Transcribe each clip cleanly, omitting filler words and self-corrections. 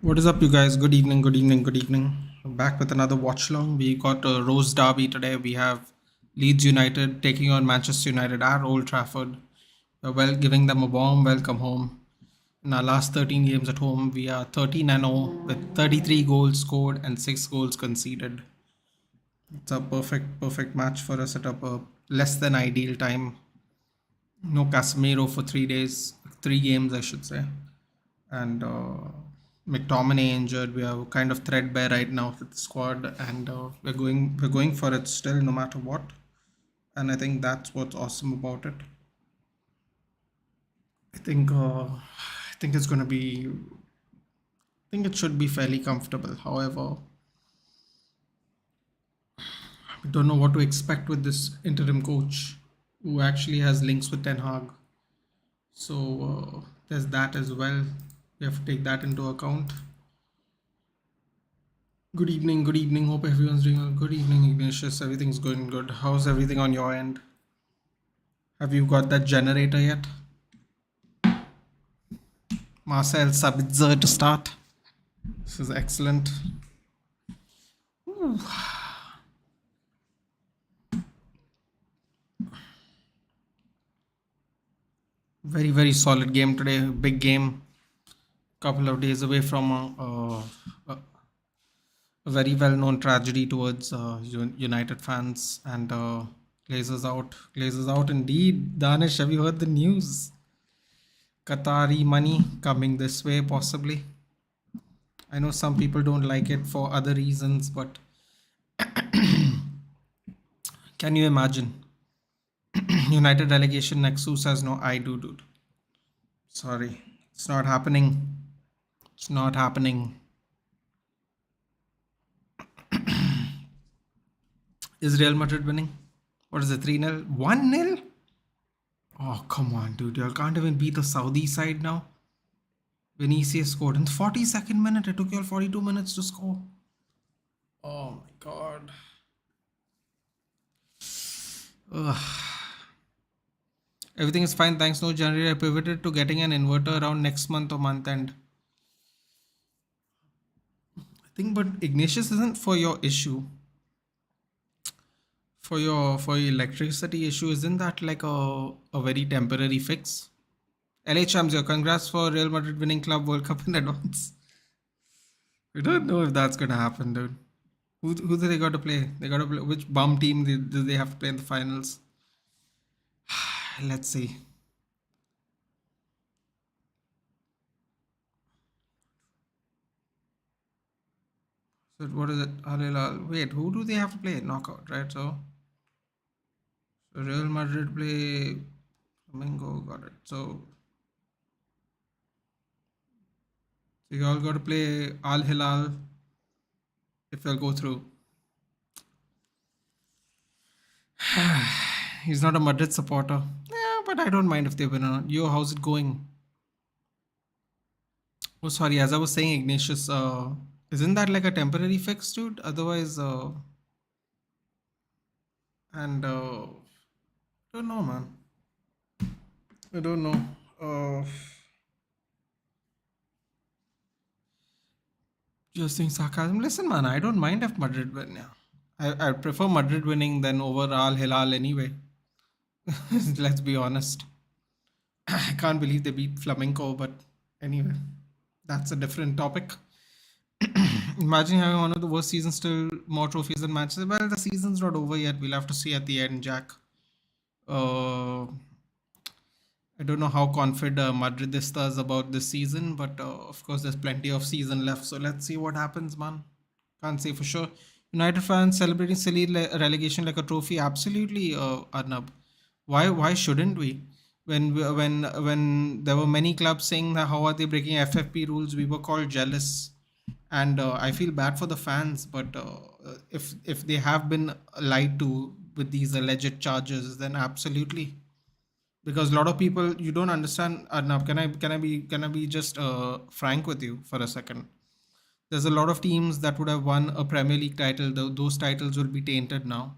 What is up, you guys? Good evening, good evening, good evening. Back with another watch long. We got a Rose Derby today. We have Leeds United taking on Manchester United at Old Trafford. Well, giving them a warm welcome home. In our last 13 games at home, we are 13-0 with 33 goals scored and 6 goals conceded. It's a perfect match for us at a less than ideal time. No Casemiro for 3 days, 3 games, I should say. And McTominay injured. We are kind of threadbare right now with the squad, and we're going for it still, no matter what. And I think that's what's awesome about it. I think it's gonna be. I think it should be fairly comfortable. However, we don't know what to expect with this interim coach, who actually has links with Ten Hag. So there's that as well. We have to take that into account. Good evening, good evening. Hope everyone's doing well. Good evening, Ignatius. Everything's going good. How's everything on your end? Have you got that generator yet? Marcel Sabitzer to start. This is excellent. Ooh. Very solid game today. Big game. Couple of days away from a very well-known tragedy towards United fans, and Glazers out. Glazers out indeed. Danish, have you heard the news? Qatari money coming this way, possibly. I know some people don't like it for other reasons, but can you imagine? United delegation Nexus says no, I do, dude. Sorry, it's not happening. It's not happening. Is Real Madrid winning? What is it, 3-0? 1-0? Oh, come on, dude. You can't even beat the Saudi side now. Vinicius scored in the 42nd minute. It took you all 42 minutes to score. Oh my god. Ugh. Everything is fine. Thanks. No generator. I pivoted to getting an inverter around next month or month end. I think, but Ignatius isn't for your issue. For your electricity issue, isn't that like a very temporary fix? LH Shamsio, congrats for Real Madrid winning Club World Cup in advance. We don't know if that's gonna happen, dude. Who do they got to play? They got to play which bum team do they have to play in the finals? Let's see. So what is it? Al Hilal. Wait, who do they have to play? Knockout, right? So Real Madrid play Flamengo. Got it. So you all got to play Al Hilal if they'll go through. He's not a Madrid supporter. Yeah, but I don't mind if they win or not. Yo, how's it going? Oh, sorry. As I was saying, Ignatius, isn't that like a temporary fix, dude? Otherwise, and I don't know, man. I don't know. Just saying sarcasm. Listen, man, I don't mind if Madrid win. Yeah, I prefer Madrid winning than over Al Hilal anyway. Let's be honest. I can't believe they beat Flamenco, but anyway, that's a different topic. Imagine having one of the worst seasons, still more trophies than Manchester. Well, the season's not over yet. We'll have to see at the end, Jack. I don't know how confident Madridista is about this season, but of course, there's plenty of season left. So let's see what happens, man. Can't say for sure. United fans celebrating silly relegation like a trophy. Absolutely, Arnab. Why shouldn't we? When there were many clubs saying that how are they breaking FFP rules, we were called jealous, and I feel bad for the fans. But if they have been lied to with these alleged charges, then absolutely, because a lot of people you don't understand. Arnab, can I be just frank with you for a second? There's a lot of teams that would have won a Premier League title. Those titles will be tainted now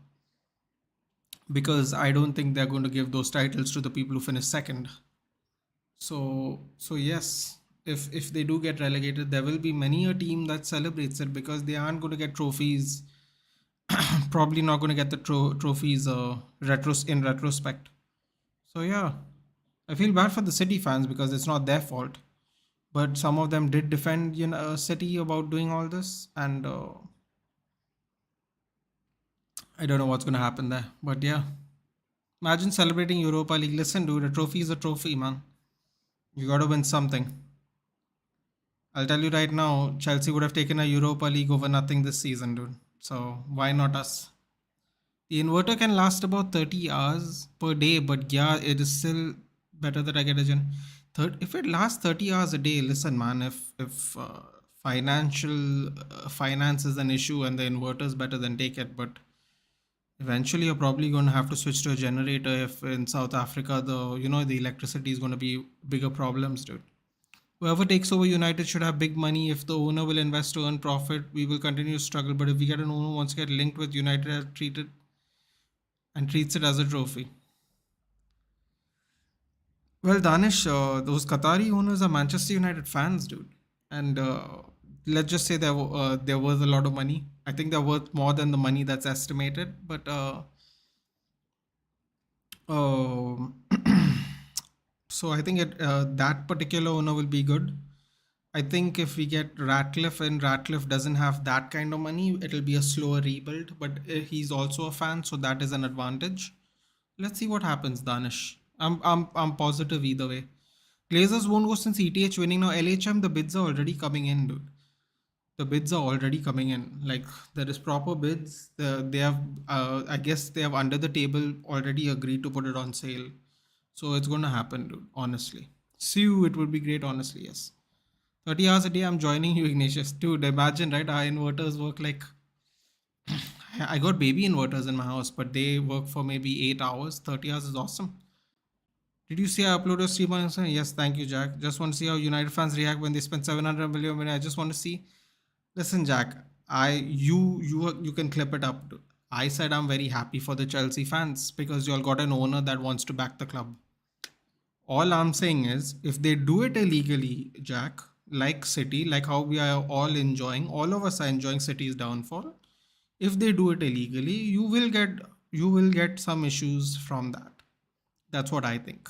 because I don't think they're going to give those titles to the people who finish second. So yes, if they do get relegated, there will be many a team that celebrates it because they aren't going to get trophies. Probably not going to get the trophies in retrospect. So yeah, I feel bad for the City fans because it's not their fault. But some of them did defend City about doing all this, and I don't know what's going to happen there. But yeah, imagine celebrating Europa League. Listen, dude, a trophy is a trophy, man. You got to win something. I'll tell you right now, Chelsea would have taken a Europa League over nothing this season, dude. So why not us? The inverter can last about 30 hours per day, but yeah, it is still better that I get a gen. If it lasts 30 hours a day, listen, man, if financial finance is an issue and the inverter is better, then take it. But eventually, you're probably going to have to switch to a generator if in South Africa the electricity is going to be bigger problems, dude. Whoever takes over United should have big money. If the owner will invest to earn profit, we will continue to struggle. But if we get an owner who wants to get linked with United and treats it as a trophy. Well, Danish, those Qatari owners are Manchester United fans, dude. And let's just say they're worth a lot of money. I think they're worth more than the money that's estimated. But um so I think that particular owner will be good. I think if we get Ratcliffe and Ratcliffe doesn't have that kind of money, it'll be a slower rebuild. But he's also a fan, so that is an advantage. Let's see what happens, Danish. I'm positive either way. Glazers won't go since ETH winning now. LHM, the bids are already coming in, dude. The bids are already coming in. Like there is proper bids. They have, I guess they have under the table already agreed to put it on sale. So it's going to happen, dude. Honestly, see you. It would be great, honestly. Yes. 30 hours a day, I'm joining you, Ignatius. Dude, imagine, right? Our inverters work like. I got baby inverters in my house, but they work for maybe 8 hours. 30 hours is awesome. Did you see I uploaded a stream on Instagram? Yes, thank you, Jack. Just want to see how United fans react when they spend 700 million. I just want to see. Listen, Jack, you can clip it up. I said I'm very happy for the Chelsea fans because you all got an owner that wants to back the club. All I'm saying is, if they do it illegally, Jack, like City, like how we are all enjoying, all of us are enjoying City's downfall. If they do it illegally, you will get some issues from that. That's what I think.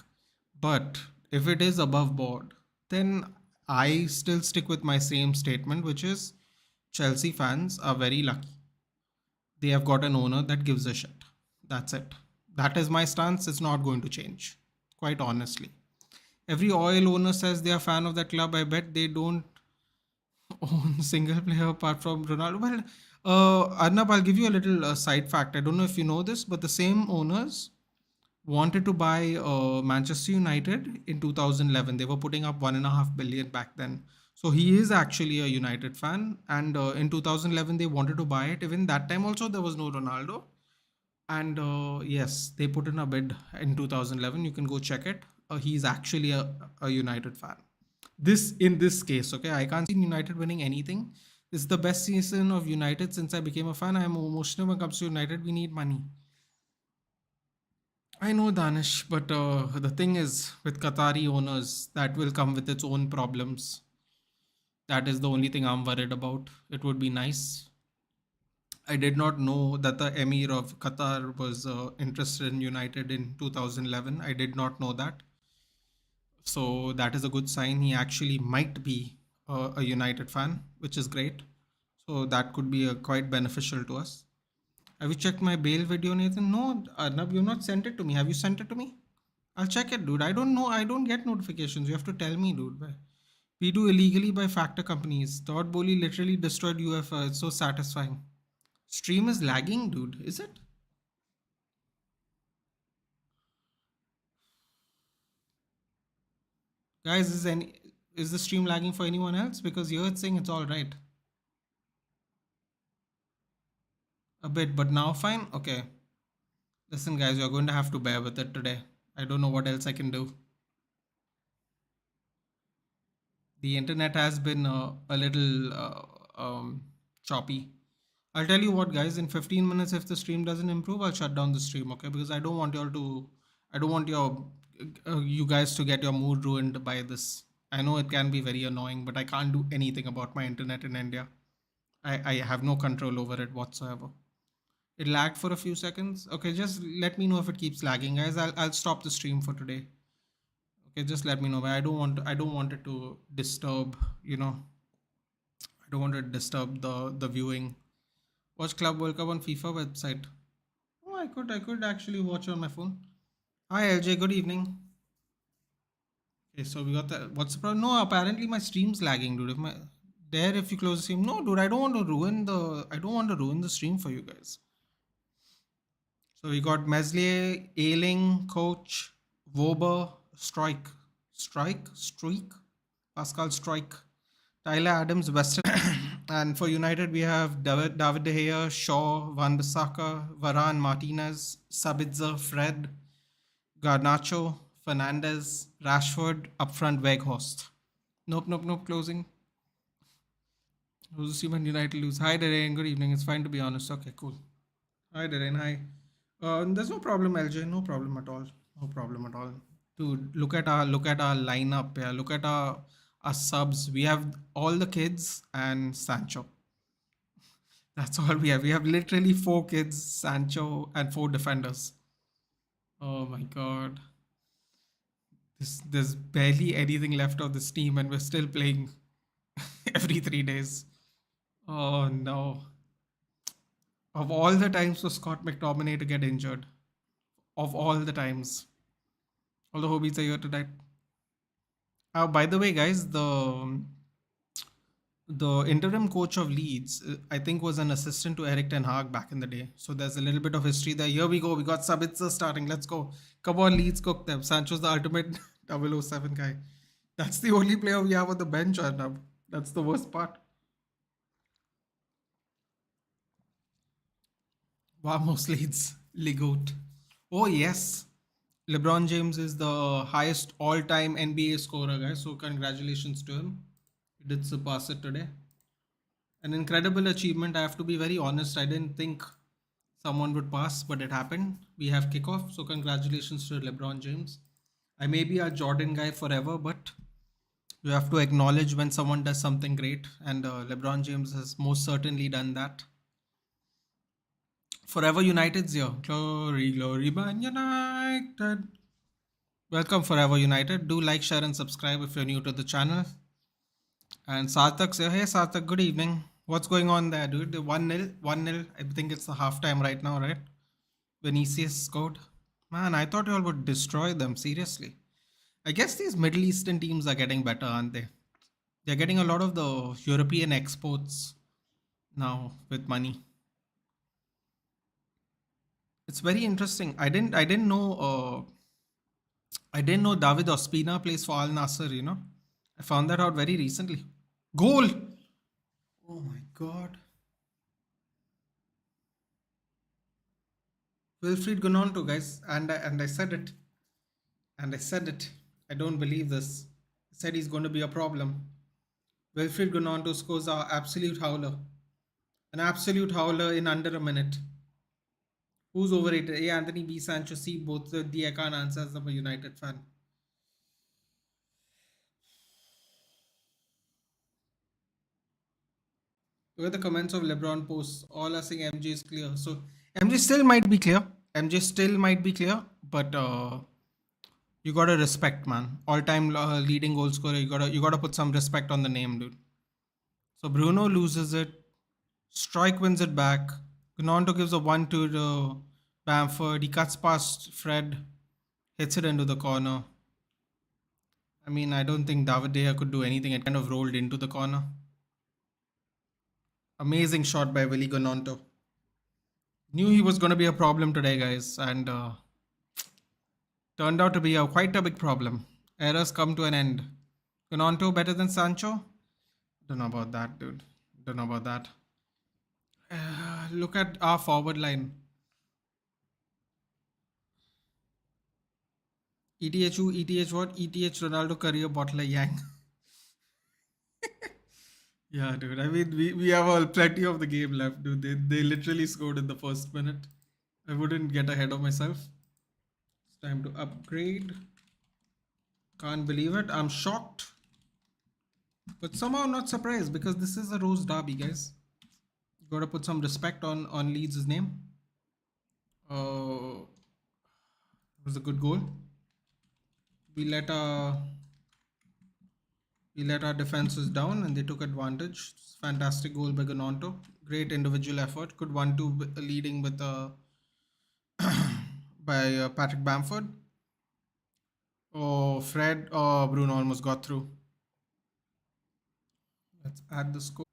But if it is above board, then I still stick with my same statement, which is Chelsea fans are very lucky. They have got an owner that gives a shit. That's it. That is my stance. It's not going to change, quite honestly. Every oil owner says they are fan of that club. I bet they don't own single player apart from Ronaldo. Well, Arnab, I'll give you a little side fact. I don't know if you know this, but the same owners wanted to buy Manchester United in 2011. They were putting up 1.5 billion back then. So he is actually a United fan. And in 2011, they wanted to buy it. Even that time also, there was no Ronaldo. And yes, they put in a bid in 2011. You can go check it. He's actually a United fan. This in this case, okay, I can't see United winning anything. This is the best season of United since I became a fan. I am emotional when it comes to United. We need money. I know, Danish, but the thing is, with Qatari owners, that will come with its own problems. That is the only thing I'm worried about. It would be nice. I did not know that the Emir of Qatar was interested in United in 2011. I did not know that. So that is a good sign. He actually might be a United fan, which is great. So that could be quite beneficial to us. Have you checked my bail video, Nathan? No, Arnab, you've not sent it to me. Have you sent it to me? I'll check it, dude. I don't know. I don't get notifications. You have to tell me, dude. We do illegally by factor companies. Todd Bowley literally destroyed UFA. It's so satisfying. Stream is lagging, dude. Is it? Guys, is the stream lagging for anyone else? Because you're saying it's all right. A bit, but now fine? Okay. Listen, guys, you're going to have to bear with it today. I don't know what else I can do. The internet has been a little choppy. I'll tell you what, guys, in 15 minutes, if the stream doesn't improve, I'll shut down the stream, okay? Because I don't want you guys to get your mood ruined by this. I know it can be very annoying, but I can't do anything about my internet in India. I have no control over it whatsoever. It lagged for a few seconds. Okay, just let me know if it keeps lagging, guys. I'll stop the stream for today. Okay, just let me know. I don't want it to disturb. I don't want to disturb the viewing. Watch Club World Cup on FIFA website. Oh, I could actually watch on my phone. Hi LJ, good evening. Okay, so we got that. What's the problem? No, apparently my stream's lagging, dude. If you close the stream, no, dude, I don't want to ruin the stream for you guys. So we got Meslier, Ailing, Coach, Wober, Streak, Pascal Strike, Tyler Adams, Weston. And for United, we have David De Gea, Shaw, Van Bissaka, Varane, Martinez, Sabitzer, Fred, Garnacho, Fernandez, Rashford, up front, Weghorst. Nope, closing. Who's the United lose? Hi, Darren. Good evening. It's fine to be honest. Okay, cool. Hi, Darren. Hi. There's no problem, LJ. No problem at all. No problem at all. Dude, look at our lineup. Yeah, look at our subs. We have all the kids and Sancho. That's all we have. We have literally four kids, Sancho, and four defenders. Oh my god. There's barely anything left of this team, and we're still playing every 3 days. Oh no. Of all the times for Scott McTominay to get injured, of all the times, all the hobbies are here tonight. By the way, guys, the interim coach of Leeds, I think, was an assistant to Eric Ten Hag back in the day. So there's a little bit of history there. Here we go. We got Sabitzer starting. Let's go. Come on, Leeds, cook them. Sancho's the ultimate 007 guy. That's the only player we have on the bench, Arnab. That's the worst part. Vamos, Leeds. Ligout. Oh, yes. LeBron James is the highest all-time NBA scorer, guys. So congratulations to him. He did surpass it today. An incredible achievement. I have to be very honest. I didn't think someone would pass, but it happened. We have kickoff. So congratulations to LeBron James. I may be a Jordan guy forever, but you have to acknowledge when someone does something great. And LeBron James has most certainly done that. Forever United's here. Glory, glory, Man United. Welcome, Forever United. Do like, share, and subscribe if you're new to the channel. And Sarthak's here. Hey, Sarthak, good evening. What's going on there, dude? The 1-0. 1-0. I think it's the halftime right now, right? Vinicius scored. Man, I thought you all would destroy them. Seriously. I guess these Middle Eastern teams are getting better, aren't they? They're getting a lot of the European exports now with money. It's very interesting. I didn't know David Ospina plays for Al Nassr. I found that out very recently. Goal! Oh my god. Wilfried Gononto, guys. And I said it. And I said it. I don't believe this. I said he's going to be a problem. Wilfried Gononto scores our absolute howler. An absolute howler in under a minute. Who's overrated? A. Anthony, B. Sancho, C. Both the D. I can't answer as I'm a United fan. Look at the comments of LeBron posts. All are saying MJ is clear. So MJ still might be clear. MJ still might be clear, but you gotta respect, man. All-time leading goal scorer. You gotta put some respect on the name, dude. So Bruno loses it. Strike wins it back. Gnonto gives a 1-2 to Bamford. He cuts past Fred, hits it into the corner. I mean, I don't think David De Gea could do anything. It kind of rolled into the corner. Amazing shot by Willy Gnonto. Knew he was going to be a problem today, guys, and turned out to be quite a big problem. Errors come to an end. Gnonto better than Sancho? Don't know about that, dude. Don't know about that. Look at our forward line. ETH who? ETH what? ETH Ronaldo career bottler Yang. Yeah, dude. I mean, we have plenty of the game left, dude. They literally scored in the first minute. I wouldn't get ahead of myself. It's time to upgrade. Can't believe it. I'm shocked. But somehow not surprised because this is a Rose Derby, guys. You gotta put some respect on Leeds' name. It was a good goal. We let our we let our defenses down and they took advantage. Fantastic goal by Gononto. Great individual effort. Good 1-2 leading with by Patrick Bamford. Oh, Fred. Oh, Bruno almost got through. Let's add the score.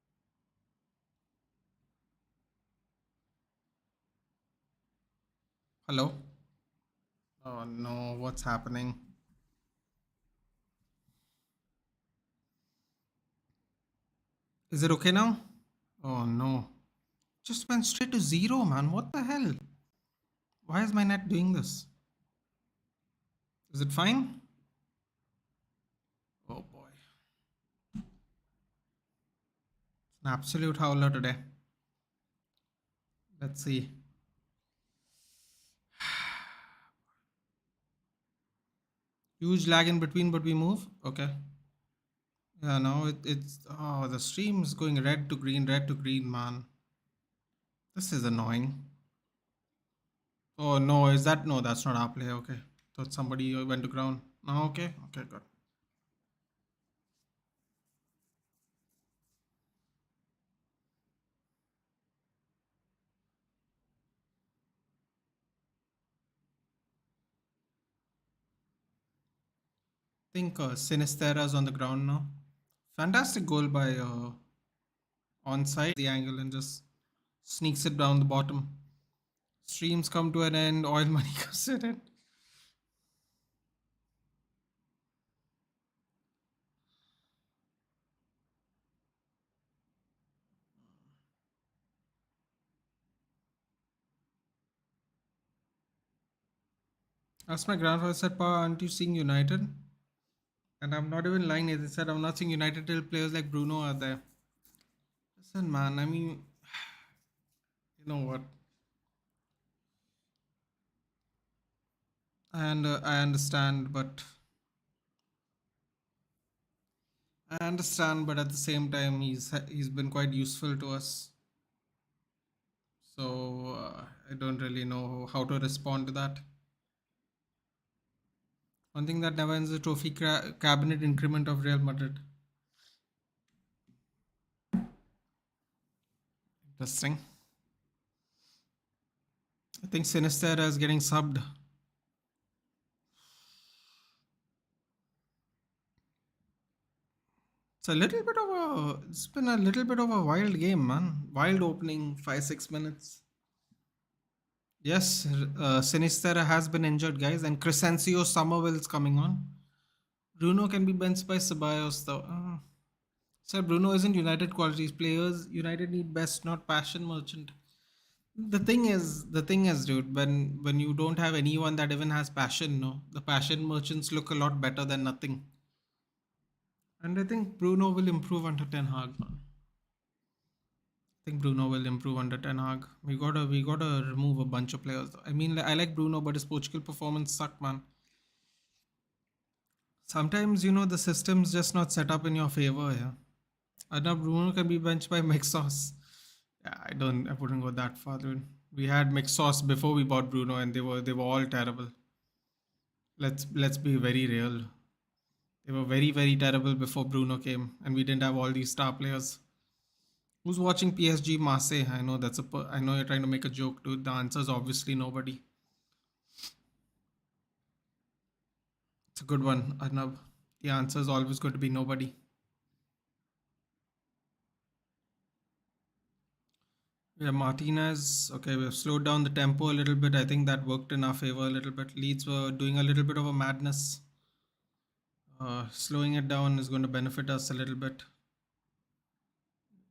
Hello. Oh no, what's happening? Is it okay now? Oh no. Just went straight to zero, man. What the hell? Why is my net doing this? Is it fine? Oh boy. An absolute howler today. Let's see. Huge lag in between, but we move. Okay. Yeah, no, it's. Oh, the stream is going red to green, man. This is annoying. Oh no, is that. No, that's not our play. Okay. Thought somebody went to ground. No, okay. Okay, good. Think Sinistera's on the ground now. Fantastic goal by onside the angle and just sneaks it down the bottom. Streams come to an end. Oil money comes in it. As my grandfather said, Pa, aren't you seeing United? And I'm not even lying. As I said, I'm not seeing United till players like Bruno are there. Listen, man, I mean, you know what? I understand, but at the same time, he's been quite useful to us. So I don't really know how to respond to that. One thing that never ends is the trophy cabinet increment of Real Madrid. Interesting. I think Sinister is getting subbed. It's been a little bit of a wild game, man. Wild opening, 5-6 minutes. Yes, Sinister has been injured, guys, and Crescencio Somerville's coming on. Bruno can be benched by Ceballos, though. Sir, Bruno isn't United qualities players. United need best, not passion merchant. The thing is, dude, when you don't have anyone that even has passion, no, the passion merchants look a lot better than nothing. And I think Bruno will improve under Ten Hag, man. I think Bruno will improve under Ten Hag. We gotta remove a bunch of players. I mean, I like Bruno, but his Portugal performance sucked, man. Sometimes the system's just not set up in your favor. Yeah, and now Bruno can be benched by Mixos. Yeah, I wouldn't go that far, dude. We had Mixos before we bought Bruno, and they were all terrible. Let's be very real. They were very very terrible before Bruno came, and we didn't have all these star players. Who's watching PSG Marseille? I know I know you're trying to make a joke, dude. The answer is obviously nobody. It's a good one, Arnab. The answer is always going to be nobody. Yeah, Martinez. Okay, we've slowed down the tempo a little bit. I think that worked in our favor a little bit. Leeds were doing a little bit of a madness. Slowing it down is going to benefit us a little bit.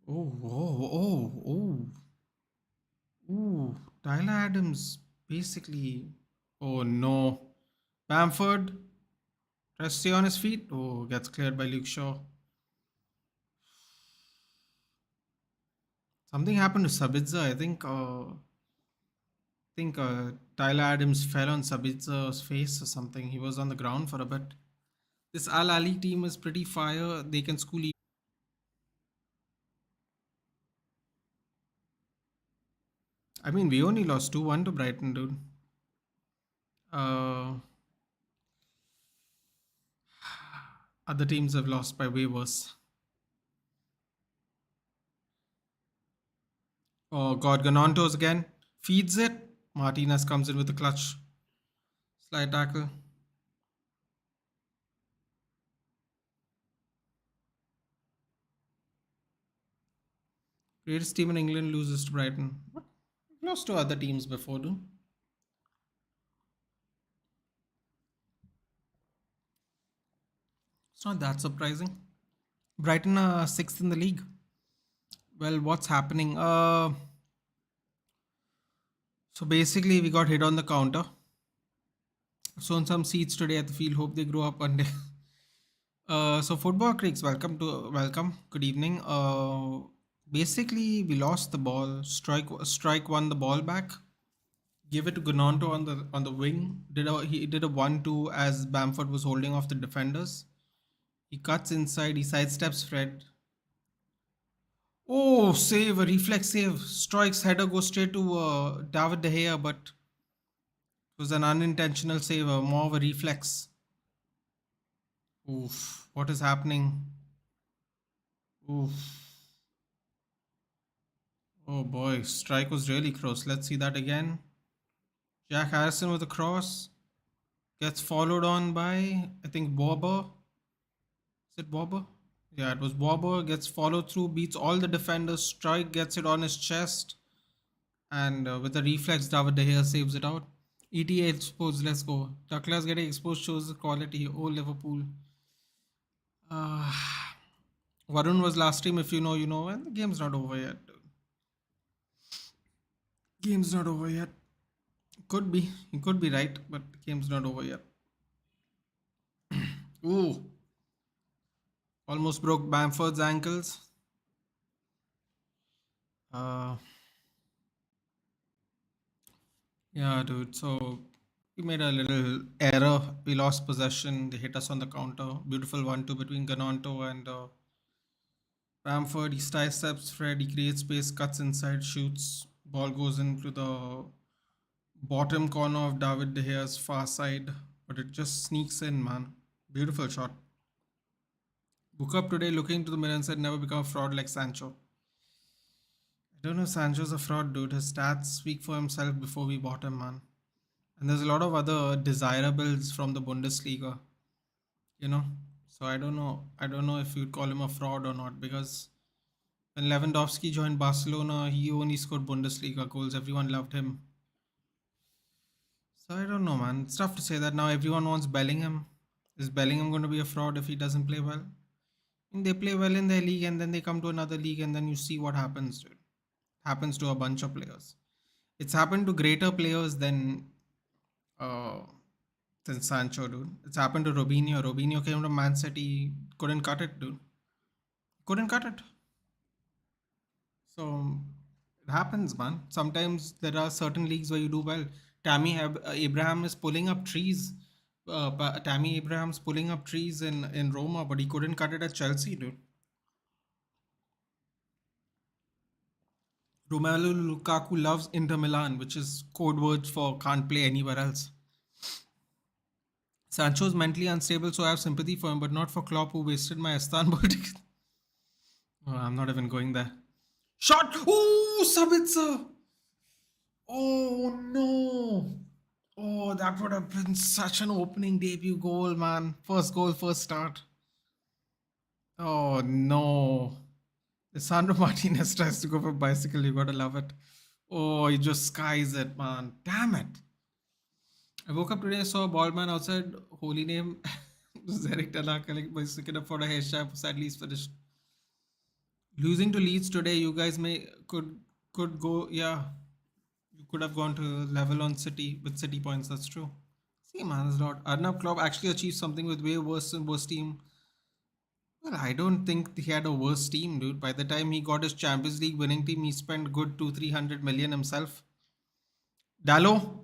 Oh, oh, oh, oh. Ooh, Tyler Adams basically. Oh no. Bamford tries to stay on his feet. Oh, gets cleared by Luke Shaw. Something happened to Sabitzer. I think Tyler Adams fell on Sabitzer's face or something. He was on the ground for a bit. This Al Ali team is pretty fire. They can school. I mean, we only lost 2-1 to Brighton, dude. Uh, Other teams have lost by way worse. Oh God, Ganontos again. Feeds it. Martinez comes in with a clutch. Slide tackle. Greatest team in England loses to Brighton. What? Lost to other teams before, dude. It's not that surprising. Brighton are sixth in the league. Well, what's happening? So basically, we got hit on the counter. Sown some seeds today at the field. Hope they grow up one day. So football creeks, welcome. Good evening. Basically, we lost the ball. Strike won the ball back. Give it to Gunonto on the wing. He did a 1-2 as Bamford was holding off the defenders. He cuts inside. He sidesteps Fred. Oh, save, a reflex save. Strikes header goes straight to David De Gea, but it was an unintentional save, more of a reflex. Oof, what is happening? Oof. Oh boy, strike was really close. Let's see that again. Jack Harrison with a cross. Gets followed on by, I think, Wobber. Is it Wobber? Yeah, it was Wobber. Gets followed through, beats all the defenders. Strike gets it on his chest. And with a reflex, David De Gea saves it out. ETA exposed, let's go. Douglas getting exposed shows the quality. Oh, Liverpool. Uh, Varun was last team, if you know, you know, and the game's not over yet. Game's not over yet. Could be. You could be right, but the game's not over yet. Ooh. Almost broke Bamford's ankles. Uh, yeah, dude. So we made a little error. We lost possession. They hit us on the counter. Beautiful 1-2 between Ganonto and Bamford. He steps Fred. He creates space, cuts inside, shoots. Ball goes into the bottom corner of David De Gea's far side, but it just sneaks in, man. Beautiful shot. Book up today looking to the mirror and said never become a fraud like Sancho. I don't know if Sancho's a fraud, dude. His stats speak for himself before we bought him, man. And there's a lot of other desirables from the Bundesliga, you know. So I don't know. I don't know if you'd call him a fraud or not because when Lewandowski joined Barcelona, he only scored Bundesliga goals. Everyone loved him. So I don't know, man. It's tough to say that now. Everyone wants Bellingham. Is Bellingham going to be a fraud if he doesn't play well? And they play well in their league and then they come to another league and then you see what happens, dude. Happens to a bunch of players. It's happened to greater players uh, than Sancho, dude. It's happened to Robinho. Robinho came to Man City, couldn't cut it, dude. Couldn't cut it. So it happens, man. Sometimes there are certain leagues where you do well. Abraham is pulling up trees. Tammy Abraham's pulling up trees in Roma, but he couldn't cut it at Chelsea, dude. Romelu Lukaku loves Inter Milan, which is code words for can't play anywhere else. Sancho's mentally unstable, so I have sympathy for him, but not for Klopp, who wasted my Istanbul ticket. Oh, I'm not even going there. Shot! Oh, Sabitzer! Oh no! Oh, that would have been such an opening debut goal, man. First goal, first start. Oh no. Sandro Martinez tries to go for bicycle. You gotta love it. Oh, he just skies it, man. Damn it. I woke up today, saw a bald man outside. Holy name. Was Eric Tanaka like bicycle up for a hair shape. Sadly, he's finished. Losing to Leeds today, you guys could go. Yeah, you could have gone to level on City with City points. That's true. See, man, there's a lot. Arnav Klopp actually achieved something with way worse and worse team. Well, I don't think he had a worse team, dude. By the time he got his Champions League winning team, he spent good 200-300 million himself. Dallo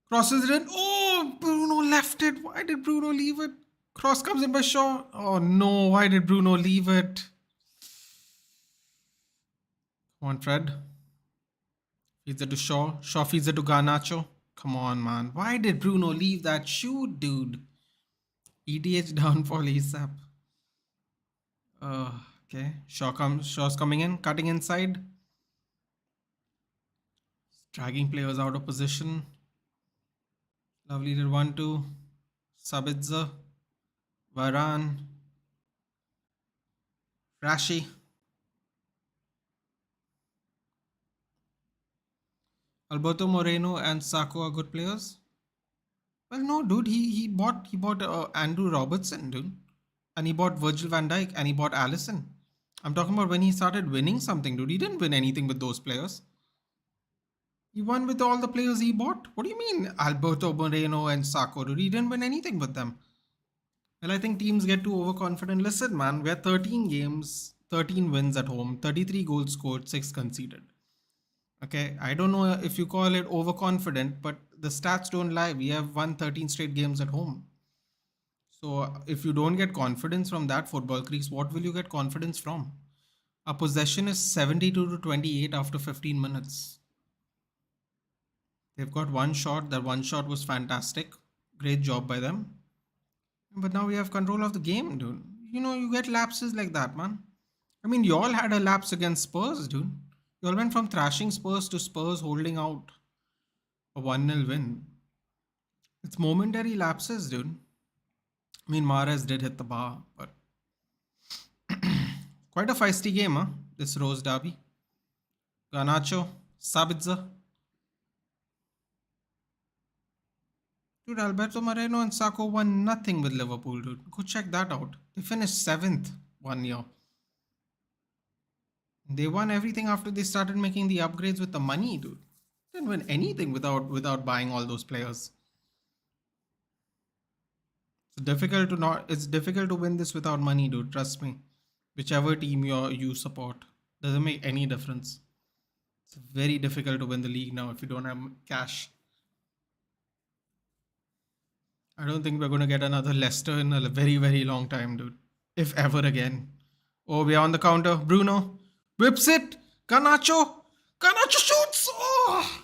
crosses it in. Oh, Bruno left it. Why did Bruno leave it? Cross comes in by Shaw. Oh no, why did Bruno leave it? Come on, Fred. Feeds it to Shaw. Shaw feeds it to Garnacho. Come on, man. Why did Bruno leave that shoot, dude? ETH downfall ASAP. Uh, okay. Shaw's coming in, cutting inside, dragging players out of position. Lovely little 1-2. Sabitzer, Varane, Rashi. Alberto Moreno and Sako are good players. Well, no, dude. He bought Andrew Robertson, dude, and he bought Virgil van Dijk and he bought Allison. I'm talking about when he started winning something, dude. He didn't win anything with those players. He won with all the players he bought. What do you mean, Alberto Moreno and Sako? Dude, he didn't win anything with them. Well, I think teams get too overconfident. Listen, man, we had 13 games, 13 wins at home, 33 goals scored, 6 conceded. Okay, I don't know if you call it overconfident, but the stats don't lie. We have won 13 straight games at home. So if you don't get confidence from that, football creeks, what will you get confidence from? Our possession is 72 to 28 after 15 minutes. They've got one shot. That one shot was fantastic. Great job by them. But now we have control of the game, dude. You know, you get lapses like that, man. I mean, you all had a lapse against Spurs, dude. You all went from thrashing Spurs to Spurs holding out a 1-0 win. It's momentary lapses, dude. I mean, Mahrez did hit the bar, but quite a feisty game, huh? This Rose Derby. Garnacho, Sabitzer. Dude, Alberto Moreno and Sako won nothing with Liverpool, dude. Go check that out. They finished 7th 1 year. They won everything after they started making the upgrades with the money, dude. Didn't win anything without buying all those players. It's difficult to win this without money, dude. Trust me. Whichever team you support. Doesn't make any difference. It's very difficult to win the league now if you don't have cash. I don't think we're going to get another Leicester in a very, very long time, dude. If ever again. Oh, we are on the counter. Bruno whips it. Garnacho. Garnacho shoots. Oh,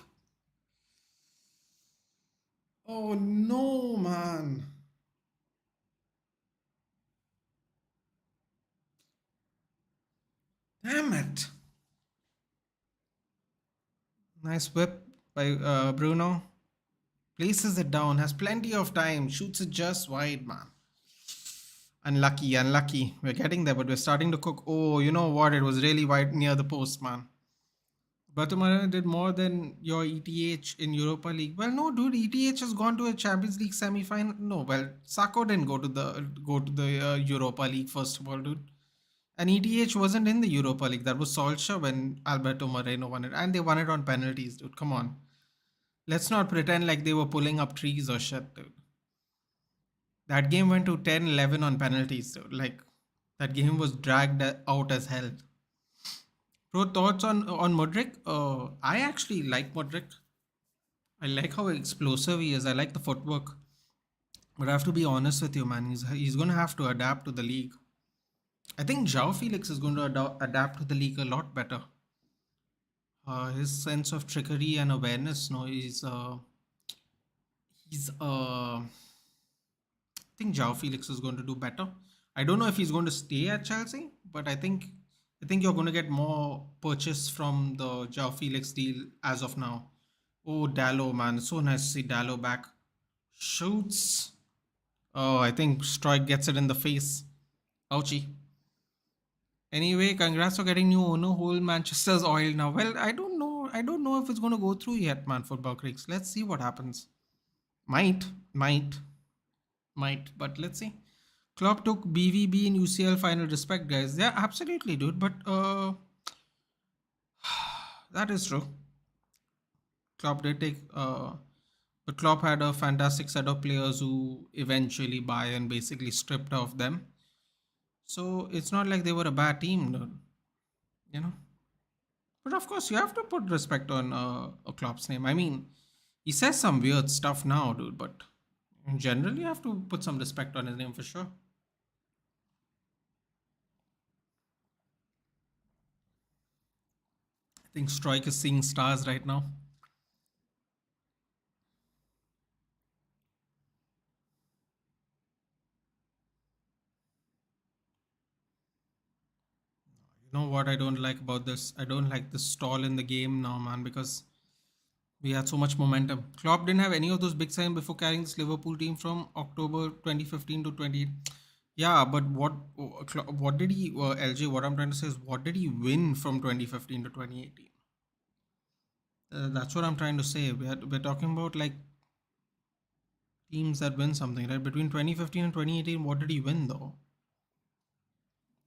oh no, man. Damn it. Nice whip by Bruno. Places it down. Has plenty of time. Shoots it just wide, man. Unlucky, unlucky. We're getting there, but we're starting to cook. Oh, you know what? It was really wide near the post, man. Bartomeu did more than your ETH in Europa League. Well, no, dude. ETH has gone to a Champions League semi-final. No, well, Sako didn't go to the Europa League first of all, dude. And ETH wasn't in the Europa League. That was Solskjaer when Alberto Moreno won it, and they won it on penalties, dude. Come on, let's not pretend like they were pulling up trees or shit, dude. That game went to 10-11 on penalties, dude. Like that game was dragged out as hell. Bro, thoughts on Modric? I actually like Modric. I like how explosive he is. I like the footwork. But I have to be honest with you, man. He's going to have to adapt to the league. I think João Felix is going to adapt to the league a lot better. His sense of trickery and awareness, no, I think João Felix is going to do better. I don't know if he's going to stay at Chelsea, but I think you're going to get more purchase from the João Felix deal as of now. Oh, Dallo, man, it's so nice to see Dallo back. Shoots. Oh, I think Strike gets it in the face. Ouchie. Anyway, congrats for getting new owner. Whole Manchester's oil now. Well, I don't know. I don't know if it's going to go through yet, man. Football creeks. Let's see what happens. Might, might, might. But let's see. Klopp took BVB in UCL final. Respect, guys. Yeah, absolutely, dude. But that is true. Klopp did take. But Klopp had a fantastic set of players who eventually Bayern basically stripped off them. So it's not like they were a bad team, dude. You know. But of course, you have to put respect on a Klopp's name. I mean, he says some weird stuff now, dude, but in general, you have to put some respect on his name for sure. I think Strike is seeing stars right now. You know what I don't like about this? I don't like the stall in the game now, man, because we had so much momentum. Klopp didn't have any of those big signs before carrying this Liverpool team from October 2015 to 20. Yeah, but what did he, LJ, what I'm trying to say is, what did he win from 2015 to 2018? That's what I'm trying to say. We're talking about like teams that win something, right? Between 2015 and 2018, what did he win though?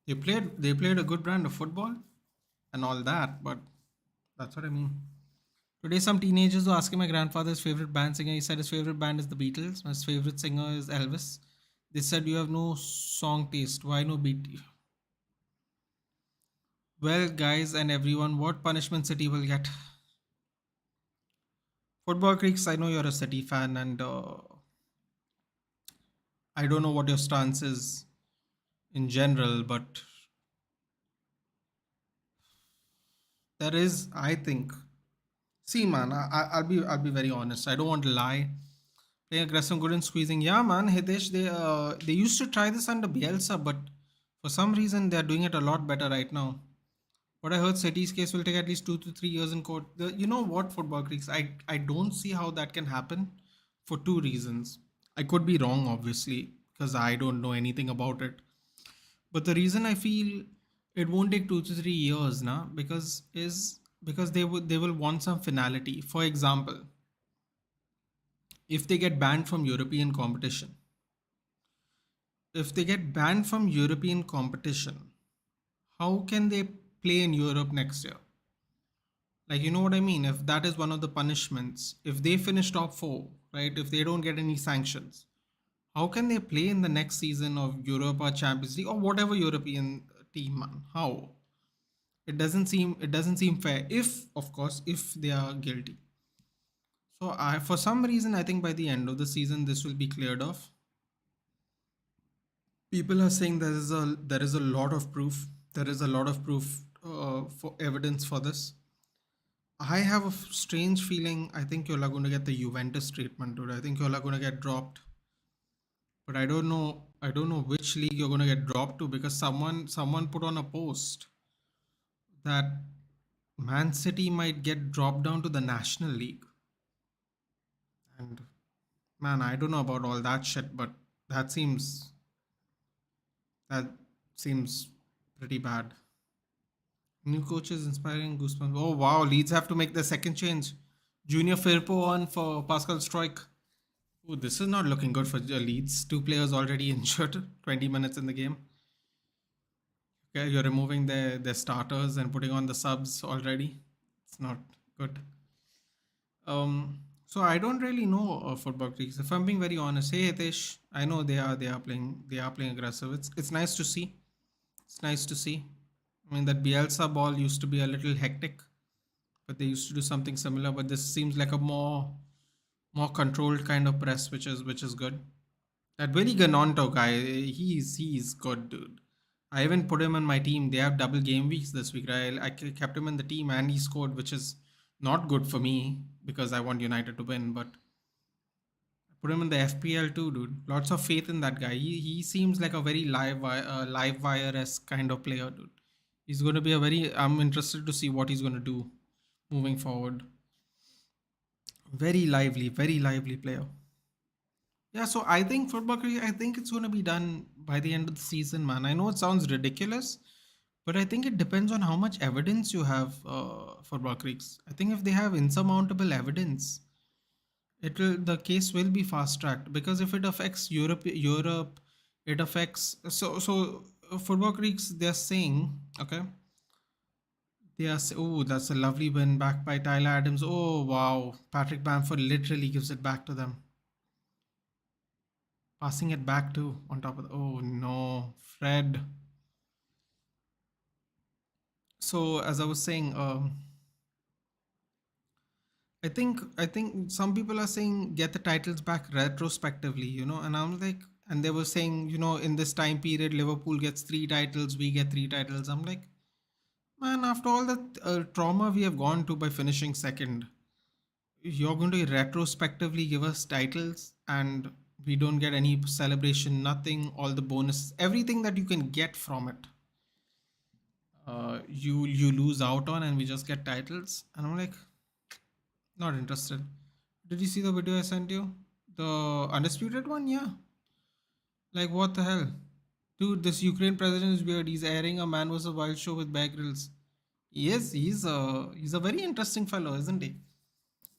They played a good brand of football and all that, but that's what I mean. Today, some teenagers were asking my grandfather's favorite band singer. He said his favorite band is the Beatles. My favorite singer is Elvis. They said you have no song taste. Why no beat? Well, guys and everyone, what punishment City will get? Football Creeks, I know you're a City fan, and I don't know what your stance is in general, but there is, I think. See, man, I'll be very honest. I don't want to lie. Playing aggressive, good and squeezing. Yeah, man, Hitesh, they used to try this under Bielsa, but for some reason they're doing it a lot better right now. What I heard, City's case will take at least 2 to 3 years in court. You know what, Football Creeks? I don't see how that can happen for two reasons. I could be wrong, obviously, because I don't know anything about it. But the reason I feel it won't take 2 to 3 years now because they will want some finality. For example, if they get banned from European competition, if they get banned from European competition, how can they play in Europe next year? Like, you know what I mean? If that is one of the punishments, if they finish top four, right? If they don't get any sanctions, how can they play in the next season of Europa Champions League or whatever European team, man? How? It doesn't seem fair. If, of course, if they are guilty. So I, for some reason, I think by the end of the season, this will be cleared off. People are saying there is a lot of proof. There is a lot of proof for evidence for this. I have a strange feeling. I think you're going to get the Juventus treatment, dude. I think you're going to get dropped, but I don't know. I don't know which league you're going to get dropped to because someone put on a post that Man City might get dropped down to the National League, and man, I don't know about all that shit, but that seems that seems pretty bad. New coaches inspiring goosebumps. Oh wow, Leeds have to make the second change. Junior Firpo on for Pascal Strike. Oh, this is not looking good for Leeds. Two players already injured. 20 minutes in the game. Okay, you're removing their starters and putting on the subs already. It's not good. So I don't really know football creeks. If I'm being very honest, hey Hitesh, I know they are playing aggressive. It's nice to see. It's nice to see. I mean that Bielsa ball used to be a little hectic, but they used to do something similar. But this seems like a more controlled kind of press, which is good. That Willy Ganonto guy, he's good, dude. I even put him in my team. They have double game weeks this week, right? I kept him in the team and he scored, which is not good for me because I want United to win. But I put him in the FPL too, dude. Lots of faith in that guy. He seems like a very live wire esque kind of player, dude. He's going to be a very. I'm interested to see what he's going to do moving forward. Very lively player. Yeah, so I think football career, I think it's going to be done by the end of the season, man. I know it sounds ridiculous, but I think it depends on how much evidence you have for Rock Creeks. I think if they have insurmountable evidence, the case will be fast tracked because if it affects Europe, it affects Football Creeks. They're saying okay, oh that's a lovely win back by Tyler Adams. Oh wow, Patrick Bamford literally gives it back to them, passing it back to on top of oh no, Fred. So as I was saying, I think some people are saying get the titles back retrospectively, and I'm like, and they were saying, in this time period, Liverpool gets three titles, we get three titles. I'm like, Man, after all the trauma we have gone to by finishing second, you're going to retrospectively give us titles and we don't get any celebration, nothing, all the bonuses, everything that you can get from it. You lose out on, and we just get titles. And I'm like, not interested. Did you see the video I sent you? The undisputed one? Yeah. Like, what the hell? Dude, this Ukraine president is weird. He's airing a Man vs. Wild show with Bear Grylls. He's a very interesting fellow, isn't he?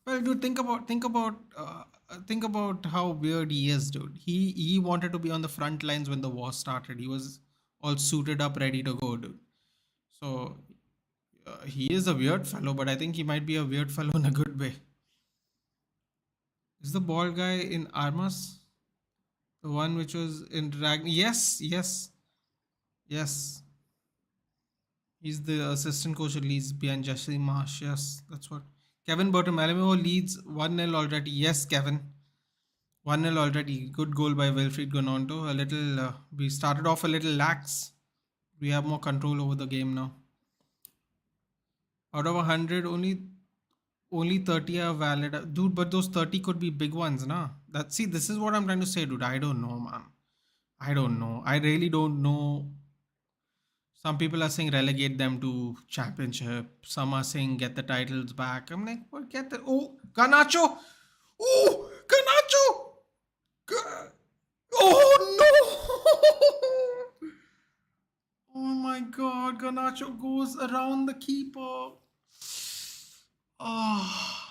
Well, dude, think about how weird he is, dude. He wanted to be on the front lines when the war started. He was all suited up, ready to go, dude. So he is a weird fellow, but I think he might be a weird fellow in a good way. Is the bald guy in Armas the one which was in Drag? Yes, yes, yes. He's the assistant coach at Leeds behind Jesse Marsh. Yes, that's what. Kevin Bertomeu leads 1-0 already. Yes, Kevin. 1-0 already. Good goal by Wilfried Gononto. A little, we started off a little lax. We have more control over the game now. Out of 100, only 30 are valid. Dude, but those 30 could be big ones, nah? See, this is what I'm trying to say, dude. I don't know, man. I don't know. I really don't know. Some people are saying relegate them to championship. Some are saying get the titles back. I'm like, what? Get the Ganacho. Oh, Ganacho. Oh no! Oh my God! Ganacho goes around the keeper. Oh,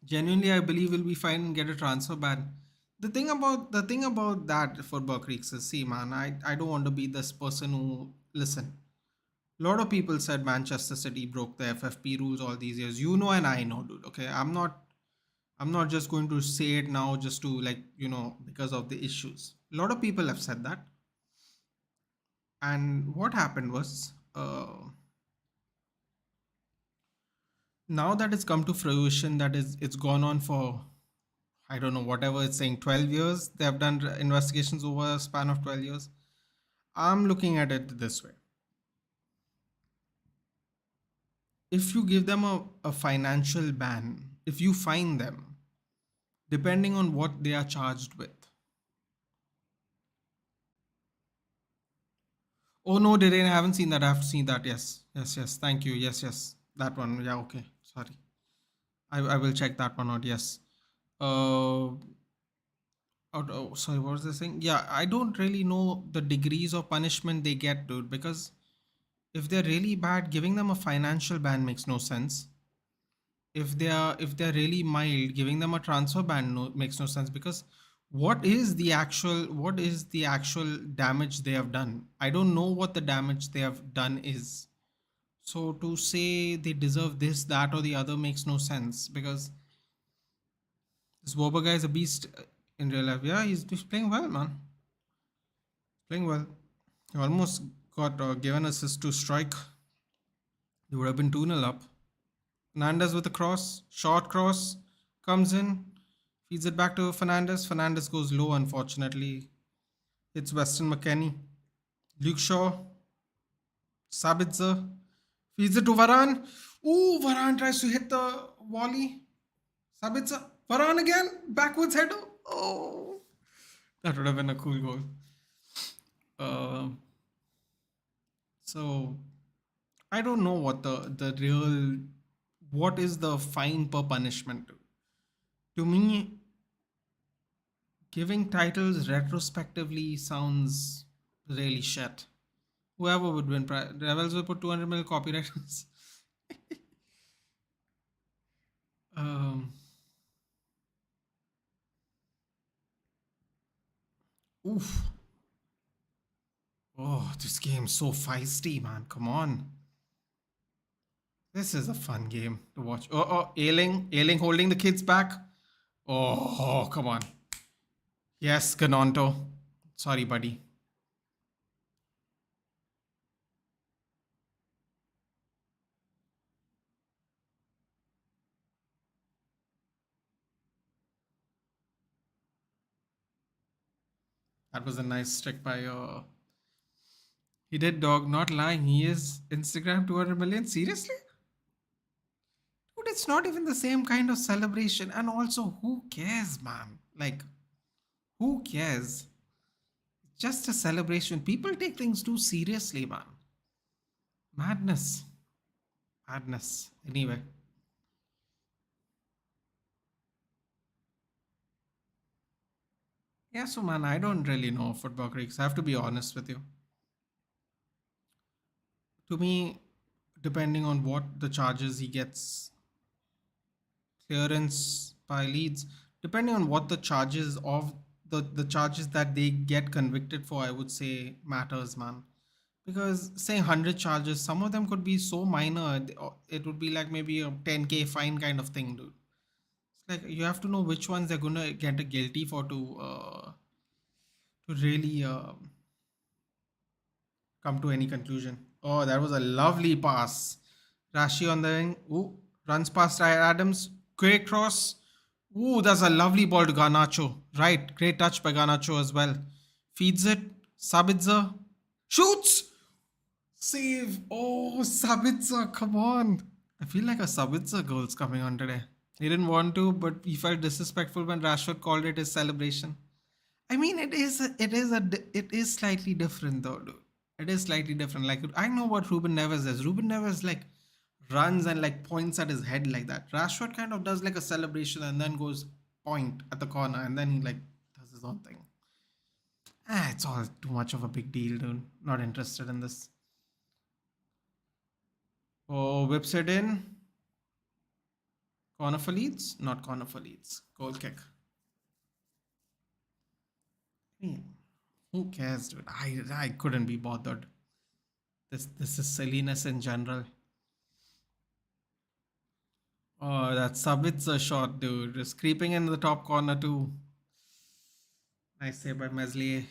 genuinely, I believe we'll be fine and get a transfer ban. The thing about that football creeks is, see, man, I don't want to be this person who listen. A lot of people said Manchester City broke the FFP rules all these years. You know, and I know, dude. Okay, I'm not just going to say it now just to, like, because of the issues. A lot of people have said that. And what happened was, now that it's come to fruition, that is, it's gone on for, I don't know, whatever it's saying, 12 years. They have done investigations over a span of 12 years. I'm looking at it this way. If you give them a financial ban, if you fine them, depending on what they are charged with. Oh no, Dirain, I haven't seen that. I have seen that. Yes, yes, yes. Thank you. Yes, yes. That one. Yeah, okay. Sorry. I will check that one out. Yes. Oh, sorry, what was the thing? Yeah, I don't really know the degrees of punishment they get, dude, because if they're really bad, giving them a financial ban makes no sense. If they're really mild, giving them a transfer ban makes no sense, because what is the actual damage they have done? I don't know what the damage they have done is. So to say they deserve this, that, or the other makes no sense, because this Boba guy is a beast in real life. Yeah, he's playing well, man. Playing well. He almost got given assist to strike. He would have been 2-0 up. Fernandez with a cross, short cross, comes in, feeds it back to Fernandez. Fernandez goes low, unfortunately. It's Weston McKennie. Luke Shaw, Sabitzer, feeds it to Varane. Ooh, Varane tries to hit the volley. Sabitzer, Varane again, backwards header. Oh, that would have been a cool goal. Uh, so I don't know what is the fine per punishment. To me, giving titles retrospectively sounds really shit. Whoever would win, Rebels will put 200 mil copyright. um, oof. Oh, this game's so feisty, man. Come on. This is a fun game to watch. Ailing holding the kids back. Oh, come on. Yes, Ganonto. Sorry, buddy. That was a nice trick by He did, dog. Not lying. He is Instagram 200 million. Seriously? Dude, it's not even the same kind of celebration. And also, who cares, man? Like, who cares? Just a celebration. People take things too seriously, man. Madness. Madness. Anyway. Yeah, so man, I don't really know football creeks. I have to be honest with you. To me, depending on what the charges he gets clearance by Leeds, depending on what the charges of the charges that they get convicted for, I would say matters, man. Because say 100 charges, some of them could be so minor, it would be like maybe a 10K fine kind of thing, dude. It's like you have to know which ones they're gonna get a guilty for to really come to any conclusion. Oh, that was a lovely pass. Rashi on the wing. Ooh, runs past Adams. Great cross. Ooh, that's a lovely ball to Garnacho. Right, great touch by Garnacho as well. Feeds it. Sabitzer. Shoots! Save. Oh, Sabitzer, come on. I feel like a Sabitzer goal's coming on today. He didn't want to, but he felt disrespectful when Rashford called it his celebration. I mean, it is slightly different though, dude. It is slightly different. Like I know what Ruben Neves is. Ruben Neves like runs and like points at his head like that. Rashford kind of does like a celebration and then goes point at the corner and then he like does his own thing. It's all too much of a big deal, dude. Not interested in this. Oh, whips it in. Corner for Leeds? Not corner for Leeds. Goal kick. I mean, who cares, dude? I couldn't be bothered. This is silliness in general. Oh, that Sabitzer shot, dude. Just creeping in the top corner too. Nice save by Meslier.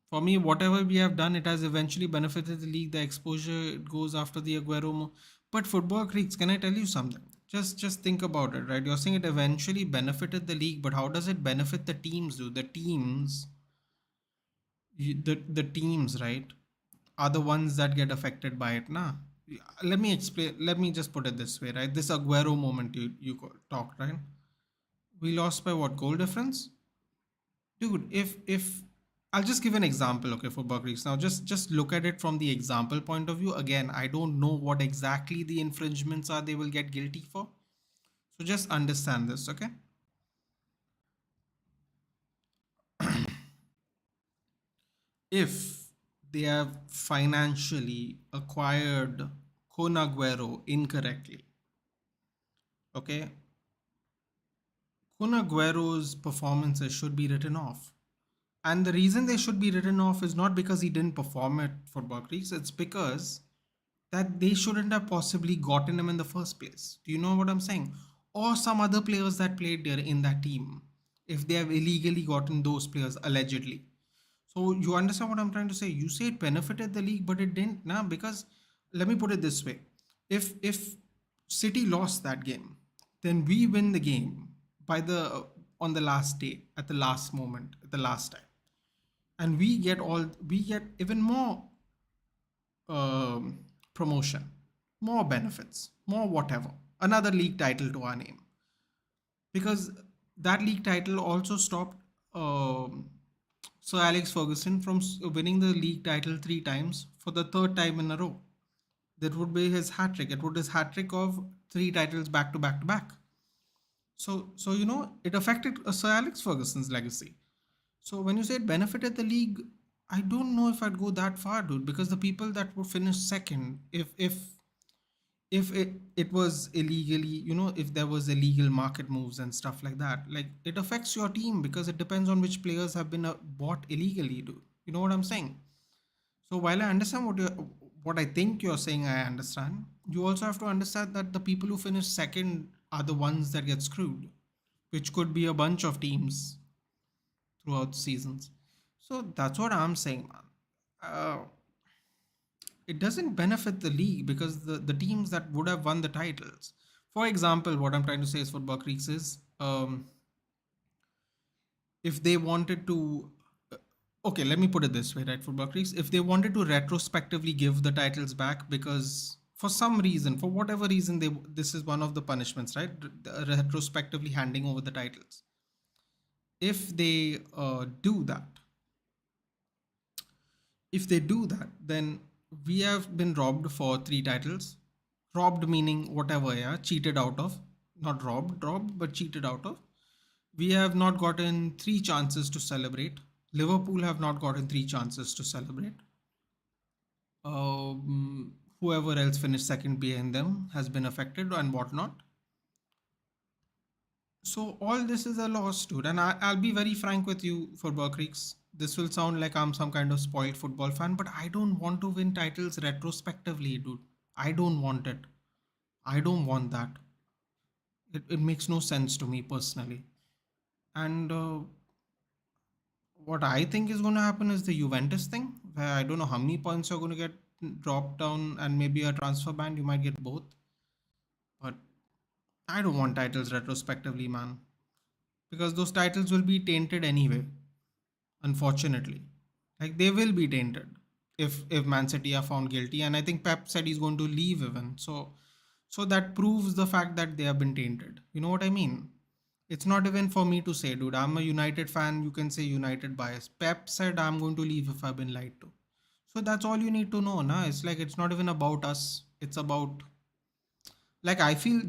For me, whatever we have done, it has eventually benefited the league. The exposure it goes after the Aguero. But football creeks, can I tell you something? Just think about it, right? You're saying it eventually benefited the league, but how does it benefit the teams, dude? The teams, the teams, right, are the ones that get affected by it, nah. Let me explain. Let me just put it this way, right? This Aguero moment you talked, right? We lost by what goal difference, dude? If I'll just give an example, okay, for Buck Reeks. Now, just look at it from the example point of view. Again, I don't know what exactly the infringements are they will get guilty for. So just understand this, okay? If they have financially acquired Kun Aguero incorrectly, okay, Kun Aguero's performances should be written off. And the reason they should be written off is not because he didn't perform at Football Creeks, it's because that they shouldn't have possibly gotten him in the first place. Do you know what I'm saying? Or some other players that played there in that team, if they have illegally gotten those players allegedly. So you understand what I'm trying to say? You say it benefited the league, but it didn't, nah, because let me put it this way. If City lost that game, then we win the game by the on the last day, at the last moment, at the last time. And we get even more um, promotion, more benefits, more whatever, another league title to our name, because that league title also stopped Sir Alex Ferguson from winning the league title three times for the third time in a row. That would be his hat trick. It would be his hat trick of three titles back to back to back. So it affected Sir Alex Ferguson's legacy. So when you say it benefited the league, I don't know if I'd go that far, dude, because the people that would finish second, if it was illegally, if there was illegal market moves and stuff like that, like it affects your team because it depends on which players have been bought illegally, dude. You know what I'm saying? So while I understand what I think you're saying, I understand. You also have to understand that the people who finish second are the ones that get screwed, which could be a bunch of teams throughout the seasons. So that's what I'm saying, man. Uh, it doesn't benefit the league because the teams that would have won the titles. For example, what I'm trying to say is Football Creeks is if they wanted to. okay, let me put it this way, right? Football Creeks, if they wanted to retrospectively give the titles back because for some reason, for whatever reason, this is one of the punishments, right? Retrospectively handing over the titles. If they do that, then we have been robbed for three titles. Robbed meaning whatever, yeah, cheated out of. Not robbed, but cheated out of. We have not gotten three chances to celebrate. Liverpool have not gotten three chances to celebrate. Whoever else finished second behind them has been affected and whatnot. So all this is a loss, dude. And I'll be very frank with you, for Creeks. This will sound like I'm some kind of spoiled football fan, but I don't want to win titles retrospectively, dude. I don't want it. I don't want that. It makes no sense to me personally. And what I think is going to happen is the Juventus thing, where I don't know how many points you're going to get dropped down and maybe a transfer ban. You might get both. But I don't want titles retrospectively, man. Because those titles will be tainted anyway, unfortunately. Like they will be tainted if Man City are found guilty. And I think Pep said he's going to leave even. So that proves the fact that they have been tainted. You know what I mean? It's not even for me to say, dude. I'm a United fan. You can say United bias. Pep said I'm going to leave if I've been lied to. So that's all you need to know, na? It's like it's not even about us. It's about, like, I feel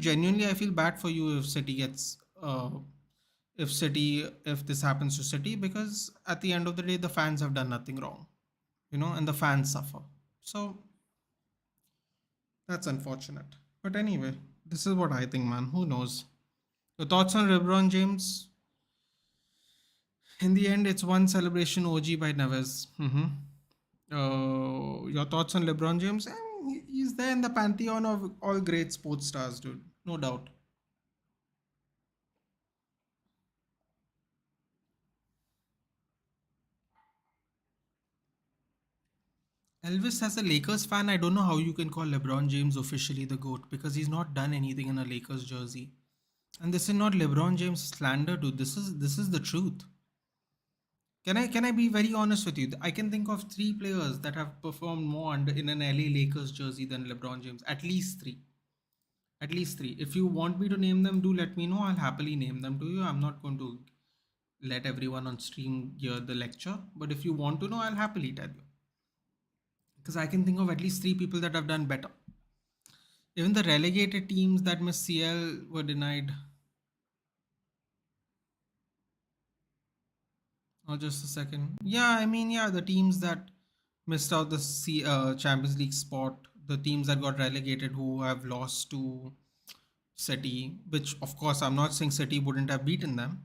bad for you if City gets if this happens to City, because at the end of the day the fans have done nothing wrong, and the fans suffer. So that's unfortunate. But anyway, this is what I think, man. Who knows? Your thoughts on LeBron James? In the end, it's one celebration OG by Neves. Your thoughts on LeBron James? He's there in the pantheon of all great sports stars, dude. No doubt. Elvis, as a Lakers fan, I don't know how you can call LeBron James officially the GOAT, because he's not done anything in a Lakers jersey. And this is not LeBron James slander, dude. This is the truth. Can I be very honest with you? I can think of three players that have performed more in an LA Lakers jersey than LeBron James. At least three. At least three. If you want me to name them, do let me know. I'll happily name them to you. I'm not going to let everyone on stream hear the lecture. But if you want to know, I'll happily tell you. Because I can think of at least three people that have done better. Even the relegated teams that Miss CL were denied. Oh, just a second. Yeah, I mean, yeah, the teams that missed out the Champions League spot, the teams that got relegated who have lost to City, which of course I'm not saying City wouldn't have beaten them.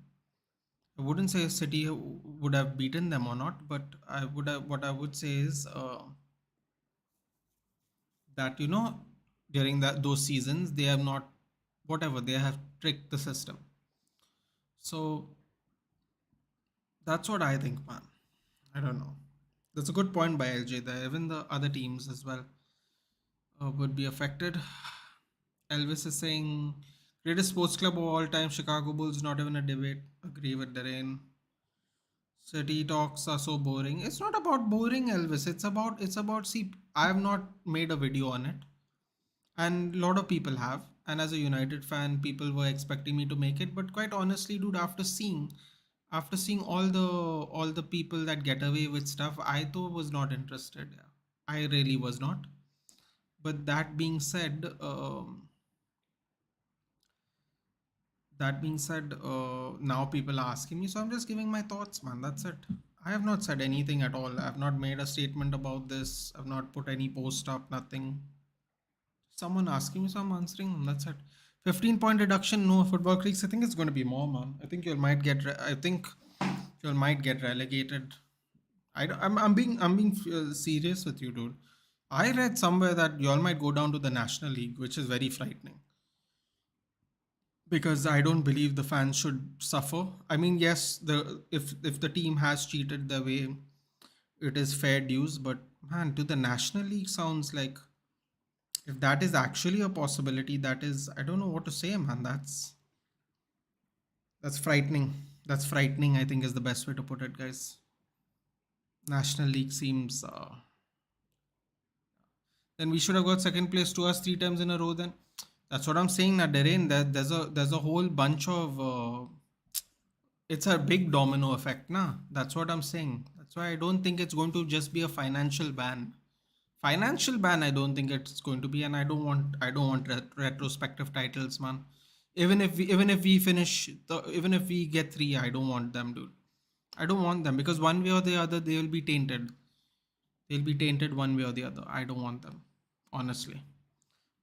I wouldn't say City would have beaten them or not, but what I would say is that during those seasons they have not, whatever, they have tricked the system. So that's what I think, man. I don't know. That's a good point by LJ there. Even the other teams as well would be affected. Elvis is saying greatest sports club of all time, Chicago Bulls, not even a debate. Agree with Darren. City talks are so boring. It's not about boring, Elvis. It's about see, I have not made a video on it. And a lot of people have. And as a United fan, people were expecting me to make it. But quite honestly, dude, after seeing all the people that get away with stuff, I though was not interested. Yeah. I really was not. But that being said, now people are asking me, so I'm just giving my thoughts, man. That's it. I have not said anything at all. I've not made a statement about this. I've not put any post up, nothing. Someone asking me, so I'm answering them. That's it. 15-point reduction, no football creeks. I think it's going to be more, man. I think you might get. I think you might get relegated. I'm being serious with you, dude. I read somewhere that you all might go down to the National League, which is very frightening, because I don't believe the fans should suffer. I mean, yes, if the team has cheated the way, it is fair dues, but man, to the National League sounds like, if that is actually a possibility, that is, I don't know what to say, man. That's frightening. That's frightening, I think, is the best way to put it, guys. National League seems. Then we should have got second place to us three times in a row. Then that's what I'm saying. Now, Darren, there's a whole bunch of. It's a big domino effect, nah. That's what I'm saying. That's why I don't think it's going to just be a financial ban. Financial ban, I don't think it's going to be, and I don't want retrospective titles, man. Even if we finish even if we get three, I don't want them, dude. I don't want them because one way or the other they will be tainted. They'll be tainted one way or the other. I don't want them, honestly.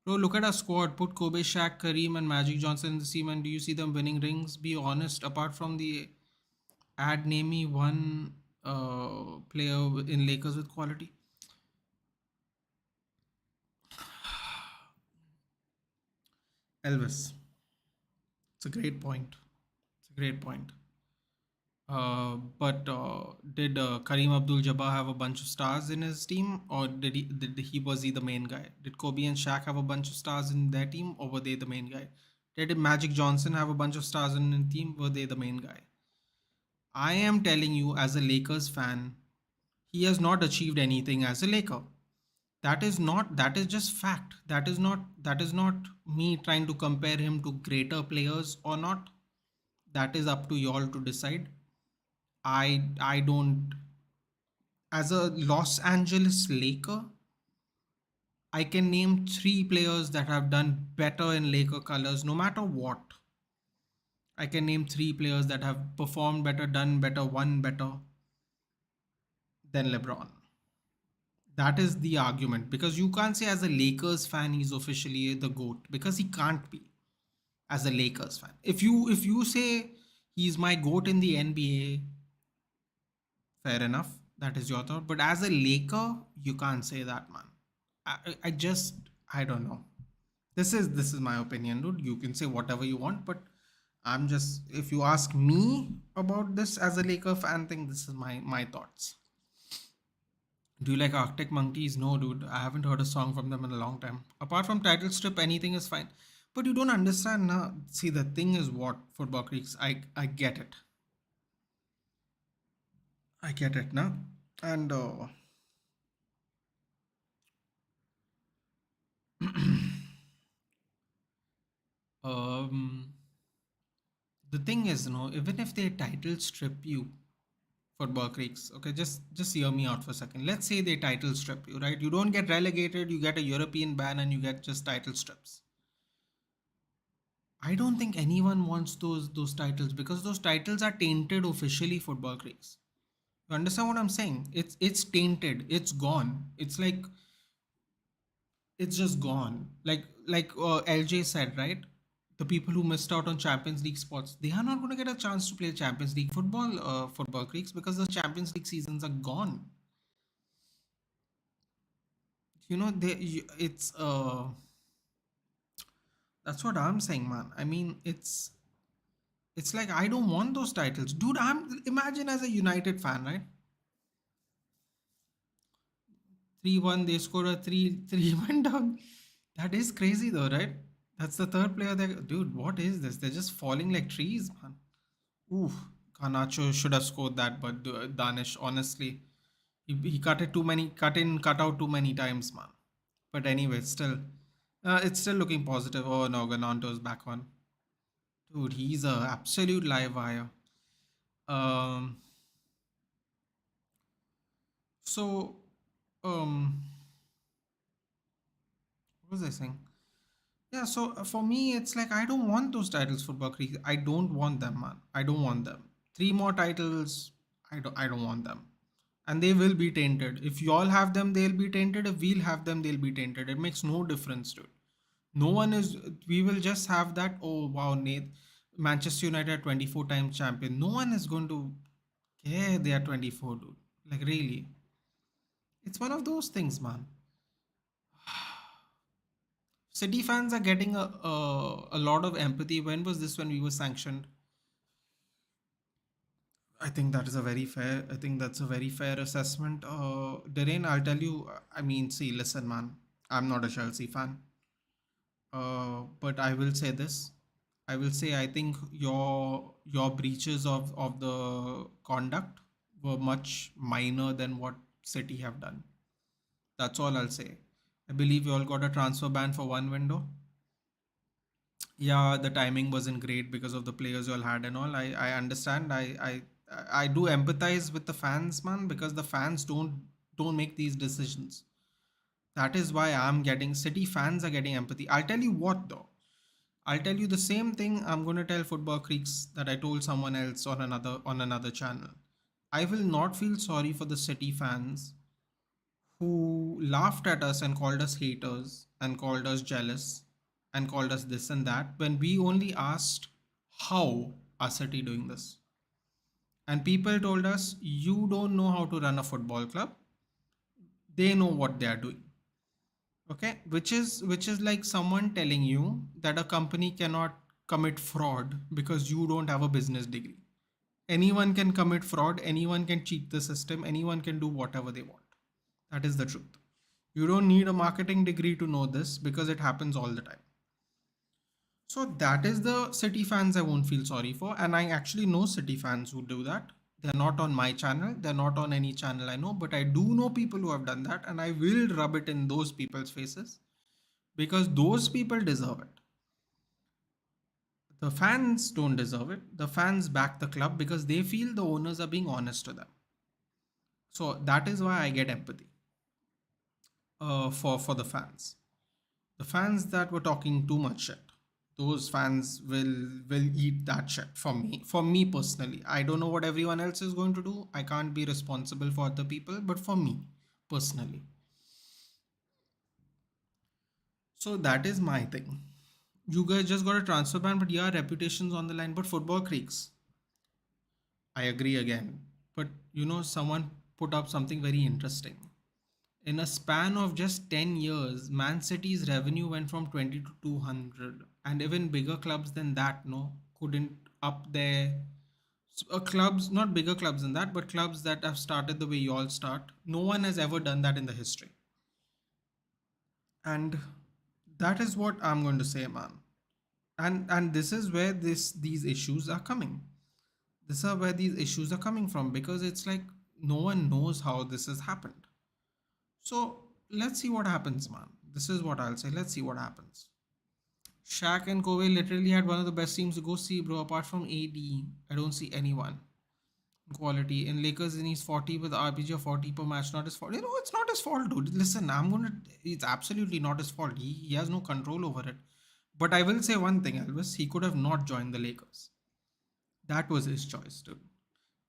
Bro, look at our squad. Put Kobe, Shaq, Kareem, and Magic Johnson in the team, and do you see them winning rings? Be honest. Apart from the ad, name me one player in Lakers with quality. Elvis. It's a great point. It's a great point. But did Kareem Abdul-Jabbar have a bunch of stars in his team, or did he was he the main guy? Did Kobe and Shaq have a bunch of stars in their team, or were they the main guy? Did Magic Johnson have a bunch of stars in his team? Were they the main guy? I am telling you, as a Lakers fan, he has not achieved anything as a Laker. That is just fact. That is not me trying to compare him to greater players or not. That is up to y'all to decide. I don't, as a Los Angeles Laker, I can name three players that have done better in Laker colors no matter what. I can name three players that have performed better, done better, won better than LeBron. That is the argument, because you can't say as a Lakers fan he's officially the GOAT, because he can't be as a Lakers fan. If you say he's my GOAT in the NBA, fair enough. That is your thought. But as a Laker, you can't say that, man. I just I don't know. This is my opinion, dude. You can say whatever you want, but I'm just, if you ask me about this as a Laker fan thing, this is my thoughts. Do you like Arctic Monkeys? No, dude. I haven't heard a song from them in a long time. Apart from title strip, anything is fine. But you don't understand, na. See, the thing is what, Football Creeks. I get it. I get it, na. And um, the thing is, even if they title strip you, Football Creeks. Okay, just hear me out for a second. Let's say they title strip you, right? You don't get relegated, you get a European ban, and you get just title strips. I don't think anyone wants those titles, because those titles are tainted officially, Football Creeks. You understand what I'm saying? It's tainted. It's gone. It's just gone. Like LJ said, right? The people who missed out on Champions League spots, they are not going to get a chance to play Champions League football, Football Creeks, because the Champions League seasons are gone. It's that's what I'm saying, man. I mean, it's like I don't want those titles, dude. I'm imagine as a United fan, right? 3-1, they score a 3-3 went down. That is crazy though, right? That's the third player that, dude, what is this? They're just falling like trees, man. Oof. Garnacho should have scored that, but Danish, honestly, he cut in, cut out too many times, man. But anyway, still, it's still looking positive. Oh no, Garnacho's back on. Dude, he's a absolute live wire. Um, so, um, what was I saying? Yeah, so for me, it's like I don't want those titles for Buckley. I don't want them, man. I don't want them. Three more titles, I don't want them. And they will be tainted. If you all have them, they'll be tainted. If we'll have them, they'll be tainted. It makes no difference, dude. No one is, we will just have that, oh wow, Nate, Manchester United 24 times champion. No one is going to care they are 24, dude. Like, really. It's one of those things, man. City fans are getting a lot of empathy. When was this, when we were sanctioned? I think that is a very fair. I think that's a very fair assessment. Darren, I'll tell you. I mean, see, listen, man. I'm not a Chelsea fan, but I will say this. I will say I think your breaches of the conduct were much minor than what City have done. That's all I'll say. I believe you all got a transfer ban for one window. Yeah, the timing wasn't great because of the players you all had and all. I understand. I do empathize with the fans, man, because the fans don't make these decisions. That is why I'm getting City fans are getting empathy. I'll tell you what though. I'll tell you the same thing I'm going to tell Football Creeks that I told someone else on another channel. I will not feel sorry for the City fans who laughed at us and called us haters and called us jealous and called us this and that when we only asked how are City doing this. And people told us you don't know how to run a football club. They know what they are doing. Okay, which is like someone telling you that a company cannot commit fraud because you don't have a business degree. Anyone can commit fraud, anyone can cheat the system, anyone can do whatever they want. That is the truth. You don't need a marketing degree to know this because it happens all the time. So that is the City fans I won't feel sorry for. And I actually know City fans who do that. They're not on my channel, they're not on any channel I know, but I do know people who have done that, and I will rub it in those people's faces because those people deserve it. The fans don't deserve it. The fans back the club because they feel the owners are being honest to them. So that is why I get empathy for the fans. The fans that were talking too much shit, those fans will eat that shit for me. For me personally, I don't know what everyone else is going to do. I can't be responsible for other people, but for me personally, so that is my thing. You guys just got a transfer ban, but yeah, reputation's on the line. But football creaks. I agree again. But someone put up something very interesting. In a span of just 10 years, Man City's revenue went from 20 to 200. And even bigger clubs than that, no, couldn't up their clubs, not bigger clubs than that, but clubs that have started the way you all start. No one has ever done that in the history. And that is what I'm going to say, man. And this is where these issues are coming. This is where these issues are coming from because it's like no one knows how this has happened. So let's see what happens, man. This is what I'll say. Let's see what happens. Shaq and Kobe literally had one of the best teams to go see, bro. Apart from AD, I don't see anyone quality. In Lakers, in he's 40 with RPG of 40 per match. Not his fault. It's not his fault, dude. Listen, it's absolutely not his fault. He has no control over it. But I will say one thing, Elvis. He could have not joined the Lakers. That was his choice, dude.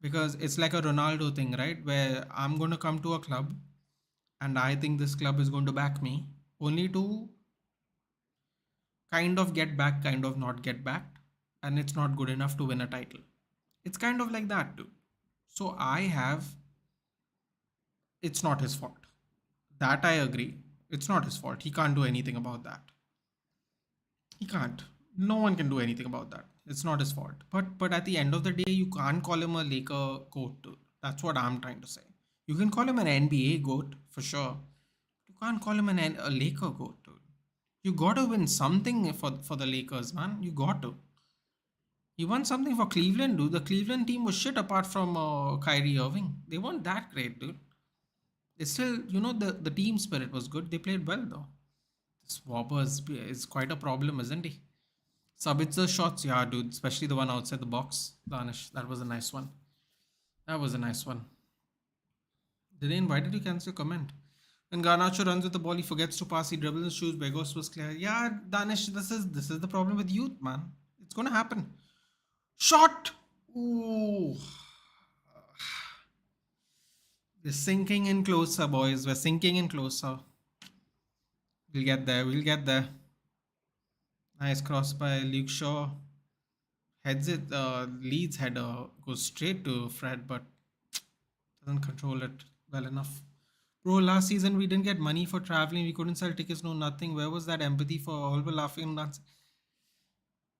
Because it's like a Ronaldo thing, right? Where I'm going to come to a club and I think this club is going to back me only to kind of get back, kind of not get back, and it's not good enough to win a title. It's kind of like that, dude. So it's not his fault. That I agree. It's not his fault. He can't do anything about that. He can't. No one can do anything about that. It's not his fault. But at the end of the day, you can't call him a Laker goat, dude. That's what I'm trying to say. You can call him an NBA goat for sure. You can't call him a Laker goat, dude. You got to win something for the Lakers, man. You got to. He won something for Cleveland, dude. The Cleveland team was shit apart from Kyrie Irving. They weren't that great, dude. It's still, the team spirit was good. They played well, though. Swabber is quite a problem, isn't he? Sabitzer shots, yeah, dude. Especially the one outside the box. Danish, that was a nice one. That was a nice one. Diren, why did you cancel your comment? When Garnacho runs with the ball, he forgets to pass. He dribbles his shoes. Begos was clear. Yeah, Danish, this is the problem with youth, man. It's gonna happen. Shot. Ooh, we're sinking in closer, boys. We're sinking in closer. We'll get there. We'll get there. Nice cross by Luke Shaw. Heads it. Leeds header goes straight to Fred, but doesn't control it well enough. Bro, last season we didn't get money for traveling. We couldn't sell tickets, no nothing. Where was that empathy for all were laughing and dancing?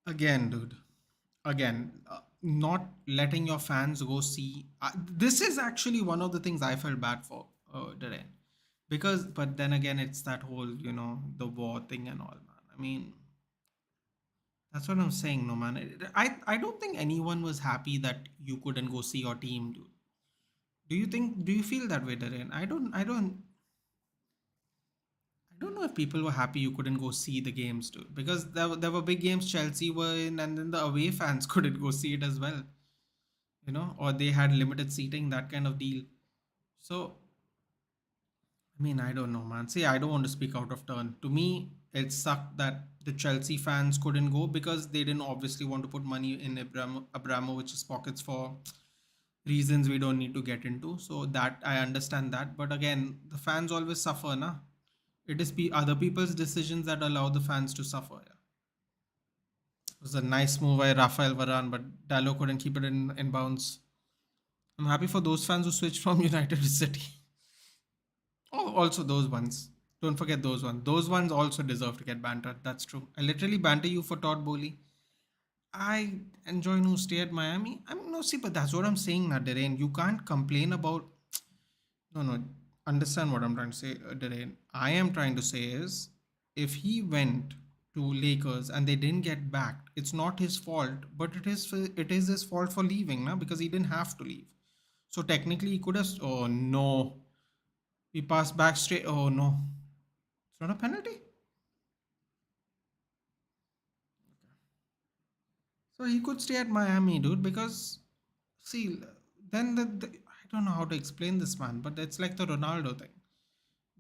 Again, dude. Again, not letting your fans go see. This is actually one of the things I felt bad for, Darren. Because, but then again, it's that whole, the war thing and all, man. I mean, that's what I'm saying, no, man. I don't think anyone was happy that you couldn't go see your team, dude. Do you feel that way, Darren? I don't know if people were happy you couldn't go see the games, dude. Because there were big games Chelsea were in, and then the away fans couldn't go see it as well. Or they had limited seating, that kind of deal. So, I mean, I don't know, man. See, I don't want to speak out of turn. To me, it sucked that the Chelsea fans couldn't go because they didn't obviously want to put money in Abramovich's pockets for reasons we don't need to get into. So that I understand that. But again, the fans always suffer, na? It is other people's decisions that allow the fans to suffer. Yeah. It was a nice move by Rafael Varane, but Dallo couldn't keep it in bounds. I'm happy for those fans who switched from United to City. Oh, also those ones. Don't forget those ones. Those ones also deserve to get bantered. That's true. I literally banter you for Todd Bowley. I enjoy no stay at Miami. I'm no see, but that's what I'm saying, Nadirain. You can't complain about. No, no. Understand what I'm trying to say, Darren. I am trying to say is if he went to Lakers and they didn't get back, it's not his fault, but it is his fault for leaving, na? Because he didn't have to leave. So technically, he could have. Oh no, he passed back straight. Oh no, it's not a penalty. So he could stay at Miami, dude. Because see, then I don't know how to explain this, man, but it's like the Ronaldo thing,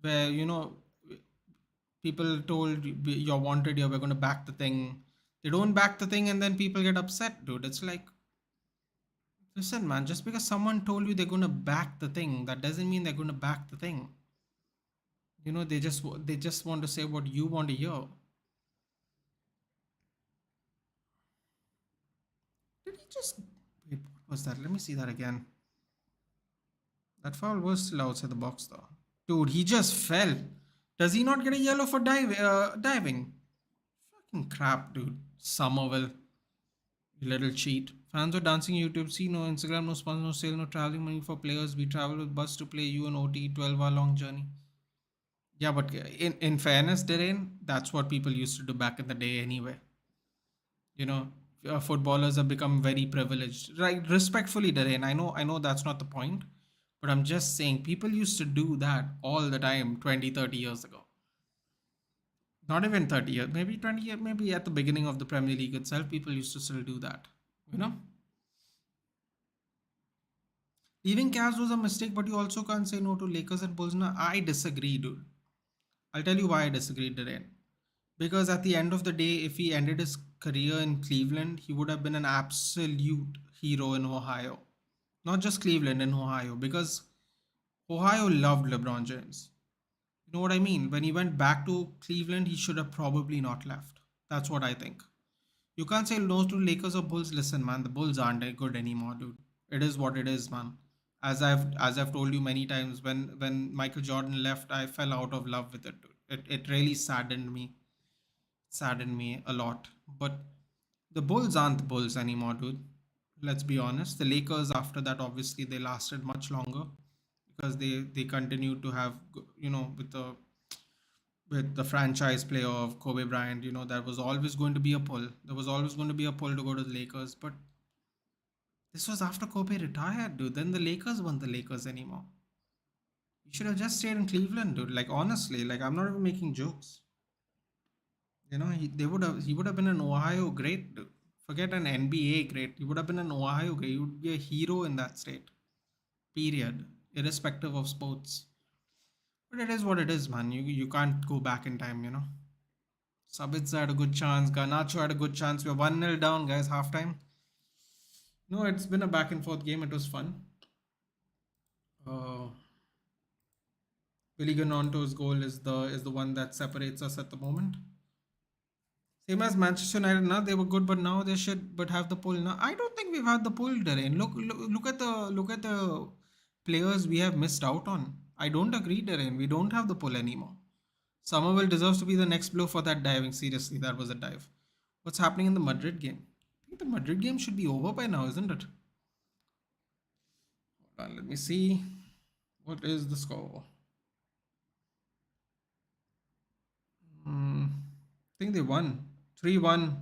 where people told you're wanted, we're going to back the thing. They don't back the thing, and then people get upset, dude. It's like, listen, man, just because someone told you they're going to back the thing, that doesn't mean they're going to back the thing. They just want to say what you want to hear. Did he just wait? What was that? Let me see that again. That foul was still outside the box, though. Dude, he just fell. Does he not get a yellow for diving? Fucking crap, dude. Somerville. You little cheat. Fans are dancing YouTube. See, no Instagram, no sponsor, no sale, no traveling money for players. We travel with bus to play you an OT 12-hour long journey. Yeah, but in fairness, Darren, that's what people used to do back in the day anyway. You know, footballers have become very privileged. Right, respectfully, Darren, I know that's not the point, but I'm just saying people used to do that all the time 20, 30 years ago. Not even 30 years, maybe 20 years, maybe at the beginning of the Premier League itself, people used to still do that. You know? Leaving Cavs was a mistake, but you also can't say no to Lakers and Bulls. Now, I disagree, dude. I'll tell you why I disagree, Darren. Because at the end of the day, if he ended his career in Cleveland, he would have been an absolute hero in Ohio. Not just Cleveland, in Ohio. Because Ohio loved LeBron James. You know what I mean? When he went back to Cleveland, he should have probably not left. That's what I think. You can't say no to Lakers or Bulls. Listen, man, the Bulls aren't good anymore, dude. It is what it is, man. As I've told you many times, when Michael Jordan left, I fell out of love with it, dude. It really saddened me a lot. But the Bulls aren't the Bulls anymore, dude. Let's be honest. The Lakers after that, obviously, they lasted much longer because they continued to have, with the franchise player of Kobe Bryant, there was always going to be a pull. There was always going to be a pull to go to the Lakers. But this was after Kobe retired, dude. Then the Lakers weren't the Lakers anymore. You should have just stayed in Cleveland, dude. Like honestly, like I'm not even making jokes. He would have been an Ohio great, dude. Forget an NBA great. He would have been an Ohio great. He would be a hero in that state. Period. Irrespective of sports. But it is what it is, man. You can't go back in time. Sabitzer had a good chance. Garnacho had a good chance. We're 1-0 down, guys, halftime. No, it's been a back and forth game. It was fun. Uh, Willie Gnonto's goal is the one that separates us at the moment. Same as Manchester United. Now they were good, but now they should but have the pull. Now I don't think we've had the pull, Darren. Look at the players we have missed out on. I don't agree, Darren. We don't have the pull anymore. Somerville deserves to be the next blow for that diving. Seriously, that was a dive. What's happening in the Madrid game? I think the Madrid game should be over by now, isn't it? Hold on, let me see. What is the score? I think they won 3-1.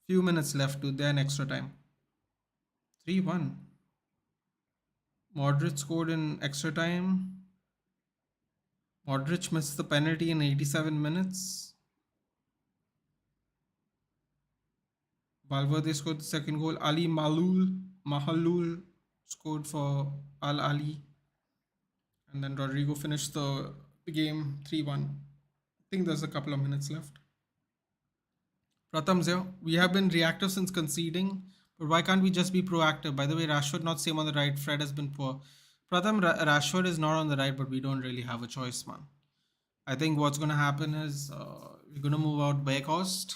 Few minutes left to then extra time. 3-1. Modric scored in extra time. Modric missed the penalty in 87 minutes. Valverde scored the second goal. Ali Mahalul scored for Al Ali. And then Rodrigo finished the game 3-1. I think there's a couple of minutes left. Pratham here. We have been reactive since conceding, but why can't we just be proactive? By the way, Rashford not same on the right. Fred has been poor. Pratham, Rashford is not on the right, but we don't really have a choice, man. I think what's going to happen is we're going to move out Baycost.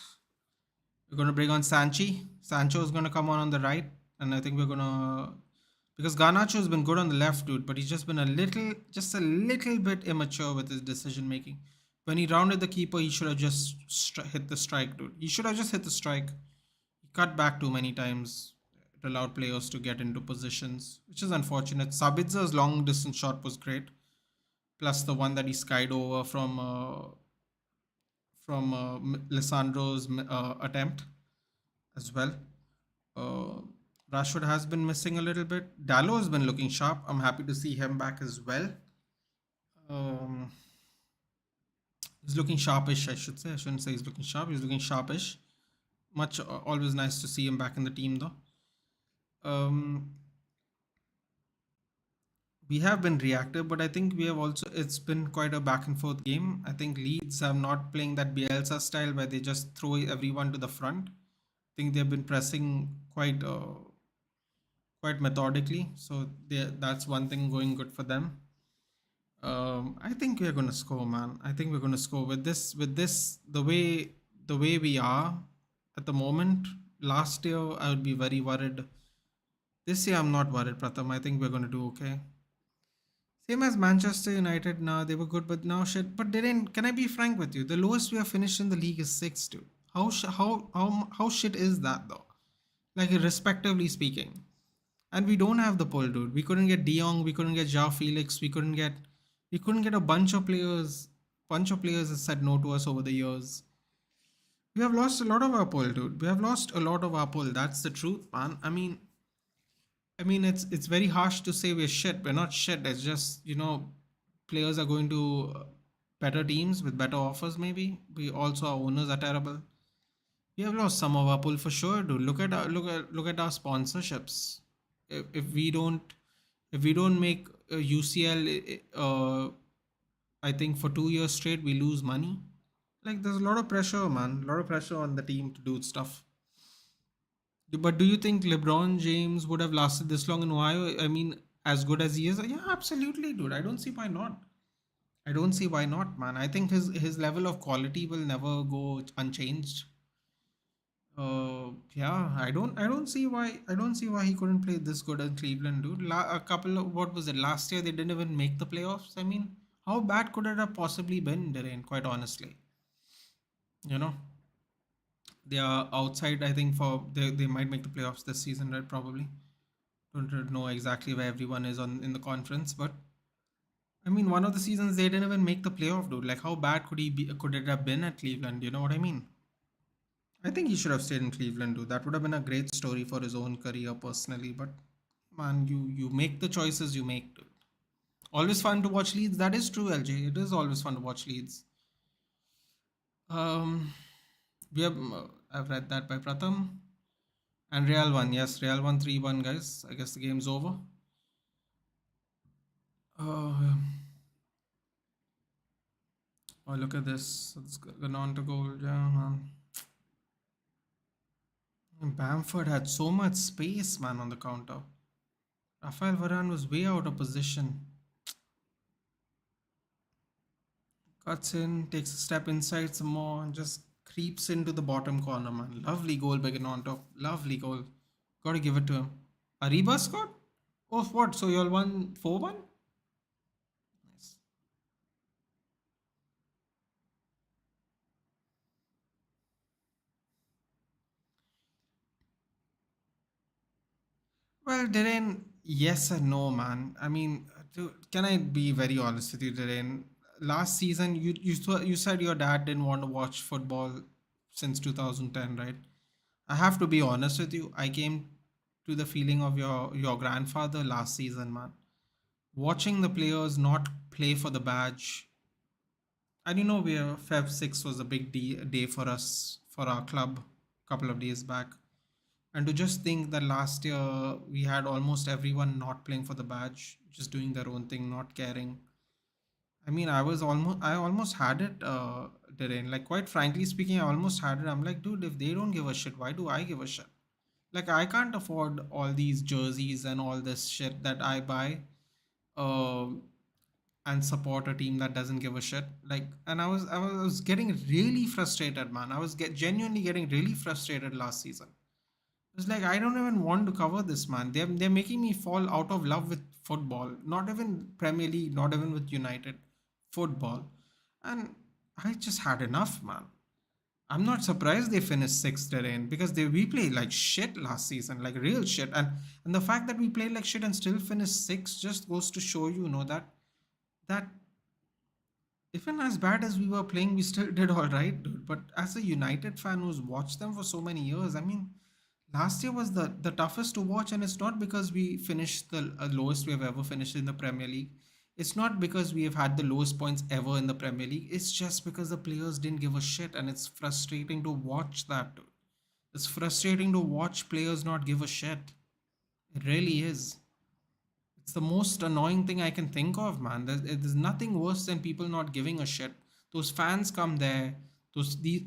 We're going to bring on Sanchi. Sancho is going to come on the right, and I think we're going to because Garnacho has been good on the left, dude, but he's just been just a little bit immature with his decision making. When he rounded the keeper, he should have just hit the strike, dude. He should have just hit the strike. He cut back too many times. It allowed players to get into positions, which is unfortunate. Sabitza's long distance shot was great, plus the one that he skied over from Lissandro's attempt as well. Uh, Rashford has been missing a little bit. Dallo has been looking sharp. I'm happy to see him back as well. Um, he's looking sharpish, I should say. I shouldn't say he's looking sharp. He's looking sharpish. Much always nice to see him back in the team, though. Um, we have been reactive, but I think we have also. It's been quite a back and forth game. I think Leeds have not playing that Bielsa style where they just throw everyone to the front. I think they've been pressing quite methodically. So that's one thing going good for them. I think we're gonna score, man. I think we're gonna score with this. The way we are at the moment. Last year, I would be very worried. This year, I'm not worried, Pratham. I think we're gonna do okay. Same as Manchester United. Now they were good, but now shit. But they didn't. Can I be frank with you? The lowest we have finished in the league is sixth, dude. How shit is that though? Like respectively speaking. And we don't have the pull, dude. We couldn't get De Jong, we couldn't get Joao Felix, we couldn't get a bunch of players. Bunch of players has said no to us over the years. We have lost a lot of our pull, dude. We have lost a lot of our pull. That's the truth, man. I mean, it's very harsh to say we're shit. We're not shit. It's just players are going to better teams with better offers. Maybe we also our owners are terrible. We have lost some of our pull for sure, dude. Look at our sponsorships. If we don't make UCL, I think for 2 years straight we lose money. Like there's a lot of pressure, man. A lot of pressure on the team to do stuff. But do you think LeBron James would have lasted this long in Ohio? I mean, as good as he is, yeah, absolutely, dude. I don't see why not. I don't see why not, man. I think his level of quality will never go unchanged. Yeah, I don't see why he couldn't play this good in Cleveland, dude. A couple of what was it last year? They didn't even make the playoffs. I mean, how bad could it have possibly been, Darren? Quite honestly, you know, they are outside. I think for they might make the playoffs this season, right? Probably. Don't know exactly where everyone is on in the conference, but I mean, one of the seasons they didn't even make the playoff, dude. Like, how bad could he be? Could it have been at Cleveland? You know what I mean? I think he should have stayed in Cleveland, dude. That would have been a great story for his own career personally. But man, you make the choices you make, dude. Always fun to watch Leeds. That is true, LJ. It is always fun to watch Leeds. Um, we have I've read that by Pratham and Real won. Yes, Real won 3-1, guys. I guess the game's over. Uh, oh, look at this. It's gone on to goal. Yeah, man. Bamford had so much space, man, on the counter. Rafael Varane was way out of position. Cuts in, takes a step inside some more, and just creeps into the bottom corner, man. Lovely goal by Gnonto. Lovely goal. Gotta give it to him. Ariba scored? Oh, what? So you all won 4-1? Nice. Well, Dhiren, yes and no, man. I mean, can I be very honest with you, Dhiren? Last season, you said your dad didn't want to watch football since 2010, right? I have to be honest with you. I came to the feeling of your grandfather last season, man. Watching the players not play for the badge. And Feb 6 was a big day for us, for our club, a couple of days back. And to just think that last year we had almost everyone not playing for the badge, just doing their own thing, not caring. I mean, I almost had it, Dhiren. Like, quite frankly speaking, I almost had it. I'm like, dude, if they don't give a shit, why do I give a shit? Like, I can't afford all these jerseys and all this shit that I buy, um, and support a team that doesn't give a shit. Like, and I was getting really frustrated, man. I was genuinely getting really frustrated last season. It's like I don't even want to cover this, man. They're making me fall out of love with football. Not even Premier League, not even with United. Football. And I just had enough, man. I'm not surprised they finished sixth in because we played like shit last season, like real shit. And the fact that we played like shit and still finished sixth just goes to show that even as bad as we were playing, we still did all right, dude. But as a United fan who's watched them for so many years, I mean, last year was the toughest to watch, and it's not because we finished the lowest we have ever finished in the Premier League. It's not because we have had the lowest points ever in the Premier League. It's just because the players didn't give a shit, and it's frustrating to watch that, dude. It's frustrating to watch players not give a shit. It really is. It's the most annoying thing I can think of, man. There's nothing worse than people not giving a shit. Those fans come there. These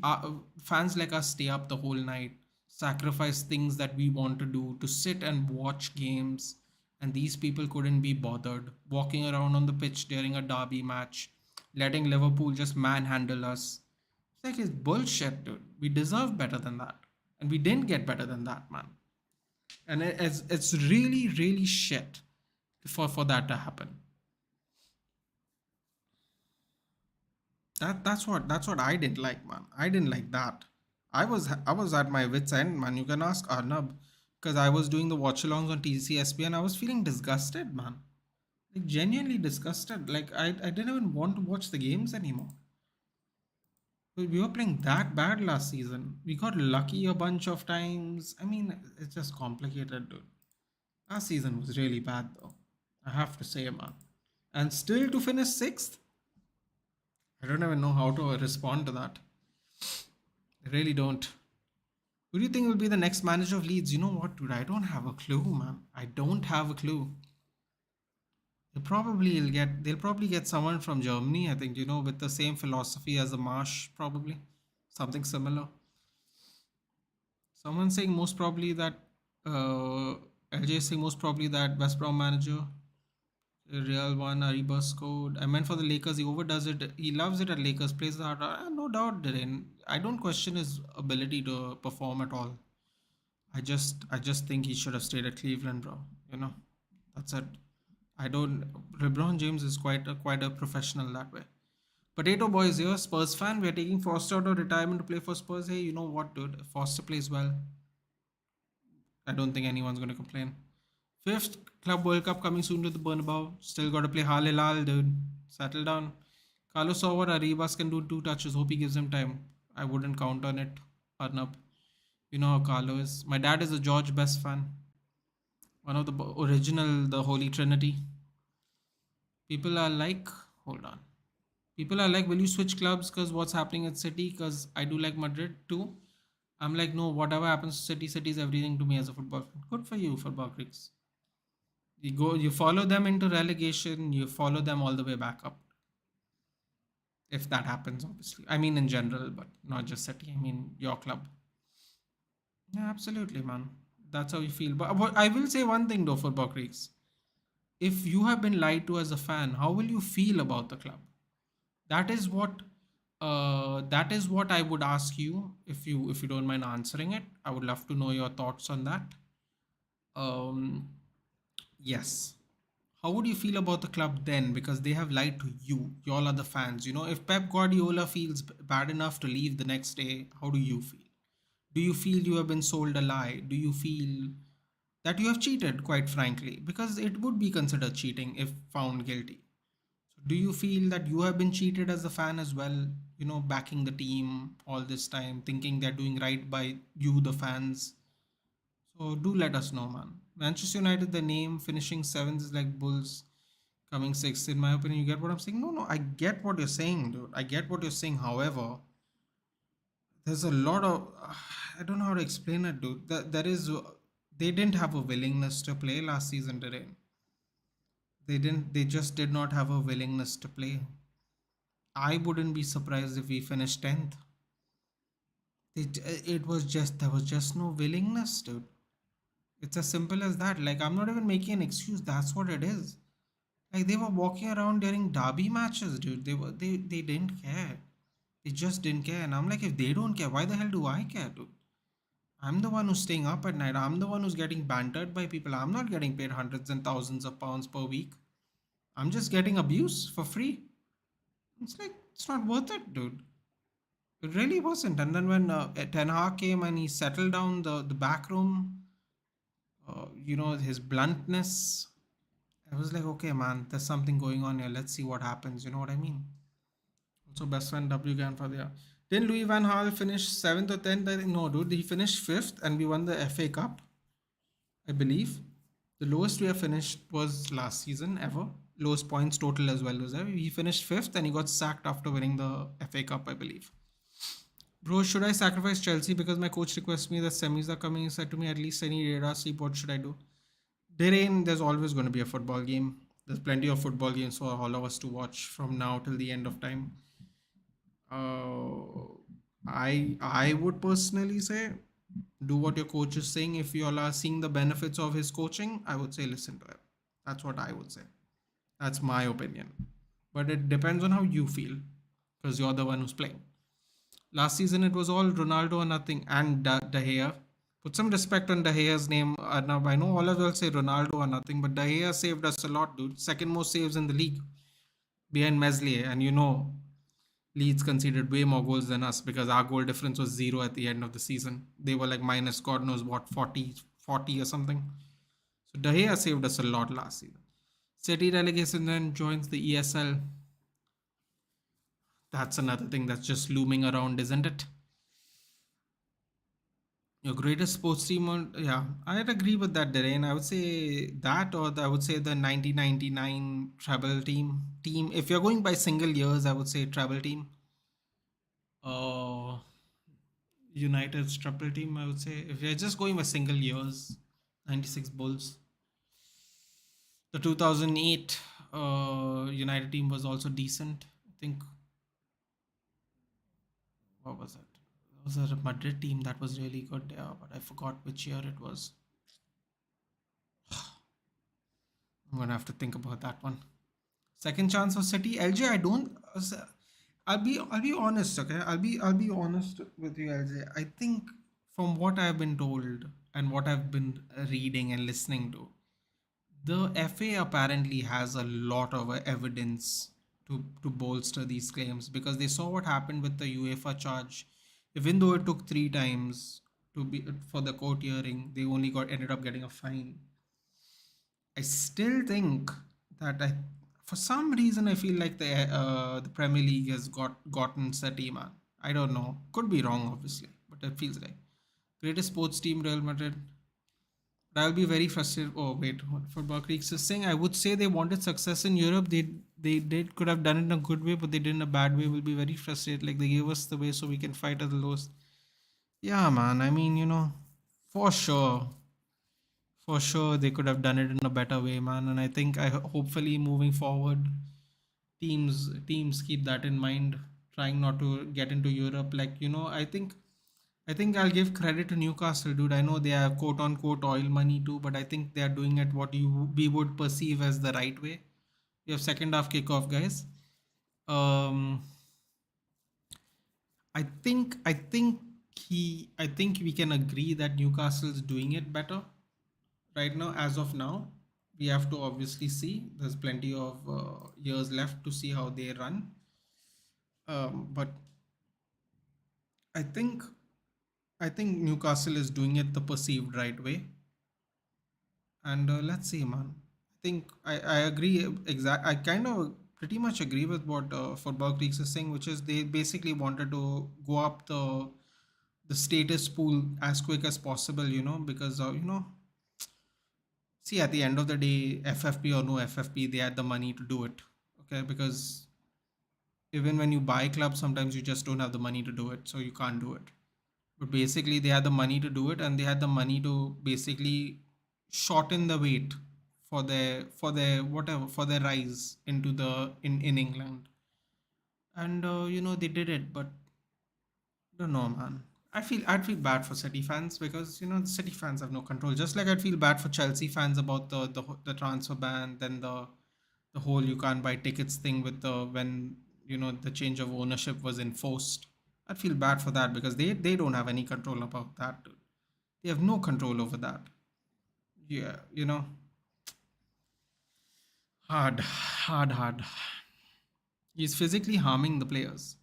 fans like us stay up the whole night, sacrifice things that we want to do to sit and watch games, and these people couldn't be bothered walking around on the pitch during a derby match, letting Liverpool just manhandle us. It's bullshit, dude. We deserve better than that, and we didn't get better than that, man. And it's really really shit for that to happen. That's what I didn't like, man. I didn't like that. I was at my wits end, man. You can ask Arnab because I was doing the watch alongs on TCSP and I was feeling disgusted, man. Like genuinely disgusted. Like I didn't even want to watch the games anymore. We were playing that bad last season. We got lucky a bunch of times. I mean, it's just complicated, dude. Last season was really bad though. I have to say, man. And still to finish sixth, I don't even know how to respond to that. I really don't. Who do you think will be the next manager of Leeds? You know what, dude? I don't have a clue, man. I don't have a clue. They'll probably get someone from Germany, I think, with the same philosophy as a Marsh, probably. Something similar. Someone saying most probably that LJ is saying most probably that West Brom manager. Real one, Arribas code. I meant for the Lakers, he overdoes it. He loves it at Lakers, plays the hard. No doubt, Dhiren. I don't question his ability to perform at all. I just think he should have stayed at Cleveland, bro. You know, that's it. I don't. LeBron James is quite a professional that way. Potato Boys here, Spurs fan. We're taking Foster out of retirement to play for Spurs. Hey, you know what, dude? If Foster plays well, I don't think anyone's going to complain. Fifth Club World Cup coming soon to the Bernabeu. Still got to play Hal Hilal, dude. Settle down. Carlos Over Arribas can do two touches. Hope he gives him time. I wouldn't count on it. Arnab. You know how Carlo is. My dad is a George Best fan. One of the original, the Holy Trinity. People are like, hold on. People are like, will you switch clubs because what's happening at City? Because I do like Madrid too. I'm like, no, whatever happens to City, City is everything to me as a football fan. Good for you, football freaks. You follow them into relegation, you follow them all the way back up. If that happens, obviously. I mean, in general, but not just City. I mean, your club. Yeah, absolutely, man. That's how you feel. But I will say one thing though, football freaks. If you have been lied to as a fan, how will you feel about the club? That is what I would ask you if you don't mind answering it. I would love to know your thoughts on that. Um, yes. How would you feel about the club then? Because they have lied to you. Y'all are the fans. If Pep Guardiola feels bad enough to leave the next day, how do you feel? Do you feel you have been sold a lie? Do you feel that you have cheated, quite frankly? Because it would be considered cheating if found guilty. So do you feel that you have been cheated as a fan as well? Backing the team all this time, thinking they're doing right by you, the fans. So do let us know, man. Manchester United, the name finishing seventh is like Bulls. coming sixth, in my opinion. You get what I'm saying? No, no, I get what you're saying, dude. I get what you're saying. However, there's a lot of I don't know how to explain it, dude. There is they didn't have a willingness to play last season, did they? They didn't. They just did not have a willingness to play. I wouldn't be surprised if we finished 10th. It was just there was just no willingness, dude. It's as simple as that. Like I'm not even making an excuse. That's what it is. Like they were walking around during derby matches, dude. They didn't care. They just didn't care. And I'm like, if they don't care, why the hell do I care, dude? I'm the one who's staying up at night. I'm the one who's getting bantered by people. I'm not getting paid hundreds and thousands of pounds per week. I'm just getting abuse for free. It's like it's not worth it, dude. It really wasn't. And then when Ten Hag came and he settled down the back room, his bluntness, I was like, okay, man, there's something going on here. Let's see what happens. You know what I mean? Also, best friend W grandfather. Yeah. Didn't Louis Van Gaal finish seventh or tenth? I think no, dude. He finished fifth, and we won the FA Cup, I believe. The lowest we have finished was last season ever. Lowest points total as well was there. He finished fifth, and he got sacked after winning the FA Cup, I believe. Bro, should I sacrifice Chelsea because my coach requests me that semis are coming? He said to me, at least I need radar sleep. What should I do? There's always going to be a football game. There's plenty of football games for all of us to watch from now till the end of time. Uh, I would personally say do what your coach is saying. If you all are seeing the benefits of his coaching, I would say listen to him. That's what I would say. That's my opinion. But it depends on how you feel because you're the one who's playing. Last season it was all Ronaldo or nothing and De Gea. Put some respect on De Gea's name. Now I know all of you will say Ronaldo or nothing, but De Gea saved us a lot, dude. Second most saves in the league behind Meslier, and Leeds conceded way more goals than us because our goal difference was zero at the end of the season. They were like minus God knows what 40 or something. So De Gea saved us a lot last season. City relegation then joins the ESL. That's another thing that's just looming around, isn't it? Your greatest sports team, yeah, I'd agree with that, Darren. I would say that, or I would say the 1999 treble team. If you're going by single years, I would say treble team. Uh, United's triple team, I would say. If you're just going by single years, 96 Bulls. The 2008 United team was also decent. I think, what was it? It was a Madrid team that was really good, yeah, but I forgot which year it was. I'm gonna have to think about that one. Second chance for City. LJ, I don't. I'll be honest, okay? I'll be honest with you, LJ. I think from what I've been told and what I've been reading and listening to, the FA apparently has a lot of evidence to bolster these claims because they saw what happened with the UEFA charge. Even though it took 3 times to be for the court hearing, they only got ended up getting a fine. I still think that for some reason, I feel like the Premier League has gotten City, man. I don't know. Could be wrong, obviously, but it feels right. Greatest sports team, Real Madrid. But I'll be very frustrated. Oh wait, what Football Creeks is saying. I would say they wanted success in Europe. They did could have done it in a good way, but they did in a bad way. We'll be very frustrated. Like they gave us the way so we can fight at the lowest. Yeah, man. I mean, for sure. For sure, they could have done it in a better way, man. And I think hopefully moving forward, teams keep that in mind, trying not to get into Europe. Like I think I'll give credit to Newcastle, dude. I know they have quote unquote oil money too, but I think they are doing it what we would perceive as the right way. We have second half kickoff, guys. Um, I think we can agree that Newcastle is doing it better right now. As of now, we have to obviously see. There's plenty of years left to see how they run. But I think I think Newcastle is doing it the perceived right way, and let's see, man. I agree. I kind of pretty much agree with what Football Creeks is saying, which is they basically wanted to go up the status pool as quick as possible. Because See, at the end of the day, FFP or no FFP, they had the money to do it. Okay, because even when you buy clubs, sometimes you just don't have the money to do it, so you can't do it. But basically, they had the money to do it, and they had the money to basically shorten the wait for their whatever for their rise into the in England. And they did it, but don't know, man. I'd feel bad for City fans because the City fans have no control. Just like I'd feel bad for Chelsea fans about the transfer ban, then the whole you can't buy tickets thing with the when the change of ownership was enforced. I'd feel bad for that because they don't have any control about that. Dude. They have no control over that. Yeah, hard, hard, hard. He's physically harming the players.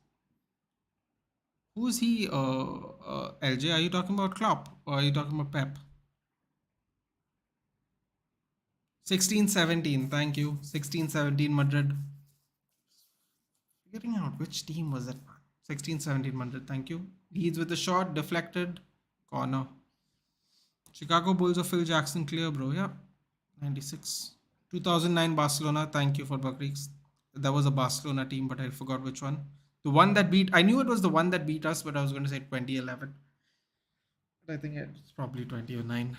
Who's he? LJ, are you talking about Klopp or are you talking about Pep? 16-17, thank you. 16-17 Madrid. Figuring out which team was it, man. 16-17 Madrid, thank you. Leeds with the shot, deflected, corner. Chicago Bulls of Phil Jackson clear, bro. Yeah, 96. 2009 Barcelona, thank you for Buckreeks. That was a Barcelona team, but I forgot which one. The one that beat, I knew it was the one that beat us, but I was going to say 2011. But I think it's probably 2009.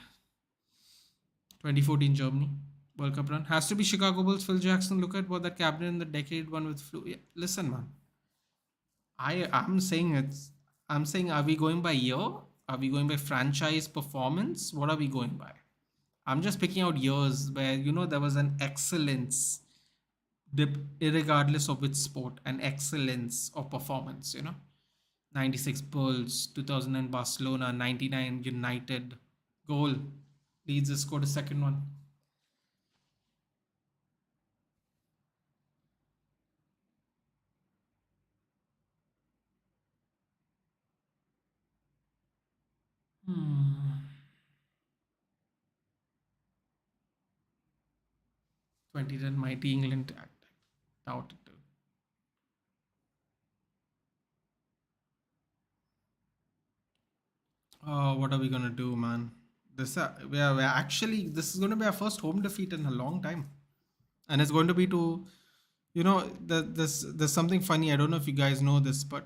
2014 Germany World Cup run. Has to be Chicago Bulls, Phil Jackson. Look at what that cabinet in the decade one with flu. Yeah, listen, man. I'm saying I'm saying, are we going by year? Are we going by franchise performance? What are we going by? I'm just picking out years where there was an excellence, regardless of which sport, an excellence of performance. 96 Bulls, 2009 Barcelona, 99 United, goal. Leeds has scored a second one. Hmm. 2010 mighty England. I doubt it. Oh, what are we gonna do, man? We're actually this is going to be our first home defeat in a long time, and it's going to be to, there's something funny. I don't know if you guys know this, but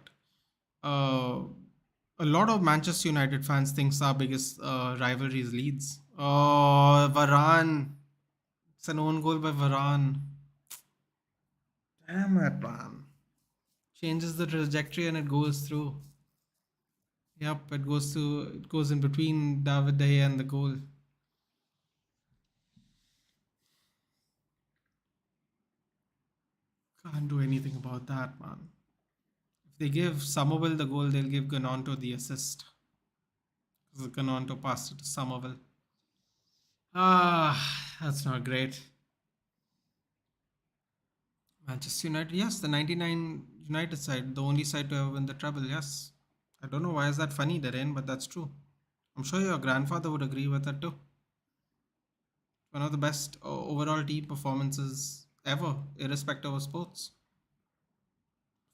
uh, a lot of Manchester United fans thinks our biggest rivalry is Leeds. Oh, Varane! It's an own goal by Varane. Damn it, man! Changes the trajectory and it goes through. Yep, it goes in between David De Gea and the goal. Can't do anything about that, man. If they give Somerville the goal, they'll give Ganonto the assist. Because Ganonto passed it to Somerville. That's not great. Manchester United, yes, the 99 United side, the only side to ever win the treble, yes. I don't know why is that funny, Darren, but that's true. I'm sure your grandfather would agree with that too. One of the best overall team performances ever, irrespective of sports.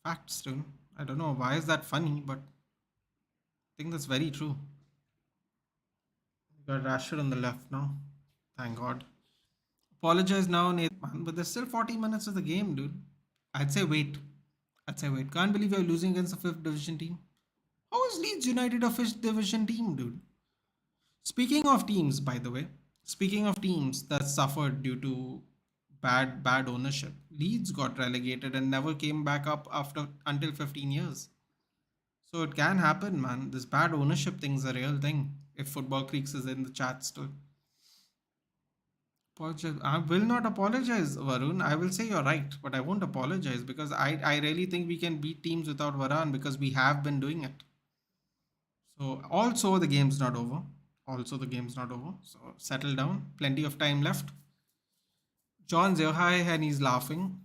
Facts, dude. I don't know why is that funny, but I think that's very true. You got Rashford on the left now. Thank God. Apologize now, Nathan, man, but there's still 40 minutes of the game, dude. I'd say wait. I'd say wait. Can't believe you're losing against a fifth division team. How is Leeds United a fifth division team, dude? Speaking of teams, by the way, speaking of teams that suffered due to bad ownership, Leeds got relegated and never came back up after until 15 years. So it can happen, man. This bad ownership thing's a real thing. If Football Creeks is in the chat still. Apologize. I will not apologize, Varun. I will say you're right, but I won't apologize because I really think we can beat teams without Varane because we have been doing it. So also the game's not over. Also the game's not over. So settle down. Plenty of time left. John's here, hi, and he's laughing.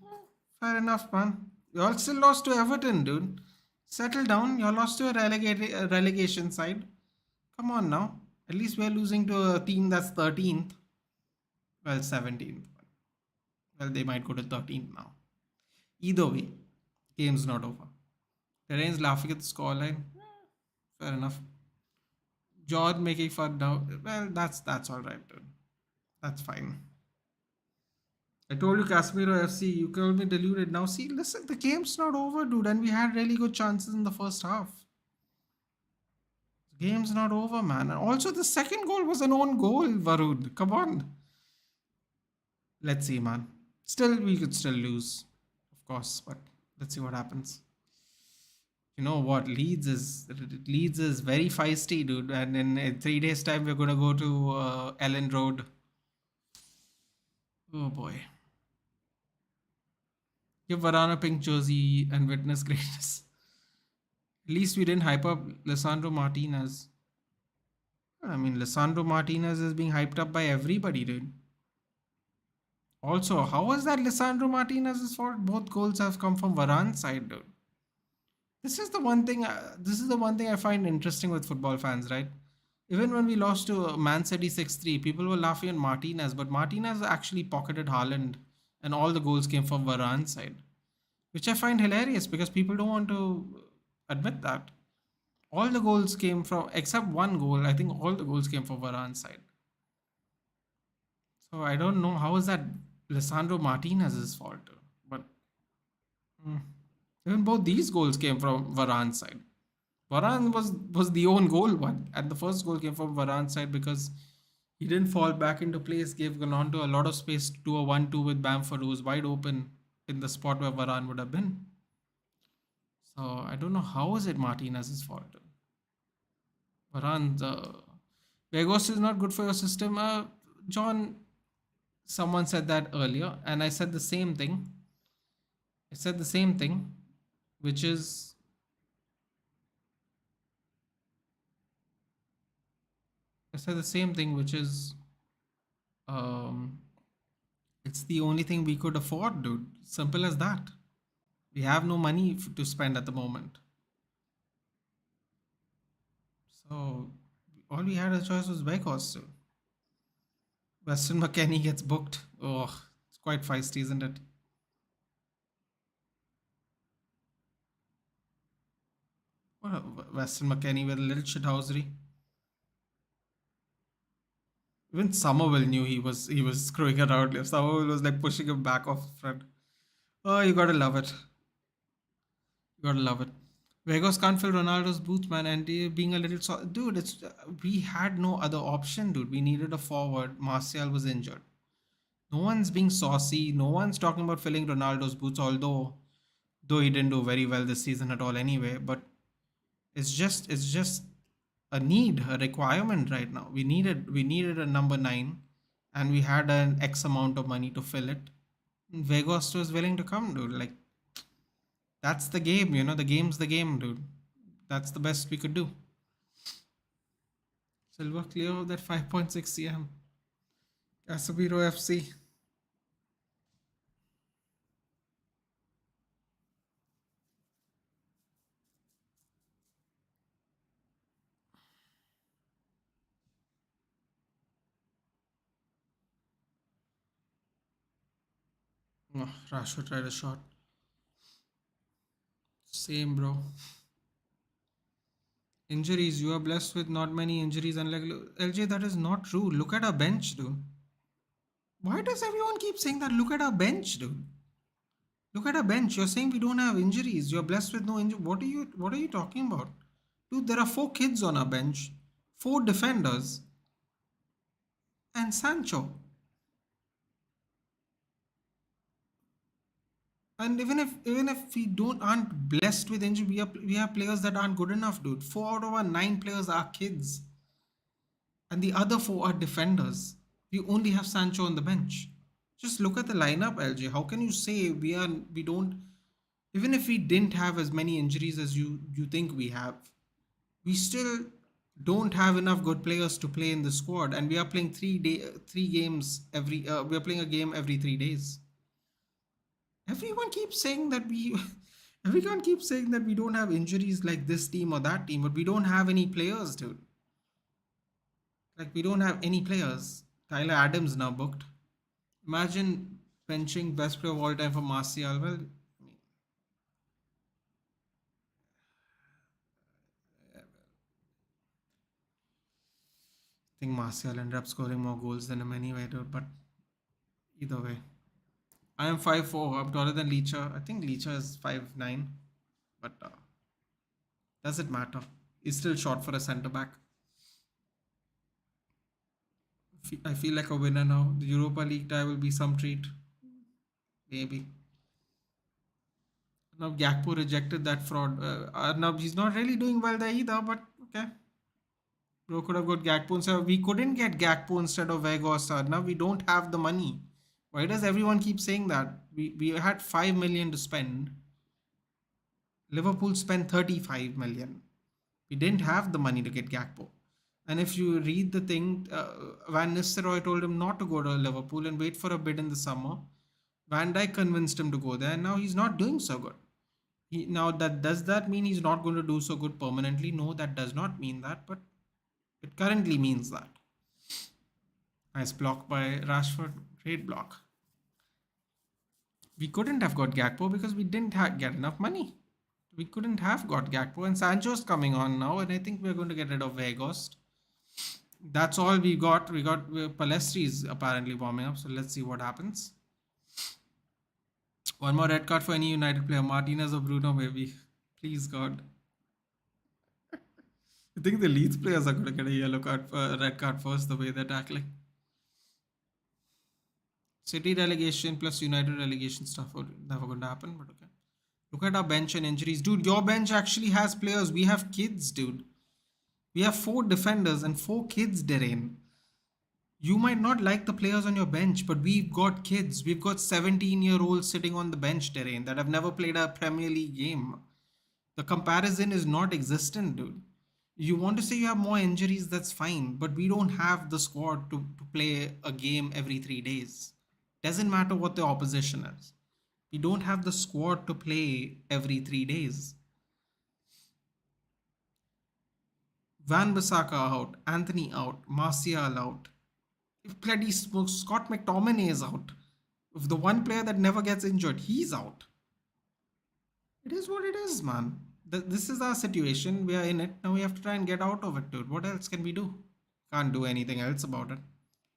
Fair enough, man. You all still lost to Everton, dude. Settle down. You lost to a relegation side. Come on now. At least we're losing to a team that's 13th. Well, 17th. Well, they might go to 13th now. Either way, game's not over. Terrain's laughing at the scoreline. Fair enough. George making fun now. Well, that's all right, dude. That's fine. I told you Casemiro FC, you called me deluded. Now see, listen, the game's not over, dude, and we had really good chances in the first half. The game's not over, man. And also the second goal was an own goal, Varud. Come on. Let's see, man. Still, we could still lose, of course, but let's see what happens. You know what? Leeds is very feisty, dude. And in 3 days' time, we're gonna go to Ellen Road. Oh boy. Give Varane a pink jersey and witness greatness. At least we didn't hype up Lisandro Martinez. I mean, Lisandro Martinez is being hyped up by everybody, dude. Also, how was that Lisandro Martinez's fault? Both goals have come from Varane's side, dude. This is the one thing. This is the one thing I find interesting with football fans, right? Even when we lost to Man City 6-3, people were laughing at Martinez, but Martinez actually pocketed Haaland, and all the goals came from Varane's side, which I find hilarious because people don't want to admit that. All the goals came from, except one goal, I think all the goals came from Varane's side. So I don't know how is that Lisandro Martinez's fault, but mm, even both these goals came from Varane's side. Varane was the own goal one, and the first goal came from Varane's side because he didn't fall back into place, gave Gonaldo a lot of space to do a 1-2 with Bamford, who was wide open in the spot where Varane would have been. So I don't know how is it Martinez's fault. Varane, Vegas is not good for your system. John, someone said that earlier, and I said the same thing. I said the same thing, which is I said the same thing, which is um, it's the only thing we could afford, dude. Simple as that. We have no money to spend at the moment, so all we had a choice was Vegas. So Weston McKennie gets booked. Oh, it's quite feisty, isn't it? Weston McKennie with a little shithousery. Even Somerville knew he was screwing around. If Somerville was like pushing him back off the front. Oh, you gotta love it. You gotta love it. Vegas can't fill Ronaldo's boots, man, and being a little dude. It's we had no other option, dude. We needed a forward. Martial was injured. No one's being saucy. No one's talking about filling Ronaldo's boots, although he didn't do very well this season at all anyway. But it's just a need, a requirement right now. We needed a number 9, and we had an X amount of money to fill it. Vegas was willing to come, dude. Like that's the game, The game's the game, dude. That's the best we could do. Silver clear of that 5.6 cm. Casemiro FC. Oh, Rashford tried a shot. Same, bro. Injuries. You are blessed with not many injuries. Unlike LJ, that is not true. Look at our bench, dude. Why does everyone keep saying that? Look at our bench, dude. Look at our bench. You're saying we don't have injuries. You're blessed with no injury. What are you talking about? Dude, there are 4 kids on our bench, 4 defenders, and Sancho. And even if we don't aren't blessed with injury, we have players that aren't good enough, dude. 4 out of our 9 players are kids, and the other 4 are defenders. We only have Sancho on the bench. Just look at the lineup, LJ. How can you say we don't? Even if we didn't have as many injuries as you think we have, we still don't have enough good players to play in the squad, and we are playing 3 games every. We are playing a game every 3 days. Everyone keeps saying that we. Everyone keeps saying that we don't have injuries like this team or that team, but we don't have any players, dude. Like we don't have any players. Tyler Adams now booked. Imagine benching best player of all time for Martial. Well, I think Martial ended up scoring more goals than him anyway, dude. But either way, I am 5'4". I'm taller than Leacher. I think Leacher is 5'9". But does it matter? He's still short for a centre back. I feel like a winner now. The Europa League tie will be some treat. Maybe. Now Gakpo rejected that fraud. Now he's not really doing well there either, but okay. Bro could have got Gakpo instead. We couldn't get Gakpo instead of Vegas. Now we don't have the money. Why does everyone keep saying that? We had 5 million to spend. Liverpool spent 35 million. We didn't have the money to get Gakpo. And if you read the thing, Van Nistelrooy told him not to go to Liverpool and wait for a bid in the summer. Van Dijk convinced him to go there, and now he's not doing so good. Now that does that mean he's not going to do so good permanently? No, that does not mean that, but it currently means that. Nice block by Rashford. Great block. We couldn't have got Gakpo because we didn't get enough money. We couldn't have got Gakpo, and Sancho's coming on now, and I think we're going to get rid of Vegas. That's all we got. We got Palestri's apparently warming up, so let's see what happens. One more red card for any United player. Martinez or Bruno, maybe. Please, God. I think the Leeds players are going to get a yellow card, red card first, the way they're tackling. City relegation plus United relegation stuff are never going to happen, but okay. Look at our bench and injuries. Dude, your bench actually has players. We have kids, dude. We have 4 defenders and 4 kids, Derain. You might not like the players on your bench, but we've got kids. We've got 17-year-olds sitting on the bench, Derain, that have never played a Premier League game. The comparison is not existent, dude. You want to say you have more injuries, that's fine, but we don't have the squad to play a game every 3 days. Doesn't matter what the opposition is. We don't have the squad to play every 3 days. Van Bissaka out, Anthony out, Martial out. If bloody Scott McTominay is out, if the one player that never gets injured, he's out. It is what it is, man. This is our situation. We are in it. Now we have to try and get out of it, dude. What else can we do? Can't do anything else about it.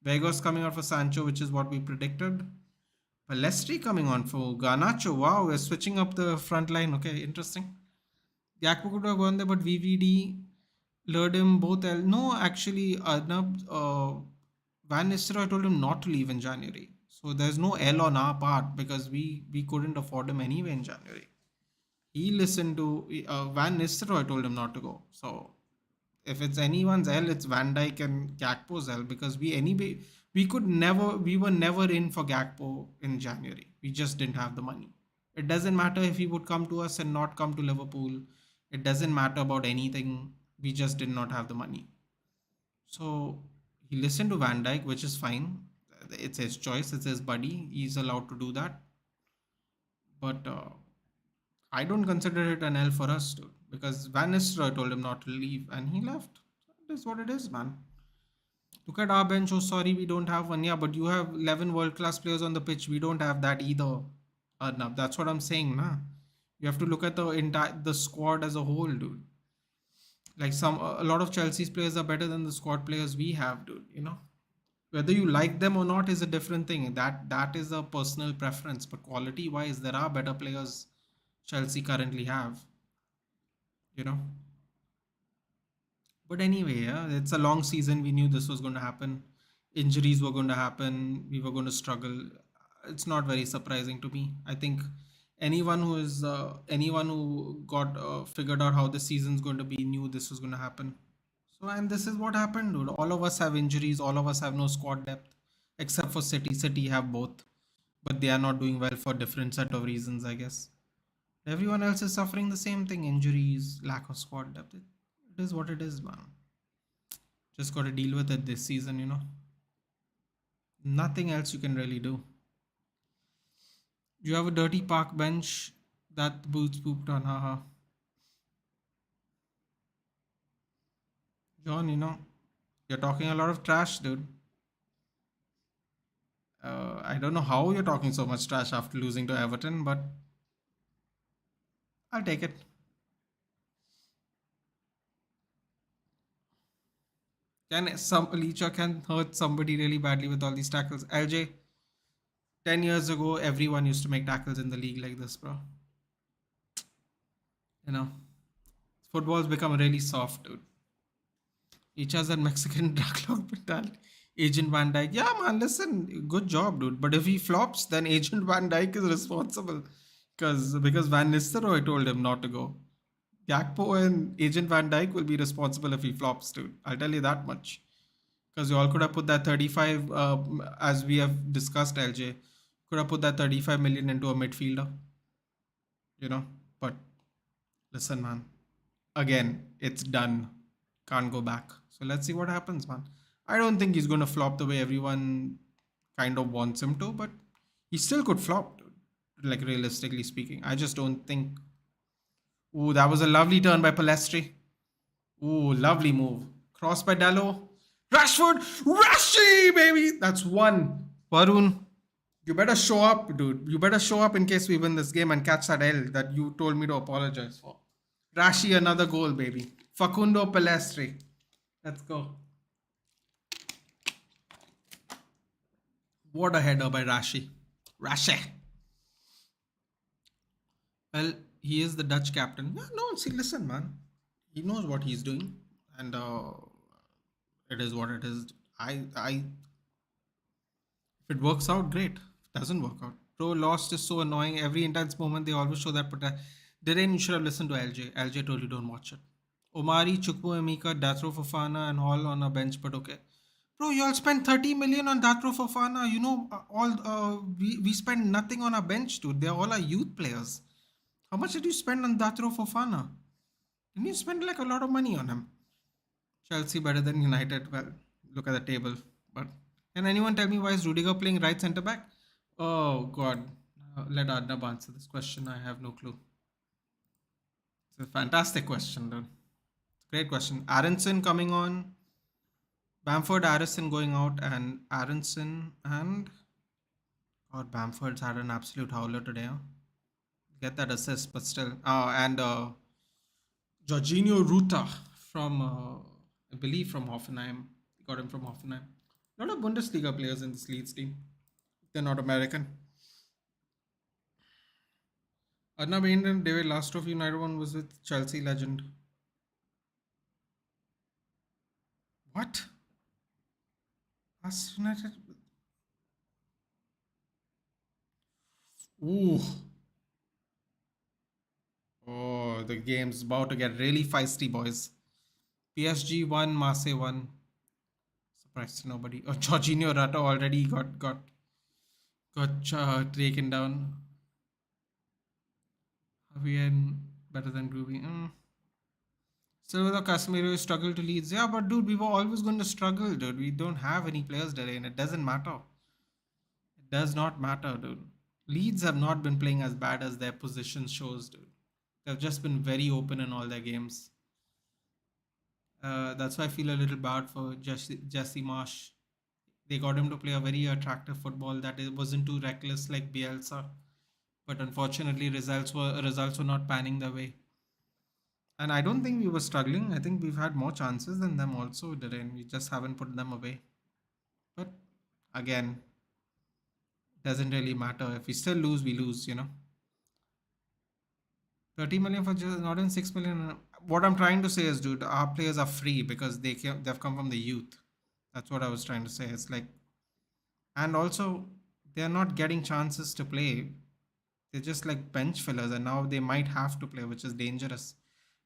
Vegas coming out for Sancho, which is what we predicted. Palestri coming on for Garnacho. Wow, we're switching up the front line. Okay, interesting. Gakpo could have gone there, but VVD lured him both. No, actually, Arnab, Van Nistelrooy told him not to leave in January. So there's no L on our part because we couldn't afford him anyway in January. He listened to Van Nistelrooy told him not to go. So if it's anyone's L, it's Van Dijk and Gakpo's L because we were never in for Gakpo in January. We just didn't have the money. It doesn't matter if he would come to us and not come to Liverpool. It doesn't matter about anything. We just did not have the money. So he listened to Van Dijk, which is fine. It's his choice. It's his buddy. He's allowed to do that. But I don't consider it an L for us, dude, because Van Nistelrooy told him not to leave and he left. It is what it is, man. Look at our bench. Oh, sorry, we don't have one. Yeah, but you have 11 world-class players on the pitch. We don't have that either. Arnab, that's what I'm saying, nah. You have to look at the squad as a whole, dude. Like a lot of Chelsea's players are better than the squad players we have, dude. You know, whether you like them or not is a different thing. That is a personal preference. But quality-wise, there are better players Chelsea currently have. You know. But anyway, yeah, it's a long season. We knew this was going to happen. Injuries were going to happen. We were going to struggle. It's not very surprising to me. I think anyone who got figured out how the season's going to be knew this was going to happen. So and this is what happened, dude. All of us have injuries. All of us have no squad depth, except for City. City have both, but they are not doing well for different set of reasons, I guess. Everyone else is suffering the same thing: injuries, lack of squad depth. It is what it is, man. Just got to deal with it this season, you know. Nothing else you can really do. You have a dirty park bench that the Boots pooped on, haha. John, you know, you're talking a lot of trash, dude. I don't know how you're talking so much trash after losing to Everton, but I'll take it. Can some Alicia can hurt somebody really badly with all these tackles. LJ, 10 years ago, everyone used to make tackles in the league like this, bro. You know, football's become really soft, dude. Each has that Mexican drug lord mentality. Agent Van Dyke. Yeah, man, listen, good job, dude. But if he flops, then Agent Van Dyke is responsible. Because Van Nistelrooy told him not to go. Gakpo and Agent Van Dyke will be responsible if he flops, dude. I'll tell you that much. Because you all could have put that 35, as we have discussed, LJ, could have put that 35 million into a midfielder, you know. But listen, man, again, it's done. Can't go back. So let's see what happens, man. I don't think he's going to flop the way everyone kind of wants him to, but he still could flop, dude. Like realistically speaking. I just don't think. Ooh, that was a lovely turn by Palestri. Ooh, lovely move. Cross by Dallo. Rashford! Rashi, baby! That's one. Varun, you better show up, dude. You better show up in case we win this game and catch that L that you told me to apologize for. Rashi, another goal, baby. Facundo Palestri. Let's go. What a header by Rashi. Rashi. Well, he is the Dutch captain. Yeah, no, see, listen, man. He knows what he's doing. And it is what it is. If it works out, great. If it doesn't work out. Bro, lost is so annoying. Every intense moment, they always show that. Didn't you should have listened to LJ. LJ told you don't watch it. Omari, Chukwu, Emeka, Datro Fofana, and all on a bench, but okay. Bro, you all spent 30 million on Datro Fofana. You know, we spent nothing on our bench, dude. They're all our youth players. How much did you spend on Datro Fofana? Didn't you spend like a lot of money on him? Chelsea better than United. Well, look at the table. But can anyone tell me why is Rudiger playing right centre back? Oh God, let Adnab answer this question. I have no clue. It's a fantastic question, dude. Great question. Aronson coming on. Bamford, Harrison going out, and Aronson and God, Bamford's had an absolute howler today. Huh? Get that assist, but still. And Jorginho Ruta from, I believe, from Hoffenheim. Got him from Hoffenheim. A lot of Bundesliga players in this Leeds team. They're not American. Arnab Indian, David last trophy United one was with Chelsea legend. What? Last United? Ooh. Oh, the game's about to get really feisty, boys. PSG 1, Marseille 1. Surprised to nobody. Oh, Jorginho Rata already got taken down. Javier better than Groovy. Still with Casemiro struggled to Leeds. Yeah, but dude, we were always going to struggle, dude. We don't have any players today, and it doesn't matter. It does not matter, dude. Leeds have not been playing as bad as their position shows, dude. They've just been very open in all their games. That's why I feel a little bad for Jesse Marsh. They got him to play a very attractive football that it wasn't too reckless like Bielsa, but unfortunately results were not panning their way. And I don't think we were struggling. I think we've had more chances than them also, Darren. We just haven't put them away. But again, doesn't really matter. If we still lose, we lose, 30 million for just not in 6 million. What I'm trying to say is, dude, our players are free because they've come from the youth. That's what I was trying to say. It's like, and also they're not getting chances to play. They're just like bench fillers, and now they might have to play, which is dangerous.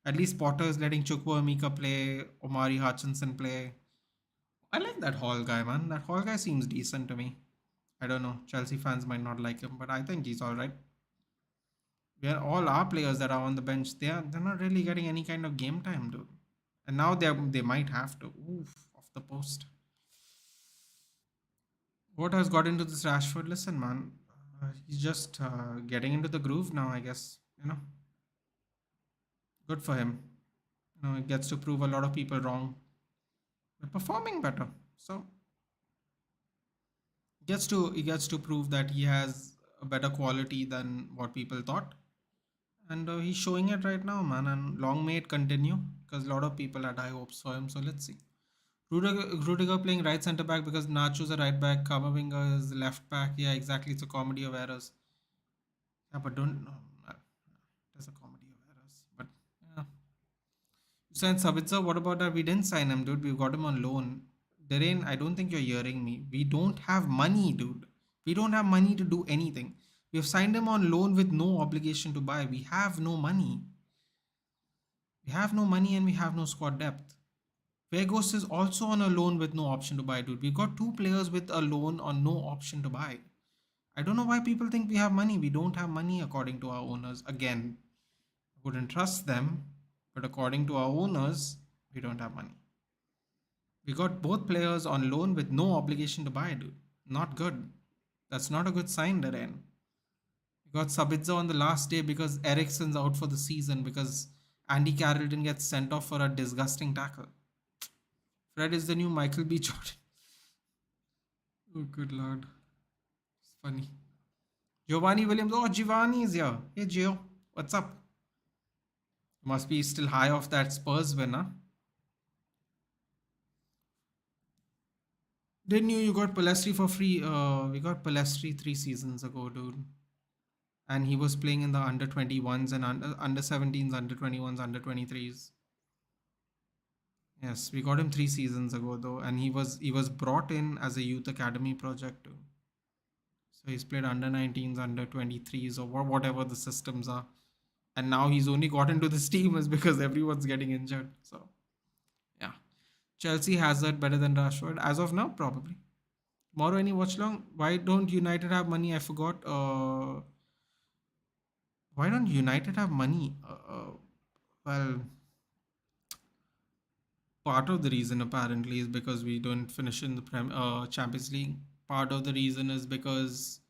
At least Potter is letting Chukwu Emeka play, Omari Hutchinson play. I like that Hall guy, man. That Hall guy seems decent to me. I don't know. Chelsea fans might not like him, but I think he's all right. We're all our players that are on the bench. They're not really getting any kind of game time, dude. And now they might have to. Oof, off the post. What has got into this Rashford? Listen, man. He's just getting into the groove now, I guess. Good for him. He gets to prove a lot of people wrong. We're performing better. So he gets to prove that he has a better quality than what people thought. And he's showing it right now, man. And long may it continue because a lot of people had high hopes for him. So let's see. Rudiger playing right centre back because Nacho's a right back, Kamavinga is left back. Yeah, exactly. It's a comedy of errors. Yeah, but don't. No, it's a comedy of errors. But yeah. You signed Sabitzer. What about that? We didn't sign him, dude. We got him on loan. Derain, I don't think you're hearing me. We don't have money, dude. We don't have money to do anything. We have signed him on loan with no obligation to buy. We have no money. We have no money and we have no squad depth. Vegas is also on a loan with no option to buy, dude. We got two players with a loan on no option to buy. I don't know why people think we have money. We don't have money according to our owners. Again, I wouldn't trust them, but according to our owners, we don't have money. We got both players on loan with no obligation to buy, dude. Not good. That's not a good sign, Darren. We got Sabitzer on the last day because Ericsson's out for the season because Andy Carroll didn't get sent off for a disgusting tackle. Fred is the new Michael B. Jordan. Oh, good lord. It's funny. Giovanni Williams. Oh, Giovanni is here. Hey, Gio. What's up? Must be still high off that Spurs win, huh? Didn't you got Palestri for free? We got Palestri 3 seasons ago, dude. And he was playing in the under 21s and under 17s, under 21s, under 23s. Yes, we got him 3 seasons ago though, and he was brought in as a youth academy project too. So he's played under 19s, under 23s, or whatever the systems are. And now he's only got into this team is because everyone's getting injured. So yeah, Chelsea Hazard better than Rashford as of now, probably. Tomorrow any watch long? Why don't United have money? I forgot. Why don't United have money? Well, part of the reason apparently is because we don't finish in the Champions League. Part of the reason is because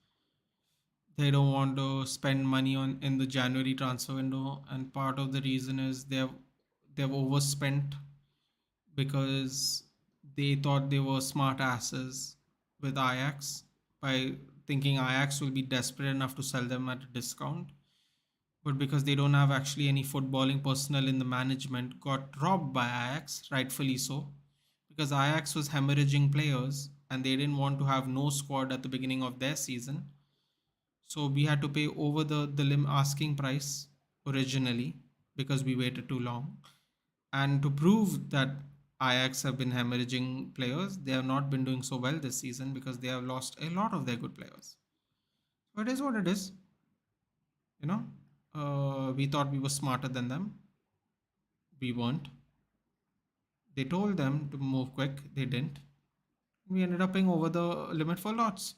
they don't want to spend money on in the January transfer window, and part of the reason is they've overspent because they thought they were smart asses with Ajax by thinking Ajax will be desperate enough to sell them at a discount. But because they don't have actually any footballing personnel in the management, got robbed by Ajax, rightfully so, because Ajax was hemorrhaging players and they didn't want to have no squad at the beginning of their season. So we had to pay over the lim asking price originally because we waited too long. And to prove that Ajax have been hemorrhaging players, they have not been doing so well this season because they have lost a lot of their good players. So it is what it is, you know. We thought we were smarter than them. We weren't. They told them to move quick. They didn't. We ended up paying over the limit for lots.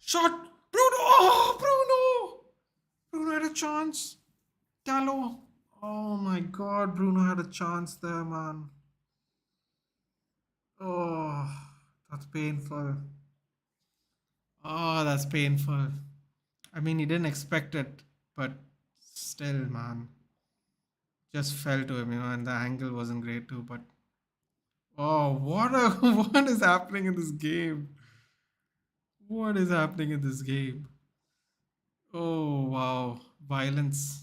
Shot! Bruno! Oh, Bruno! Bruno had a chance. Gallo. Oh my god, Bruno had a chance there, man. Oh, that's painful. Oh, that's painful. I mean, he didn't expect it, but still, man. Just fell to him, and the angle wasn't great too, but oh, what is happening in this game? What is happening in this game? Oh, wow. Violence.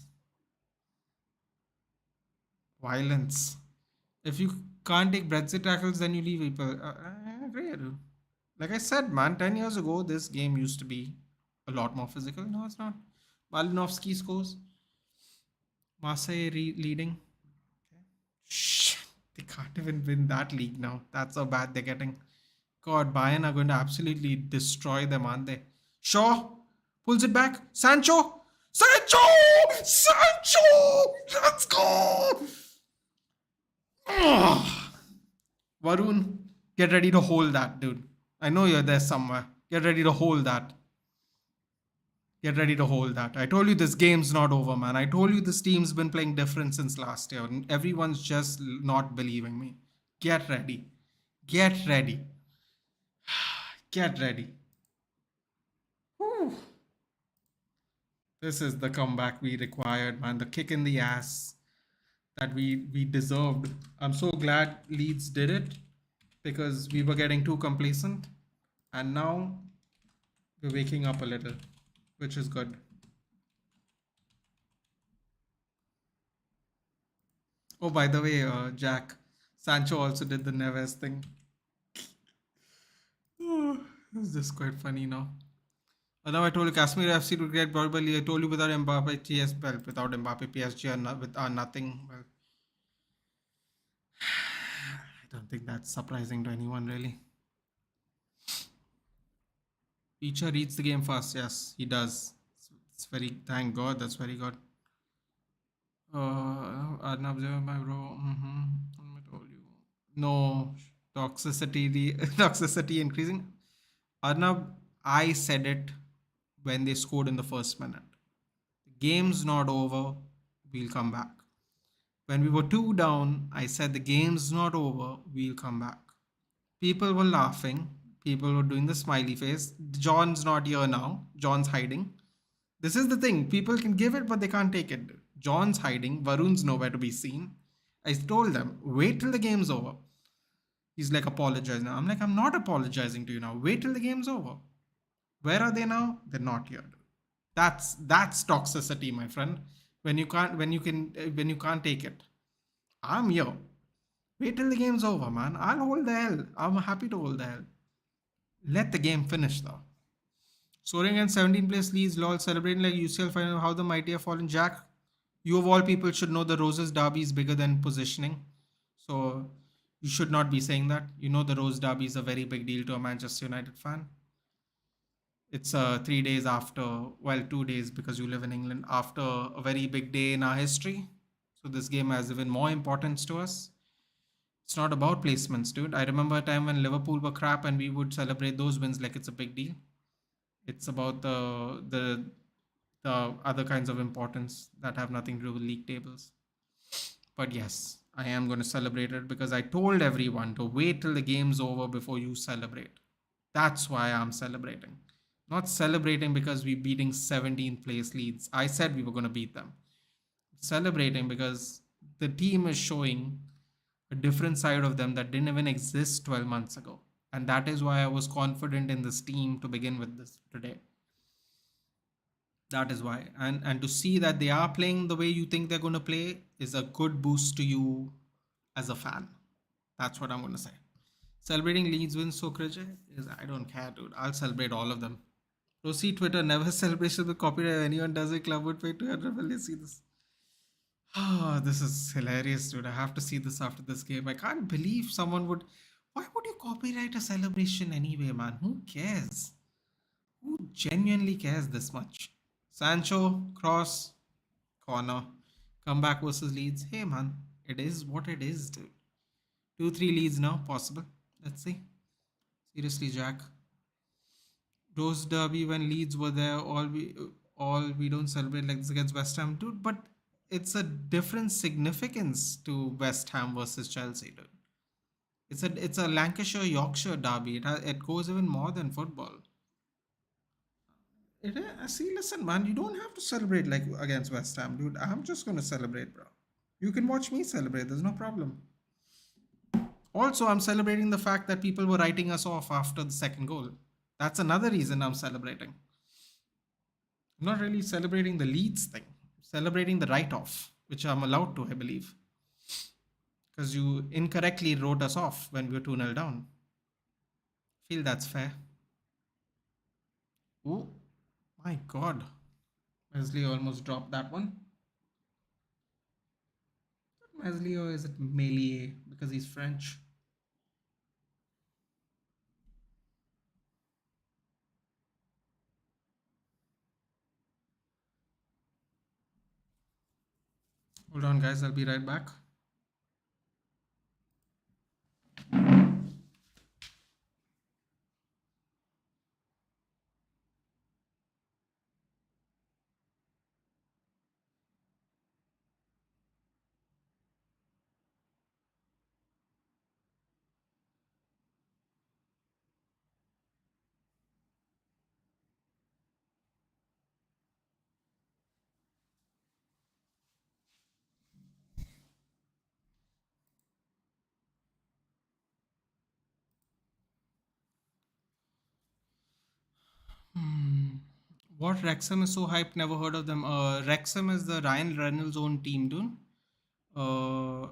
Violence. If you can't take Brexit tackles, then you leave people. I agree. Like I said, man, 10 years ago, this game used to be a lot more physical. No, it's not. Malinovsky scores. Marseille leading. Shh. They can't even win that league now. That's how bad they're getting. God, Bayern are going to absolutely destroy them, aren't they? Shaw pulls it back. Sancho! Sancho! Sancho! Let's go! Ugh. Varun, get ready to hold that, dude. I know you're there somewhere. Get ready to hold that. Get ready to hold that. I told you this game's not over, man. I told you this team's been playing different since last year. And everyone's just not believing me. Get ready. Get ready. Get ready. Whew. This is the comeback we required, man. The kick in the ass that we deserved. I'm so glad Leeds did it because we were getting too complacent. And now we're waking up a little, which is good. Oh, by the way, Jack, Sancho also did the Neves thing. It's just quite funny now. Now I told you Kashmir FC to get probably. I told you without Mbappe, yes, well, without Mbappe, PSG are, are nothing. Well, I don't think that's surprising to anyone really. Picha reads the game fast. Yes, he does. It's very, thank God. That's very good. Arnab, my bro. I told you. No toxicity, toxicity increasing. Arnab, I said it when they scored in the first minute. The game's not over. We'll come back. When we were two down, I said the game's not over. We'll come back. People were laughing. People were doing the smiley face. John's not here now. John's hiding. This is the thing. People can give it, but they can't take it. John's hiding. Varun's nowhere to be seen. I told them, wait till the game's over. He's like, apologize now. I'm like, I'm not apologizing to you now. Wait till the game's over. Where are they now? They're not here. That's toxicity, my friend. When you can't take it. I'm here. Wait till the game's over, man. I'll hold the L. I'm happy to hold the L. Let the game finish though. Soaring and 17 place Leeds, lol, celebrating like UCL final. How the mighty have fallen. Jack, you of all people should know the Roses Derby is bigger than positioning. So you should not be saying that. You know the Rose Derby is a very big deal to a Manchester United fan. It's 3 days after, well, 2 days because you live in England, after a very big day in our history. So this game has even more importance to us. It's not about placements, dude. I remember a time when Liverpool were crap and we would celebrate those wins like it's a big deal. It's about the other kinds of importance that have nothing to do with league tables. But yes, I am going to celebrate it because I told everyone to wait till the game's over before you celebrate. That's why I'm celebrating. Not celebrating because we're beating 17th place Leeds. I said we were going to beat them. Celebrating because the team is showing a different side of them that didn't even exist 12 months ago. And that is why I was confident in this team to begin with this today. That is why. And to see that they are playing the way you think they're going to play is a good boost to you as a fan. That's what I'm going to say. Celebrating Leeds wins so crazy is I don't care, dude. I'll celebrate all of them. Proceed Twitter never celebration with copyright. Anyone does a club would pay 200. Will you see this? Ah, this is hilarious, dude. I have to see this after this game. I can't believe someone would. Why would you copyright a celebration anyway, man? Who cares? Who genuinely cares this much? Sancho, cross, corner, comeback versus Leeds. Hey, man, it is what it is, dude. 2-3 leads now, possible. Let's see. Seriously, Jack. Rose Derby when Leeds were there, all we don't celebrate like this against West Ham, dude. But it's a different significance to West Ham versus Chelsea, dude. It's a Lancashire Yorkshire derby. It goes even more than football. See, listen, man, you don't have to celebrate like against West Ham, dude. I'm just gonna celebrate, bro. You can watch me celebrate. There's no problem. Also, I'm celebrating the fact that people were writing us off after the second goal. That's another reason I'm celebrating. I'm not really celebrating the Leeds thing. I'm celebrating the write-off, which I'm allowed to, I believe, because you incorrectly wrote us off when we were 2-0 down. Feel that's fair. Oh my God. Wesley almost dropped that one. Wesley, or is it Melie because he's French? Hold on, guys. I'll be right back. What Wrexham is so hyped? Never heard of them. Wrexham is the Ryan Reynolds' own team, dude. Uh,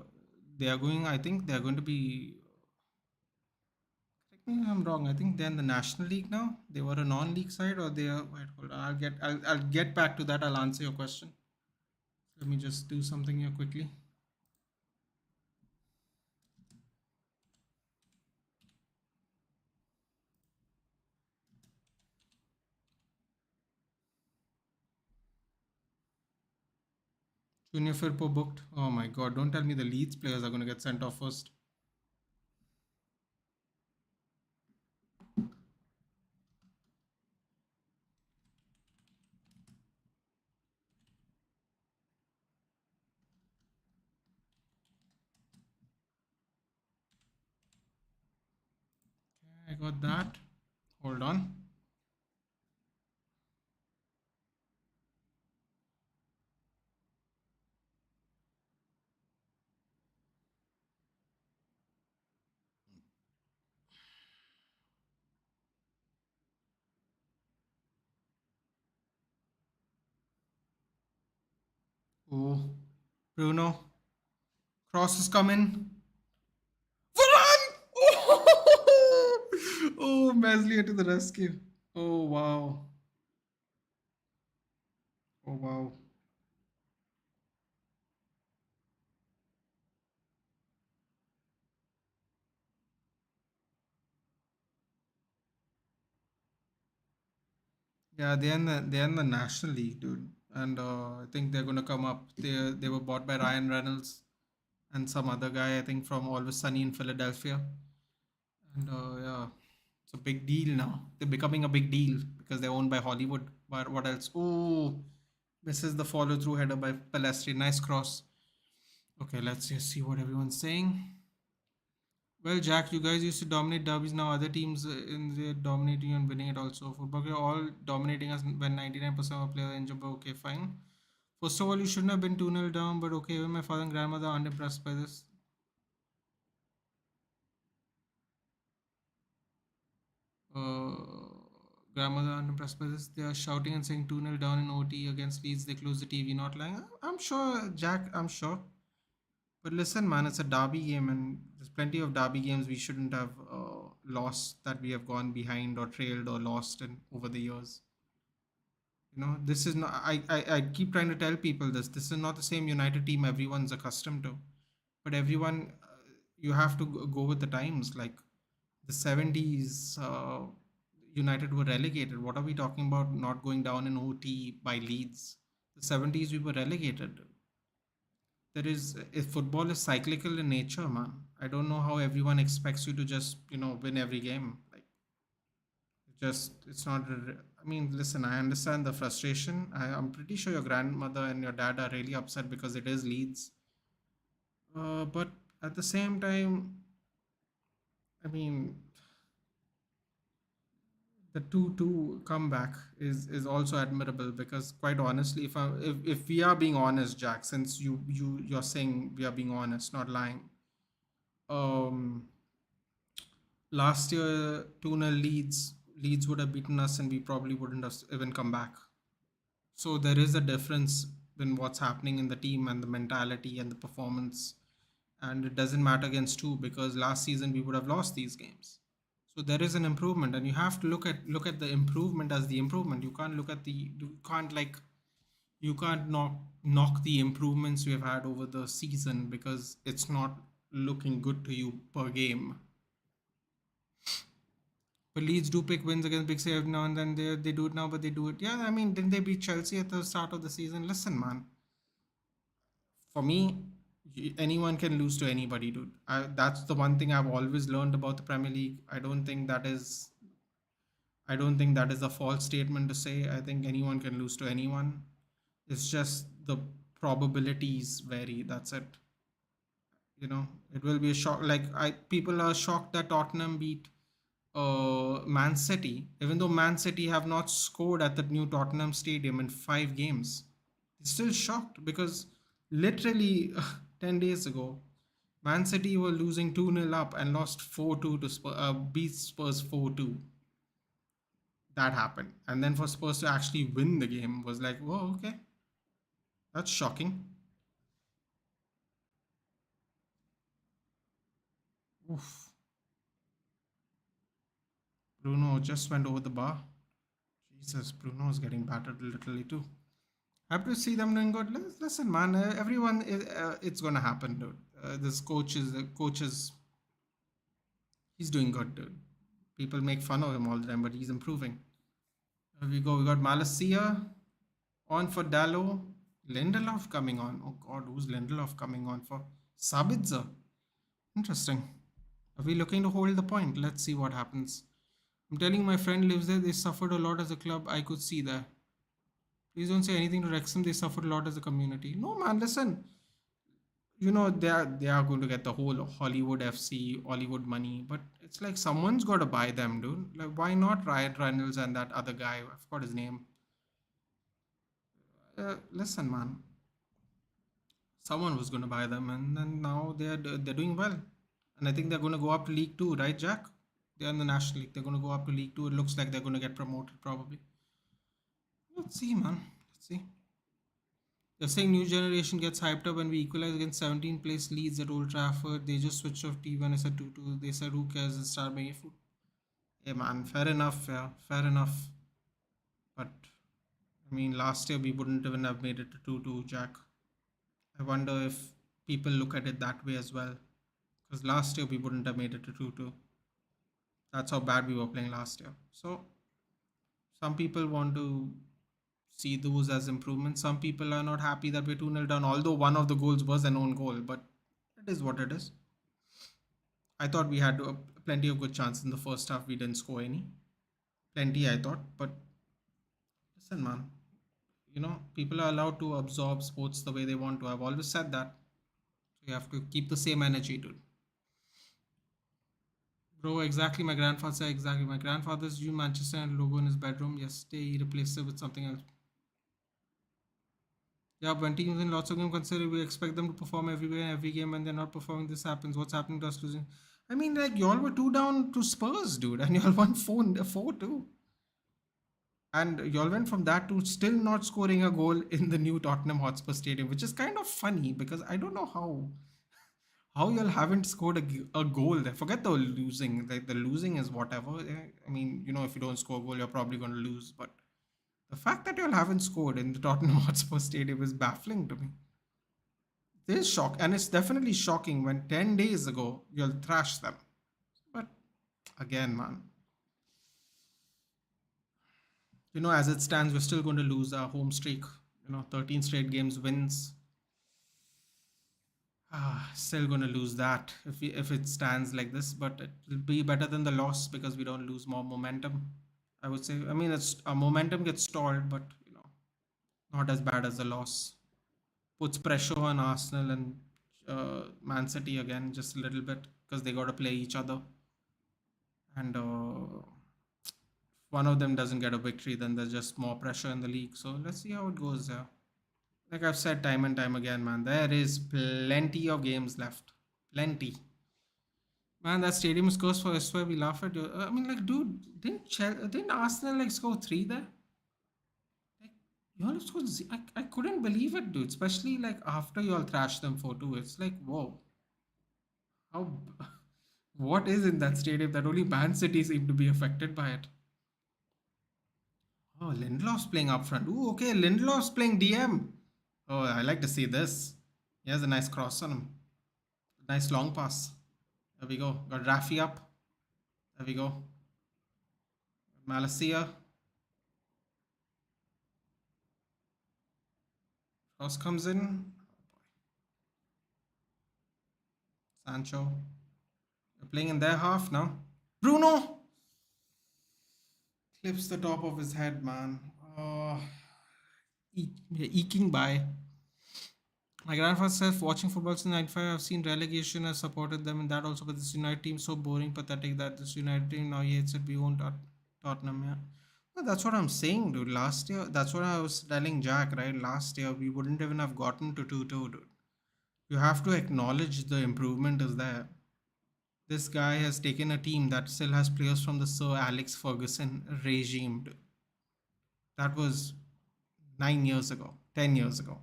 They are going. I think they are going to be. Correct me if I'm wrong. I think they're in the National League now. They were a non-league side, or they are. Wait, hold on. I'll get back to that. I'll answer your question. Let me just do something here quickly. Junior Firpo booked. Oh my God! Don't tell me the Leeds players are going to get sent off first. I got that. Hold on. Oh, Bruno. Cross is coming. Varane! Oh, oh, Meslier to the rescue. Oh, wow. Oh, wow. Yeah, they're in the National League, dude. And I think they're gonna come up. They were bought by Ryan Reynolds and some other guy, I think from Always Sunny in Philadelphia. And yeah, it's a big deal now. They're becoming a big deal because they're owned by Hollywood. But what else? Oh, misses the follow through header by Palestri. Nice cross. Okay, let's just see what everyone's saying. Well, Jack, you guys used to dominate derbies. Now other teams in the dominating and winning it also. Football, you're all dominating us when 99% of players injured. But okay, fine. First of all, you shouldn't have been 2-0 down, but okay, even my father and grandmother aren't impressed by this. Uh, Grandmother aren't impressed by this. They are shouting and saying 2-0 down in OT against Leeds. They close the TV, not lying. I'm sure, Jack, I'm sure. But listen, man, it's a derby game, and there's plenty of derby games we shouldn't have lost that we have gone behind or trailed or lost in over the years. This is not. I keep trying to tell people this. This is not the same United team everyone's accustomed to. But everyone, you have to go with the times. Like the 70s, United were relegated. What are we talking about? Not going down in OT by Leeds. The 70s, we were relegated. There is if football is cyclical in nature, man. I don't know how everyone expects you to just win every game. Like just it's not. I mean, listen. I understand the frustration. I'm pretty sure your grandmother and your dad are really upset because it is Leeds. But at the same time, I mean, the 2-2 comeback is also admirable because quite honestly, if we are being honest, Jack, since you're saying we are being honest, not lying. Um, Last year, 2-0 Leeds would have beaten us and we probably wouldn't have even come back. So there is a difference in what's happening in the team and the mentality and the performance. And it doesn't matter against two because last season we would have lost these games. So there is an improvement, and you have to look at the improvement as the improvement. You can't knock the improvements we have had over the season because it's not looking good to you per game. But Leeds do pick wins against big save now and then. They do it now, but they do it. Yeah, I mean, didn't they beat Chelsea at the start of the season? Listen, man. For me, anyone can lose to anybody, dude. That's the one thing I've always learned about the Premier League. I don't think that is a false statement to say. I think anyone can lose to anyone. It's just the probabilities vary. That's it. It will be a shock. Like people are shocked that Tottenham beat Man City, even though Man City have not scored at the new Tottenham Stadium in 5 games. Still shocked because literally 10 days ago, Man City were losing 2-0 up and lost 4-2 to beat Spurs 4-2. That happened. And then for Spurs to actually win the game was like, whoa, okay, that's shocking. Oof. Bruno just went over the bar. Jesus, Bruno's getting battered literally too. Happy to see them doing good. Listen, man, everyone, it's gonna happen, dude. This coach is, he's doing good, dude. People make fun of him all the time, but he's improving. Here we go. We got Malacia on for Dallo. Lindelof coming on. Oh God, who's Lindelof coming on for? Sabitzer. Interesting. Are we looking to hold the point? Let's see what happens. I'm telling my friend lives there. They suffered a lot as a club. I could see that. Please don't say anything to Wrexham. They suffered a lot as a community. No, man. Listen, they are going to get the whole Hollywood FC, Hollywood money, but it's like someone's got to buy them, dude. Like, why not Ryan Reynolds and that other guy? I forgot his name. Listen, man, someone was going to buy them, and then now they're doing well, and I think they're going to go up to League Two, right, Jack? They're in the National League. They're going to go up to League Two. It looks like they're going to get promoted probably. Let's see, man. Let's see. They're saying new generation gets hyped up when we equalize against 17 place Leeds at Old Trafford. They just switched off TV when I said 2-2. They said, who cares? It's start making food. Hey, man, fair enough. Yeah, fair enough. But, I mean, last year we wouldn't even have made it to 2-2, Jack. I wonder if people look at it that way as well. Because last year we wouldn't have made it to 2-2. That's how bad we were playing last year. So, some people want to see those as improvements. Some people are not happy that we're 2-0 down, although one of the goals was an own goal, but it is what it is. I thought we had plenty of good chances in the first half. We didn't score any. Plenty, I thought. But listen, man, people are allowed to absorb sports the way they want to. I've always said that. So you have to keep the same energy, dude. Bro, exactly. My grandfather said exactly. My grandfather's drew Manchester and logo in his bedroom. Yesterday, he replaced it with something else. Yeah, when teams in lots of games consider we expect them to perform every game when they're not performing, this happens. What's happening to us losing? I mean, like y'all were two down to Spurs, dude, and y'all won 4-2. And y'all went from that to still not scoring a goal in the new Tottenham Hotspur Stadium, which is kind of funny because I don't know how y'all haven't scored a goal there. Forget the losing. Like the losing is whatever. I mean, if you don't score a goal, you're probably going to lose. But the fact that y'all haven't scored in the Tottenham Hotspur Stadium is baffling to me. It is shock, and it's definitely shocking when 10 days ago you'll thrash them. But again, man, as it stands, we're still going to lose our home streak. 13 straight games wins. Still going to lose that if it stands like this, but it will be better than the loss because we don't lose more momentum. I would say. I mean, it's our momentum gets stalled, but not as bad as the loss. Puts pressure on Arsenal and Man City again, just a little bit because they got to play each other. And one of them doesn't get a victory, then there's just more pressure in the league. So let's see how it goes there. Like I've said time and time again, man, there is plenty of games left. Plenty. Man, that stadium is cursed for us. Why we laugh at you. I mean, like, dude, didn't Arsenal like score three there? Like, y'all scored. I couldn't believe it, dude. Especially like after y'all thrashed them 4-2. It's like, whoa, how? What is in that stadium that only Man City seem to be affected by it? Oh, Lindelof's playing up front. Ooh, okay, Lindelof's playing DM. Oh, I like to see this. He has a nice cross on him. Nice long pass. There we go. Got Rafi up. There we go. Malacia. Cross comes in. Sancho. They're playing in their half now. Bruno clips the top of his head, man. Oh, eking by. My grandfather says, watching football since '95, I've seen relegation. I've supported them in that also. But this United team so boring, pathetic that this United team now he hates it. We won't Tottenham. Yeah, well, that's what I'm saying, dude. Last year, that's what I was telling Jack, right? Last year, we wouldn't even have gotten to 2-2, dude. You have to acknowledge the improvement is there. This guy has taken a team that still has players from the Sir Alex Ferguson regime, dude. That was 9 years ago, 10 years ago.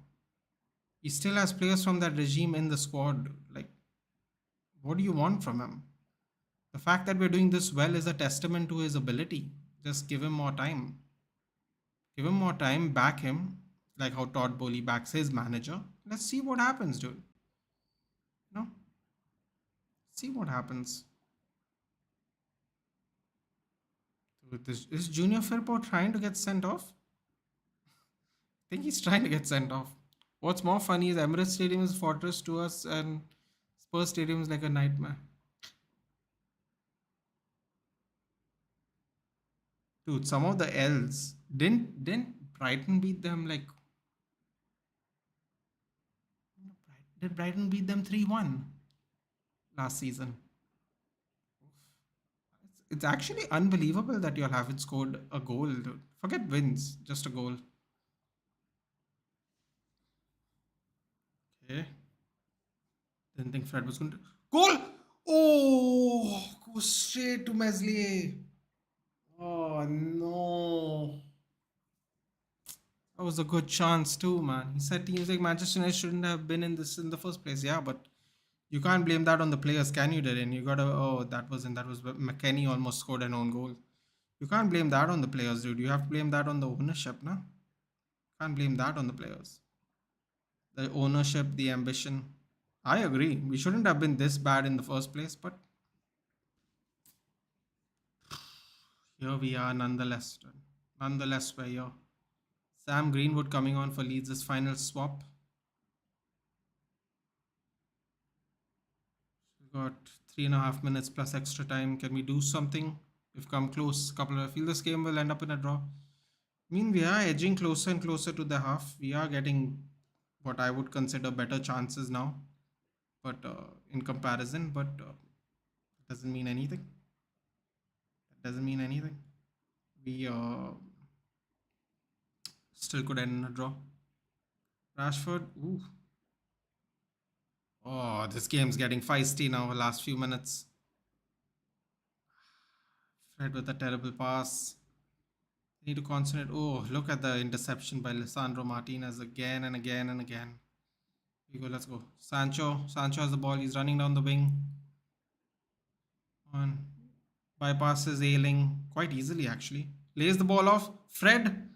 He still has players from that regime in the squad. Like, what do you want from him? The fact that we're doing this well is a testament to his ability. Just give him more time. Give him more time, back him, like how Todd Bowley backs his manager. Let's see what happens, dude. You know, see what happens. With this, is Junior Firpo trying to get sent off? I think he's trying to get sent off. What's more funny is Emirates Stadium is fortress to us, and Spurs Stadium is like a nightmare. Dude, some of the L's didn't Brighton beat them like did Brighton beat them 3-1 last season? It's actually unbelievable that y'all haven't scored a goal, dude. Forget wins, just a goal. Okay. Didn't think Fred was going to goal. Oh, go straight to Meslier. Oh no. That was a good chance too, man. He said teams like Manchester United shouldn't have been in this in the first place. Yeah, but you can't blame that on the players, can you, Darren? You gotta. Oh, that was McKennie almost scored an own goal. You can't blame that on the players, dude. You have to blame that on the ownership, no? Can't blame that on the players. The ownership, the ambition. I agree. We shouldn't have been this bad in the first place, but here we are nonetheless. Dude. Nonetheless, we're here. Sam Greenwood coming on for Leeds' final swap. We've got 3.5 minutes plus extra time. Can we do something? We've come close. I feel this game will end up in a draw. I mean, we are edging closer and closer to the half. We are getting what I would consider better chances now, but in comparison, but it doesn't mean anything. It doesn't mean anything. We still could end in a draw. Rashford, ooh. Oh, this game's getting feisty now. Last few minutes. Fred with a terrible pass. Need to concentrate. Oh, look at the interception by Lisandro Martinez again and again and again. Here we go, let's go. Sancho. Sancho has the ball. He's running down the wing. On. Bypasses Ailing quite easily, actually. Lays the ball off. Fred.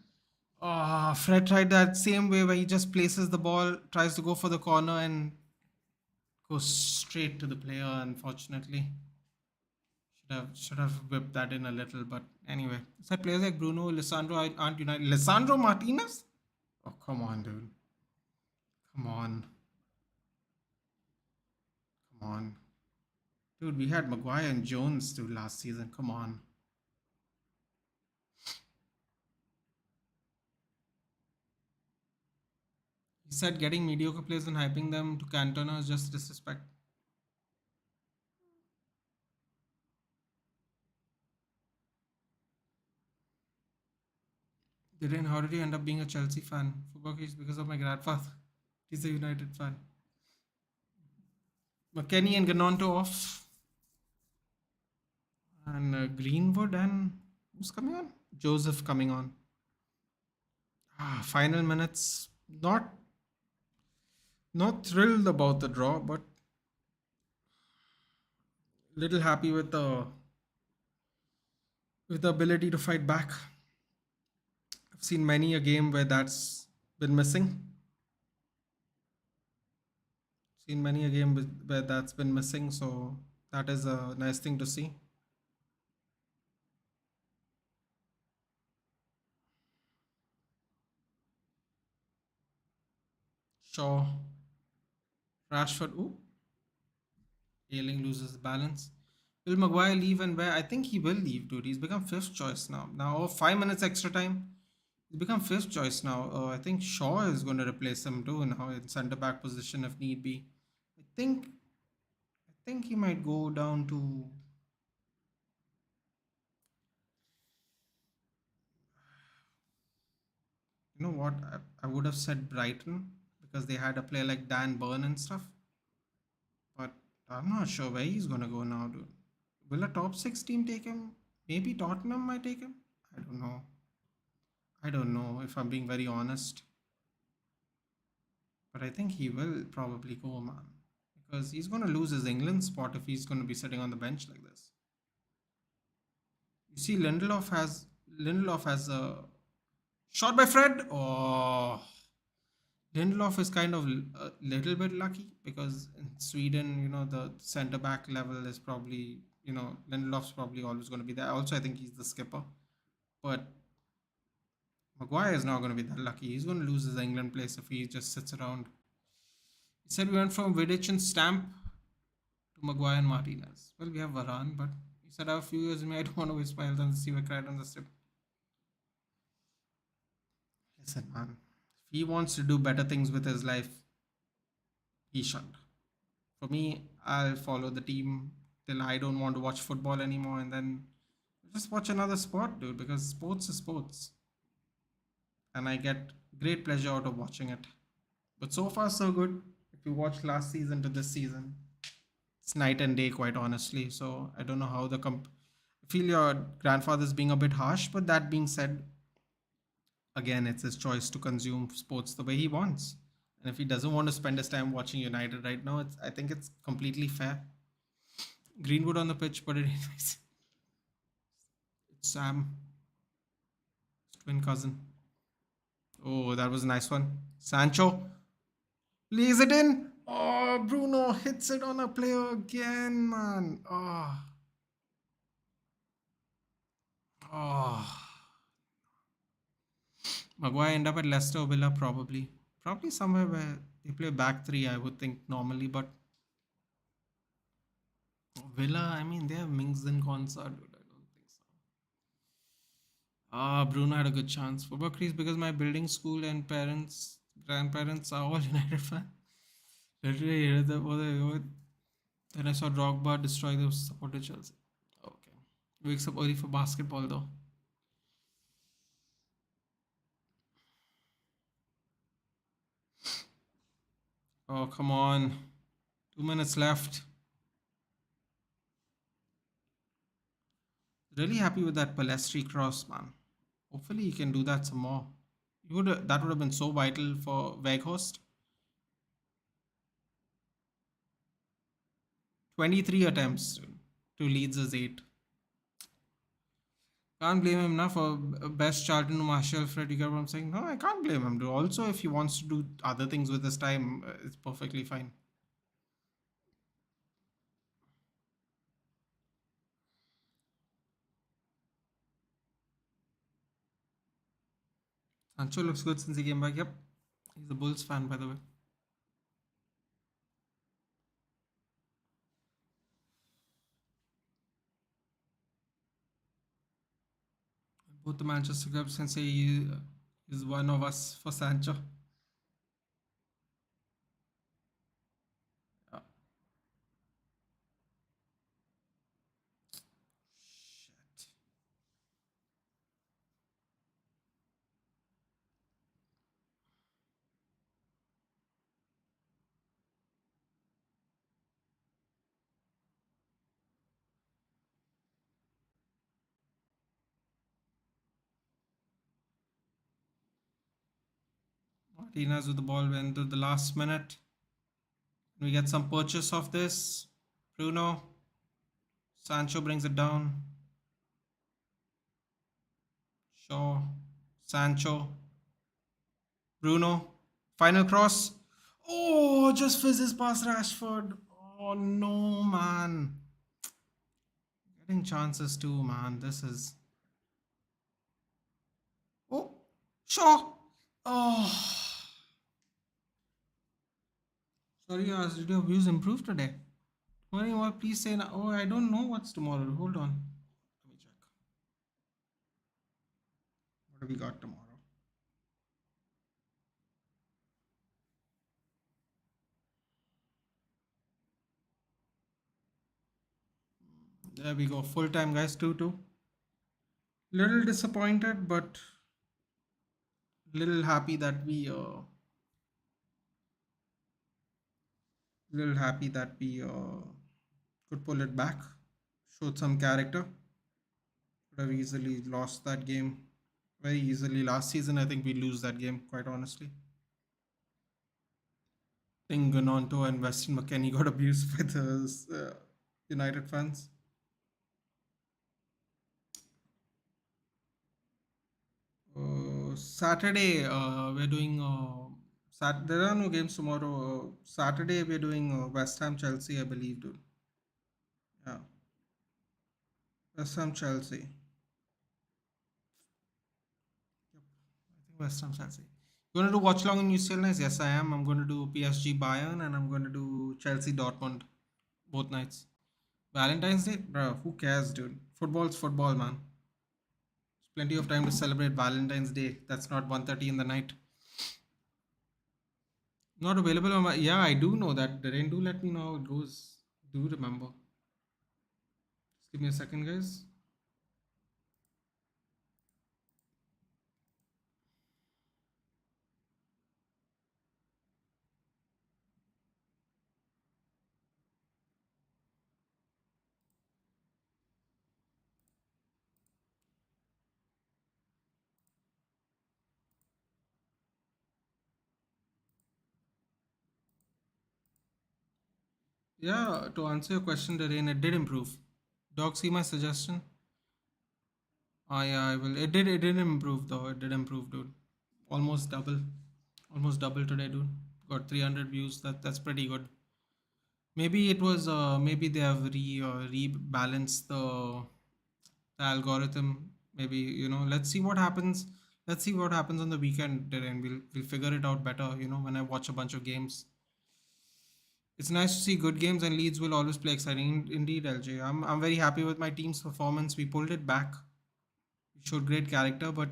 Oh, Fred tried that same way where he just places the ball, tries to go for the corner, and goes straight to the player, unfortunately. Should have whipped that in a little, but anyway. Said players like Bruno, Lisandro aren't united. Lisandro Martinez? Oh, come on, dude. Come on. Come on. Dude, we had Maguire and Jones, dude, last season. Come on. He said getting mediocre players and hyping them to Cantona is just disrespect. Dhiren, how did you end up being a Chelsea fan? Football is because of my grandfather. He's a United fan. McKennie and Ganonto off. And Greenwood and who's coming on? Joseph coming on. Final minutes. Not thrilled about the draw, but little happy with the ability to fight back. I've seen many a game where that's been missing. Seen many a game where that's been missing, so that is a nice thing to see. Shaw, Rashford, ooh, Ailing loses balance. Will Maguire leave and where? I think he will leave, dude. He's become fifth choice now. Now, 5 minutes extra time. He's become fifth choice now. I think Shaw is going to replace him too now in centre back position if need be. I think he might go down to. You know what? I would have said Brighton because they had a player like Dan Burn and stuff. But I'm not sure where he's going to go now, dude. Will a top six team take him? Maybe Tottenham might take him? I don't know. I don't know if I'm being very honest. But I think he will probably go, man. Because he's going to lose his England spot if he's going to be sitting on the bench like this. You see, Lindelof has a shot by Fred. Oh, Lindelof is kind of a little bit lucky because in Sweden, the center back level is probably, Lindelof's probably always going to be there. Also, I think he's the skipper. But Maguire is not going to be that lucky. He's going to lose his England place if he just sits around. He said we went from Vidic and Stamp to Maguire and Martinez. Well, we have Varane, but he said I have a few years in me. I don't want to waste my health and see what cried on the strip. Listen, man. If he wants to do better things with his life, he should. For me, I'll follow the team till I don't want to watch football anymore and then just watch another sport, dude, because sports is sports. And I get great pleasure out of watching it. But so far, so good. If you watch last season to this season, it's night and day, quite honestly. So I don't know how I feel your grandfather's being a bit harsh, but that being said, again, it's his choice to consume sports the way he wants. And if he doesn't want to spend his time watching United right now, I think it's completely fair. Greenwood on the pitch, but anyways, it's Sam, his twin cousin. Oh, that was a nice one. Sancho lays it in. Oh, Bruno hits it on a player again, man. Oh. Maguire end up at Leicester Villa probably. Probably somewhere where they play back three, I would think normally, but Villa, I mean, they have Mings and Konsa, dude. I don't think so. Bruno had a good chance. Football crease because my building school and grandparents are all United fan. Literally, then I saw Drogba destroy the supported Chelsea. Okay. Wakes up early for basketball though. Oh, come on. 2 minutes left. Really happy with that Palestri cross, man. Hopefully, he can do that some more. That would have been so vital for Weghorst. 23 attempts to Leeds' 8. Can't blame him now for best Charlton to Marshall Fred. You get what I'm saying? No, I can't blame him. Dude. Also, if he wants to do other things with his time, it's perfectly fine. Sancho looks good since he came back. Yep. He's a Bulls fan, by the way. Both the Manchester clubs can say he is one of us for Sancho. Yeah. Shit. Martinez with the ball went to the last minute. We get some purchase of this. Bruno. Sancho brings it down. Shaw. Sancho. Bruno. Final cross. Oh, just fizzes past Rashford. Oh no, man. Getting chances too, man. This is. Oh, Shaw. Oh. Sorry, did your views improve today? What? Please say now. Oh, I don't know what's tomorrow. Hold on. Let me check. What have we got tomorrow? There we go. Full time, guys. 2-2. Little disappointed, but little happy that could pull it back. Showed some character. Could have easily lost that game very easily. Last season, I think we lose that game, quite honestly. I think Gnonto and Weston McKennie got abused by the United fans. Saturday, we're doing. There are no games tomorrow. Saturday, we're doing West Ham Chelsea, I believe, dude. Yeah, West Ham Chelsea. I think West Ham Chelsea. You going to do watch long in UCL nights? Yes, I am. I'm going to do PSG Bayern and I'm going to do Chelsea Dortmund both nights. Valentine's Day, bro. Who cares, dude? Football's football, man. There's plenty of time to celebrate Valentine's Day. That's not 1:30 in the night. Not available on my. Yeah, I do know that. Darren, do let me know how it goes. Do remember. Just give me a second, guys. Yeah, to answer your question, Darren, it did improve. Dog, see my suggestion? Oh yeah, I will. It did improve though. It did improve, dude. Almost double. Almost double today, dude. Got 300 views. That's pretty good. Maybe it was maybe they have rebalanced the algorithm. Maybe, let's see what happens. Let's see what happens on the weekend, Darren. We'll figure it out better, when I watch a bunch of games. It's nice to see good games, and Leeds will always play exciting. Indeed, LJ. I'm very happy with my team's performance. We pulled it back. We showed great character, but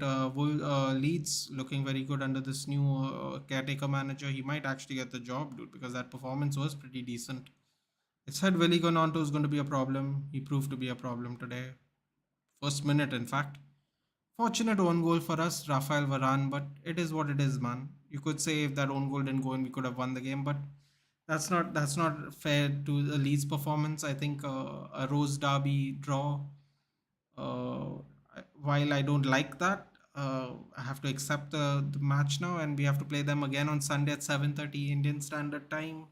Leeds looking very good under this new caretaker manager. He might actually get the job, dude, because that performance was pretty decent. It said Willie Gononto is going to be a problem. He proved to be a problem today. First minute, in fact. Fortunate own goal for us, Rafael Varane, but it is what it is, man. You could say if that own goal didn't go in, we could have won the game, but that's not fair to the Leeds performance. I think a Rose Derby draw. While I don't like that, I have to accept the match now, and we have to play them again on Sunday at 7:30 Indian Standard Time.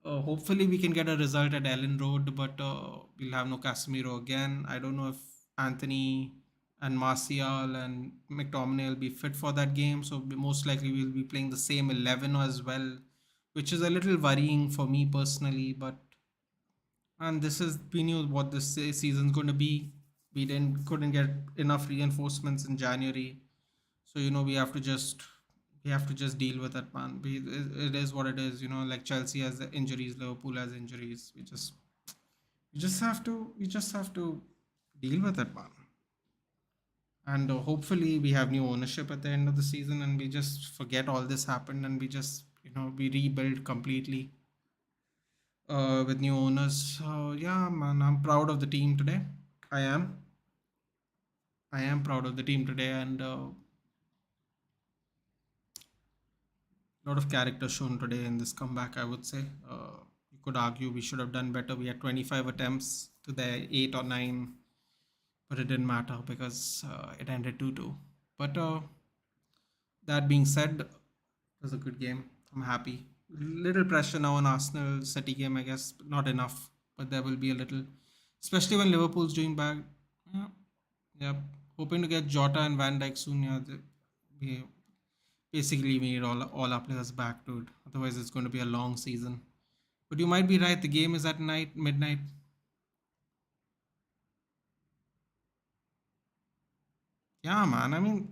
Hopefully, we can get a result at Ellen Road, but we'll have no Casemiro again. I don't know if Anthony and Martial and McTominay will be fit for that game, so most likely we'll be playing the same 11 as well, which is a little worrying for me personally. But and this is we knew what this season's going to be. We didn't couldn't get enough reinforcements in January, so we have to just deal with it, man. It is what it is, like Chelsea has the injuries, Liverpool has injuries. We just have to deal with it, man. And hopefully we have new ownership at the end of the season, and we just forget all this happened, and we just we rebuild completely with new owners. So yeah, man, I'm proud of the team today. I am. I am proud of the team today, and a lot of character shown today in this comeback, I would say. You could argue we should have done better. We had 25 attempts to the 8 or 9, but it didn't matter because it ended 2-2. But that being said, it was a good game. I'm happy. Little pressure now on Arsenal City game, I guess. Not enough, but there will be a little, especially when Liverpool's doing bad. Yeah, yeah. Hoping to get Jota and Van Dijk soon. Yeah, we basically we need all our players back, dude. Otherwise, it's going to be a long season. But you might be right. The game is at night, midnight. Yeah, man. I mean,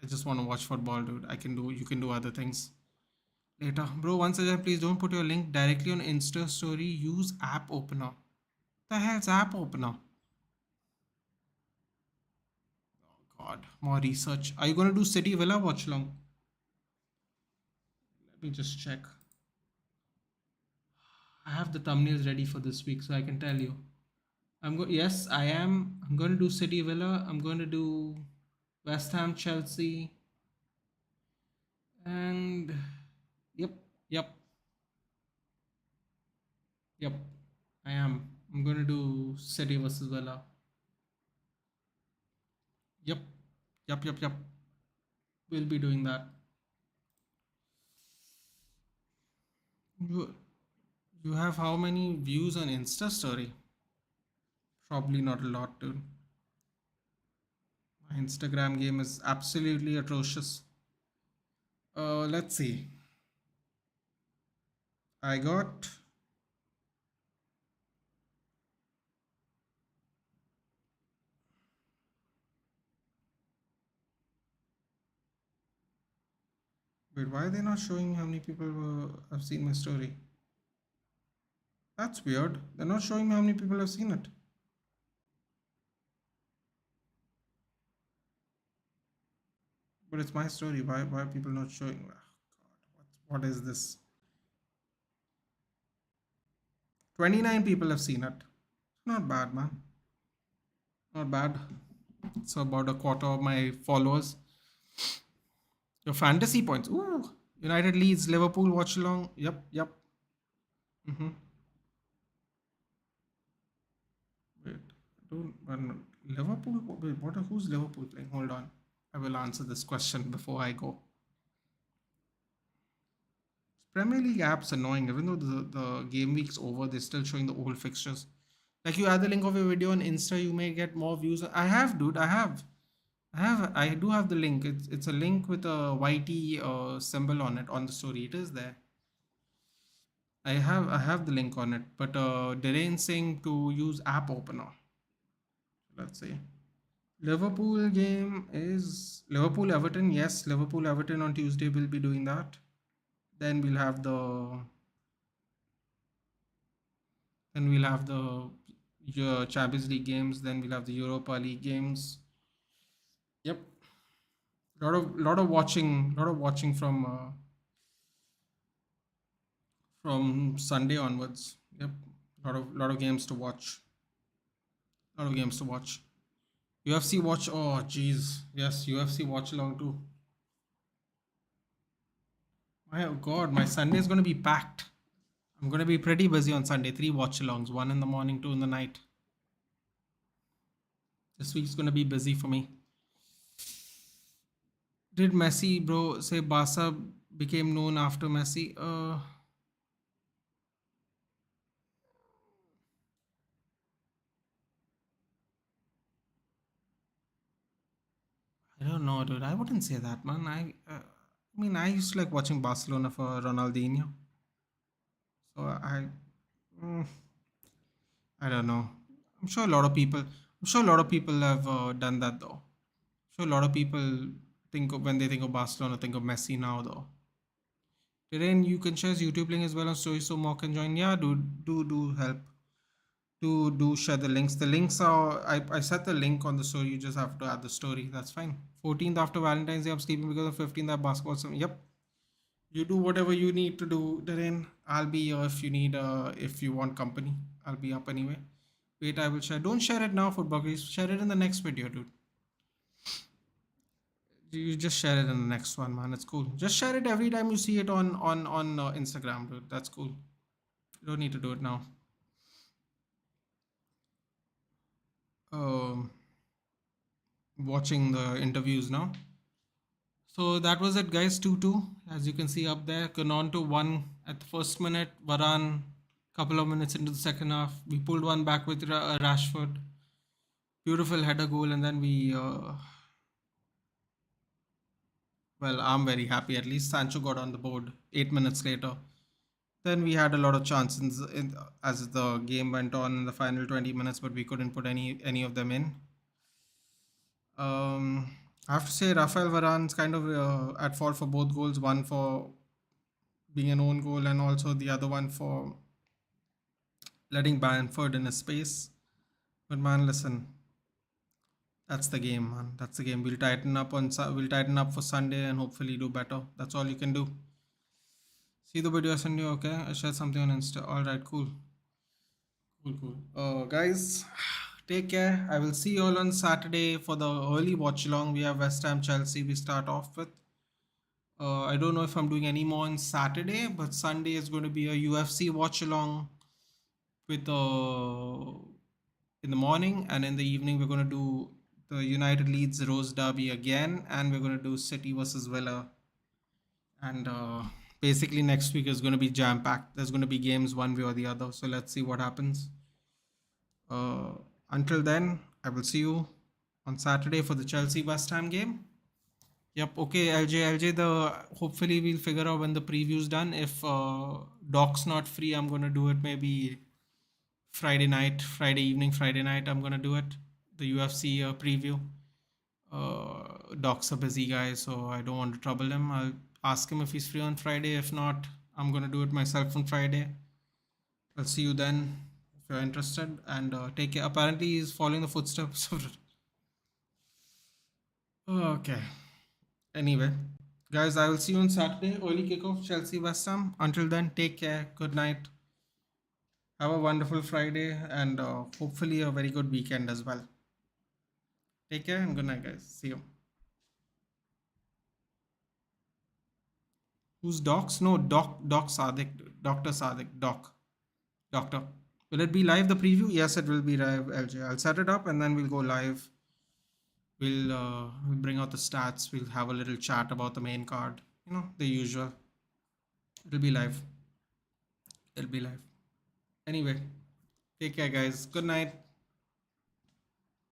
I just want to watch football, dude. You can do other things later. Bro, once again, please don't put your link directly on Insta story. Use app opener. The hell's app opener? God, more research. Are you going to do City Villa watch long? Let me just check. I have the thumbnails ready for this week, so I can tell you. Yes, I am. I'm going to do City Villa. I'm going to do West Ham Chelsea. And yep, yep, yep. I am. I'm going to do City versus Villa. Yep, yep, yep, yep. We'll be doing that. You, you have how many views on Insta story? Probably not a lot, dude. My Instagram game is absolutely atrocious. Let's see. I got. Wait, why are they not showing how many people have seen my story? That's weird. They're not showing me how many people have seen it. But it's my story. Why are people not showing? Oh, God, what is this? 29 people have seen it. Not bad, man. Not bad. It's about a quarter of my followers. Your fantasy points. Ooh. United Leeds, Liverpool, watch along. Yep, yep. Mm-hmm. Wait, don't. Liverpool? Wait, who's Liverpool playing? Hold on. I will answer this question before I go. Premier League app's annoying. Even though the game week's over, they're still showing the old fixtures. Like you add the link of your video on Insta, you may get more views. I have, dude. I do have the link. It's a link with a YT symbol on it on the story. It is there. I have the link on it, but Derain saying to use app opener. Let's see. Liverpool game is Liverpool Everton. Yes, Liverpool Everton on Tuesday will be doing that. Then we'll have the Champions League games. Then we'll have the Europa League games. Yep, lot of watching from Sunday onwards. Yep, lot of games to watch. Lot of games to watch. UFC watch. Oh, jeez. Yes, UFC watch along too. My God, my Sunday is gonna be packed. I'm gonna be pretty busy on Sunday. 3 watch alongs, one in the morning, two in the night. This week's gonna be busy for me. Did Messi, bro, say Barca became known after Messi? I don't know, dude. I wouldn't say that, man. I mean, I used to like watching Barcelona for Ronaldinho. So mm, I don't know. I'm sure a lot of people. I'm sure a lot of people have done that though. Sure, a lot of people when they think of Barcelona, think of Messi now though. Then you can share his YouTube link as well on story so more can join. Yeah, do help. Do share the links. The links are I set the link on the story. You just have to add the story. That's fine. 14th after Valentine's Day, I'm sleeping because of 15th I have basketball. So, yep. You do whatever you need to do, Darren. I'll be here if you want company. I'll be up anyway. Wait, I will share. Don't share it now, Football Grease. Share it in the next video, dude. You just share it in the next one, man. It's cool. Just share it every time you see it on Instagram, dude. That's cool. You don't need to do it now. Um, Watching the interviews now. So that was it, guys. 2-2. As you can see up there, gone on to one at the first minute. Varane, couple of minutes into the second half, we pulled one back with Rashford. Beautiful header goal, and then well, I'm very happy. At least Sancho got on the board 8 minutes later. Then we had a lot of chances as the game went on in the final 20 minutes, but we couldn't put any of them in. I have to say Rafael Varane's kind of at fault for both goals. One for being an own goal, and also the other one for letting Bamford in his space. But man, listen, that's the game, man. That's the game. We'll tighten up for Sunday and hopefully do better. That's all you can do. See the video I sent you, okay? I shared something on Insta. All right, cool. Cool. Guys, take care. I will see you all on Saturday for the early watch along. We have West Ham Chelsea. We start off with. I don't know if I'm doing any more on Saturday, but Sunday is going to be a UFC watch along with in the morning, and in the evening we're going to do the United Leeds Rose Derby again, and we're going to do City versus Villa. And basically next week is going to be jam packed. There's going to be games one way or the other. So let's see what happens. Uh, until then, I will see you on Saturday for the Chelsea West Ham game. Yep. Okay, LJ. The hopefully we'll figure out when the preview's done. If Doc's not free, I'm gonna do it maybe Friday night, Friday evening, Friday night. I'm gonna do it. The UFC preview. Doc's a busy guy, so I don't want to trouble him. I'll ask him if he's free on Friday. If not, I'm gonna do it myself on Friday. I'll see you then if you're interested. And take care. Apparently, he's following the footsteps of. Okay. Anyway, guys, I will see you on Saturday. Early kickoff, Chelsea West Ham. Until then, take care. Good night. Have a wonderful Friday and hopefully a very good weekend as well. Take care and good night, guys. See you. Who's Docs? No, Doc Sadik. Dr. Sadik. Doctor. Will it be live, the preview? Yes, it will be live, LJ. I'll set it up and then we'll go live. We'll bring out the stats. We'll have a little chat about the main card. The usual. It'll be live. It'll be live. Anyway, take care, guys. Good night.